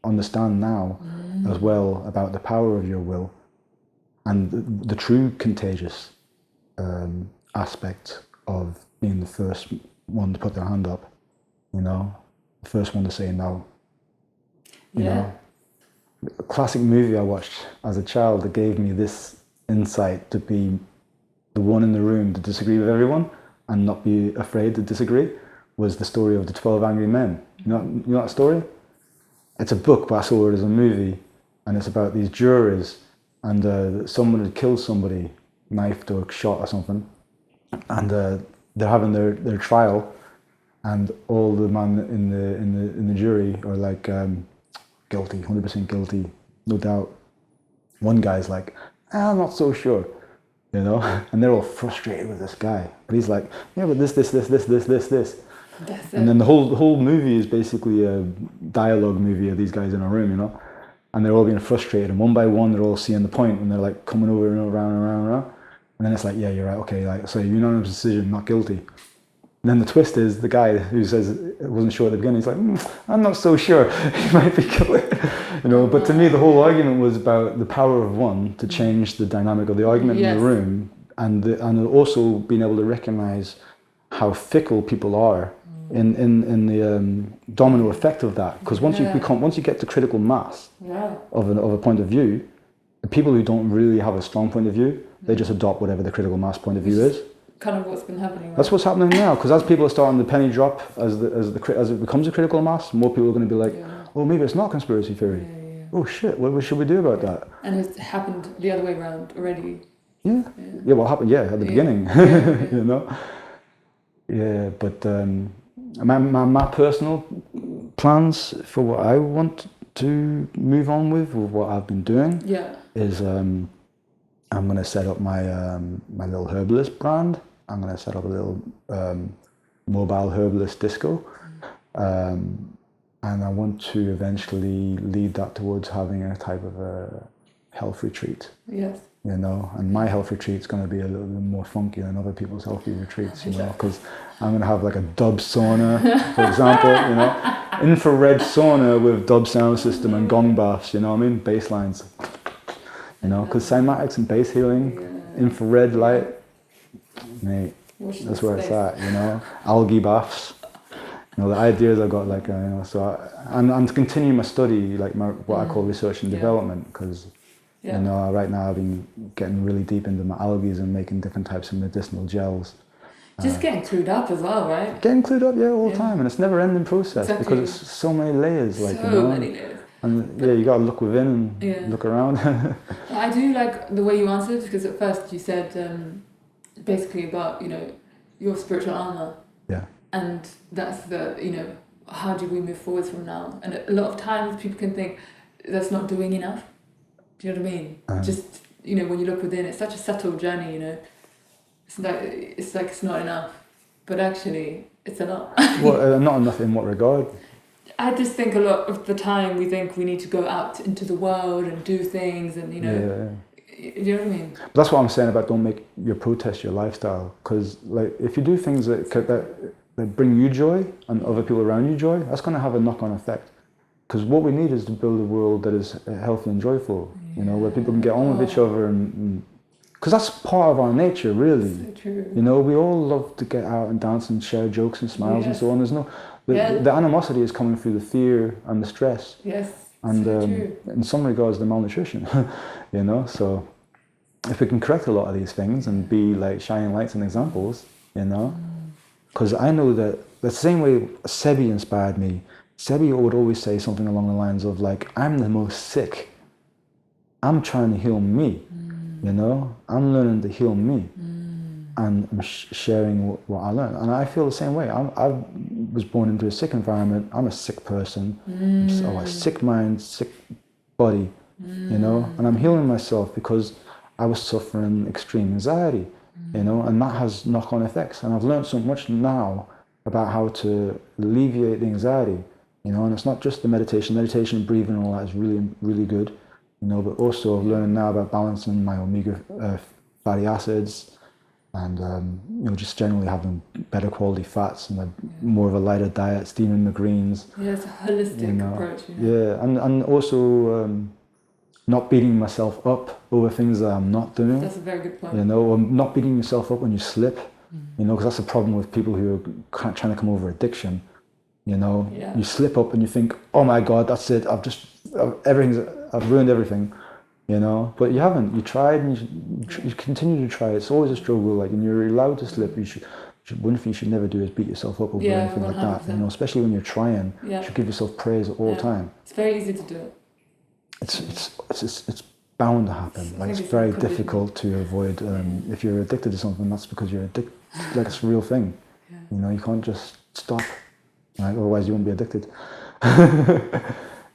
understand now as well about the power of your will and the true contagious aspect of being the first one to put their hand up, you know, the first one to say no, you know. A classic movie I watched as a child that gave me this insight to be the one in the room to disagree with everyone and not be afraid to disagree was the story of the 12 Angry Men. You know that story? It's a book, but I saw it as a movie, and it's about these jurors, and someone had killed somebody, knifed or shot or something, and they're having their trial, and all the men in the jury are like guilty, 100% guilty, no doubt. One guy's like, I'm not so sure, you know, and they're all frustrated with this guy, but he's like, yeah, but this. And then the whole movie is basically a dialogue movie of these guys in a room, you know, and they're all being frustrated, and one by one they're all seeing the point, and they're like coming over and around, and then it's like, yeah, you're right, okay, like, so unanimous decision, not guilty. And then the twist is the guy who says it wasn't sure at the beginning, he's like, I'm not so sure, he might be guilty, you know. But to me, the whole argument was about the power of one to change the dynamic of the argument in the room, and also being able to recognize how fickle people are in the domino effect of that. Because once you get to critical mass of a point of view, the people who don't really have a strong point of view, they just adopt whatever the critical mass point of view is. Kind of what's been happening. Right? That's what's happening now. Because as people are starting to penny drop, as it becomes a critical mass, more people are going to be like, oh, maybe it's not conspiracy theory. Oh shit, what should we do about that? And it's happened the other way around already. Yeah. Well, it happened. At the beginning, you know. Yeah, but my personal plans for what I want to move on with what I've been doing is I'm going to set up my my little herbalist brand. I'm going to set up a little mobile herbalist disco. And I want to eventually lead that towards having a type of a health retreat. Yes. You know, and my health retreat's going to be a little bit more funky than other people's healthy retreats, you know, because I'm going to have like a dub sauna, for example, you know, infrared sauna with dub sound system and gong baths, you know what I mean, bass lines, you know, because cymatics and bass healing, infrared light, mate, that's where it's at, you know, algae baths. You know, the ideas I've got, like, you know, so and to continue my study, like what I call research and development, because you know, right now I've been getting really deep into my algae and making different types of medicinal gels. Just getting clued up as well, right? Getting clued up, all the time, and it's never ending process because it's so many layers, like, you know, many layers. And you got to look within and look around. I do like the way you answered, because at first you said basically about, you know, your spiritual armor. Yeah. And that's the, you know, how do we move forwards from now? And a lot of times people can think that's not doing enough. Do you know what I mean? Just, you know, when you look within, it's such a subtle journey, you know. It's like it's not enough. But actually, it's a lot. Well, not enough in what regard? I just think a lot of the time we think we need to go out into the world and do things and, you know. You know what I mean? But that's what I'm saying about don't make your protest your lifestyle. Because, like, if you do things that bring you joy and other people around you joy, that's going to have a knock-on effect. Because what we need is to build a world that is healthy and joyful, you know, where people can get on with each other, and because that's part of our nature, really. So true. You know, we all love to get out and dance and share jokes and smiles and so on. There's no, the animosity is coming through the fear and the stress. Yes. And so true. In some regards, the malnutrition. You know, so if we can correct a lot of these things and be like shining lights and examples, you know, because I know that the same way Sebi inspired me. Sebi would always say something along the lines of, like, I'm the most sick. I'm trying to heal me, you know? I'm learning to heal me. And I'm sharing what I learned. And I feel the same way. I was born into a sick environment. I'm a sick person. So a sick mind, sick body, you know? And I'm healing myself because I was suffering extreme anxiety, you know? And that has knock-on effects. And I've learned so much now about how to alleviate the anxiety. You know, and it's not just the meditation and breathing and all that is really, really good, you know, but also learning now about balancing my omega fatty acids and, you know, just generally having better quality fats and more of a lighter diet, steaming the greens. Yeah, it's a holistic approach. You know? Yeah, and also not beating myself up over things that I'm not doing. That's a very good point. You know, or not beating yourself up when you slip, you know, because that's the problem with people who are trying to come over addiction. You know, you slip up and you think, oh my God, that's it. I've ruined everything, you know, but you haven't. You tried and you continue to try. It's always a struggle, like, and you're allowed to slip. One thing you should never do is beat yourself up over anything 100%. Like that, you know, especially when you're trying. You should give yourself praise all the time. It's very easy to do it. It's bound to happen. Like, it's very difficult to avoid. If you're addicted to something, that's because you're addicted. Like, it's a real thing. You know, you can't just stop. Right? Otherwise, you won't be addicted.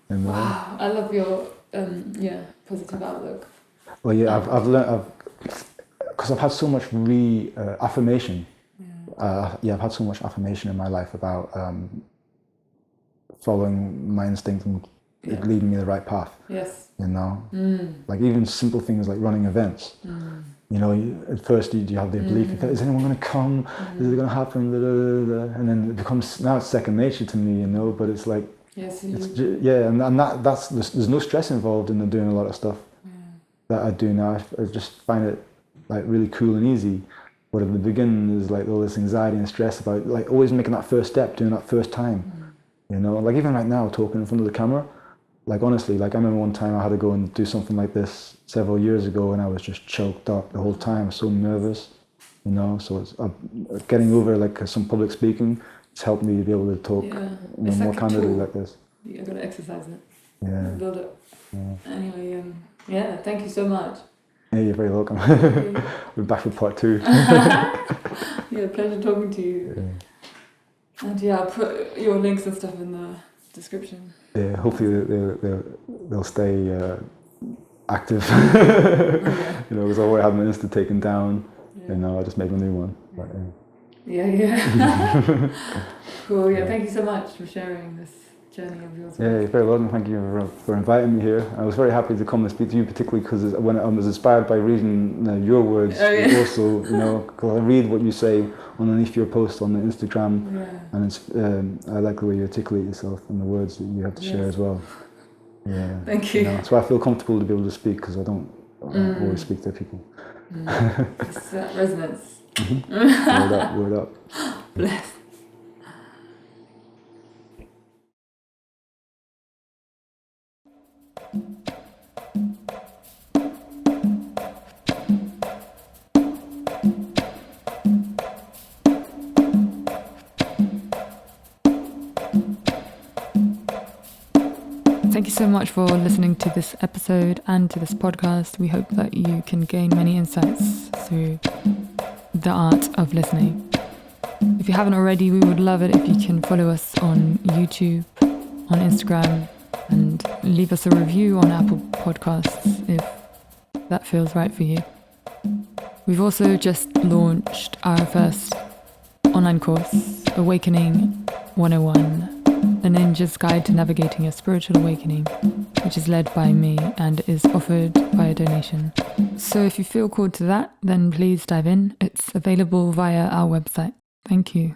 Wow, I love your positive outlook. Well, yeah, I've learned because I've had so much affirmation. I've had so much affirmation in my life about following my instinct and it leading me the right path. Yes. You know, like even simple things like running events. You know, at first you have the belief, is anyone going to come? Is it going to happen? Da, da, da, da. And then it becomes, now it's second nature to me, you know, but it's like, and there's no stress involved in doing a lot of stuff that I do now. I just find it like really cool and easy. But at the beginning there's like all this anxiety and stress about like always making that first step, doing that first time, you know, like even right now talking in front of the camera. Like honestly, like I remember one time I had to go and do something like this several years ago and I was just choked up the whole time. I was so nervous, you know, so it's getting over like some public speaking. It's helped me to be able to talk more candidly like this. You're going to exercise it. Yeah. Build it. Yeah. Anyway, thank you so much. Yeah, you're very welcome. We're back for part 2. Pleasure talking to you. Yeah. And I'll put your links and stuff in the description. Yeah, hopefully they'll stay active. You know, because I already have my Insta taken down. You know, I just made a new one. But, Yeah. Cool. Yeah. Thank you so much for sharing this journey of yours. Yeah, you're very welcome. Thank you for inviting me here. I was very happy to come and speak to you, particularly because when I was inspired by reading your words, also, you know, because I read what you say underneath your post on the Instagram, and it's I like the way you articulate yourself and the words that you have to share as well. Yeah. Thank you. You know, so I feel comfortable to be able to speak because I don't always speak to people. It's that resonance. Word up. Bless. Thank you so much for listening to this episode and to this podcast. We hope that you can gain many insights through the art of listening. If you haven't already, we would love it if you can follow us on YouTube, on Instagram, and leave us a review on Apple Podcasts if that feels right for you. We've also just launched our first online course, Awakening 101. A Ninja's Guide to Navigating a Spiritual Awakening, which is led by me and is offered via donation. So if you feel called to that, then please dive in. It's available via our website. Thank you.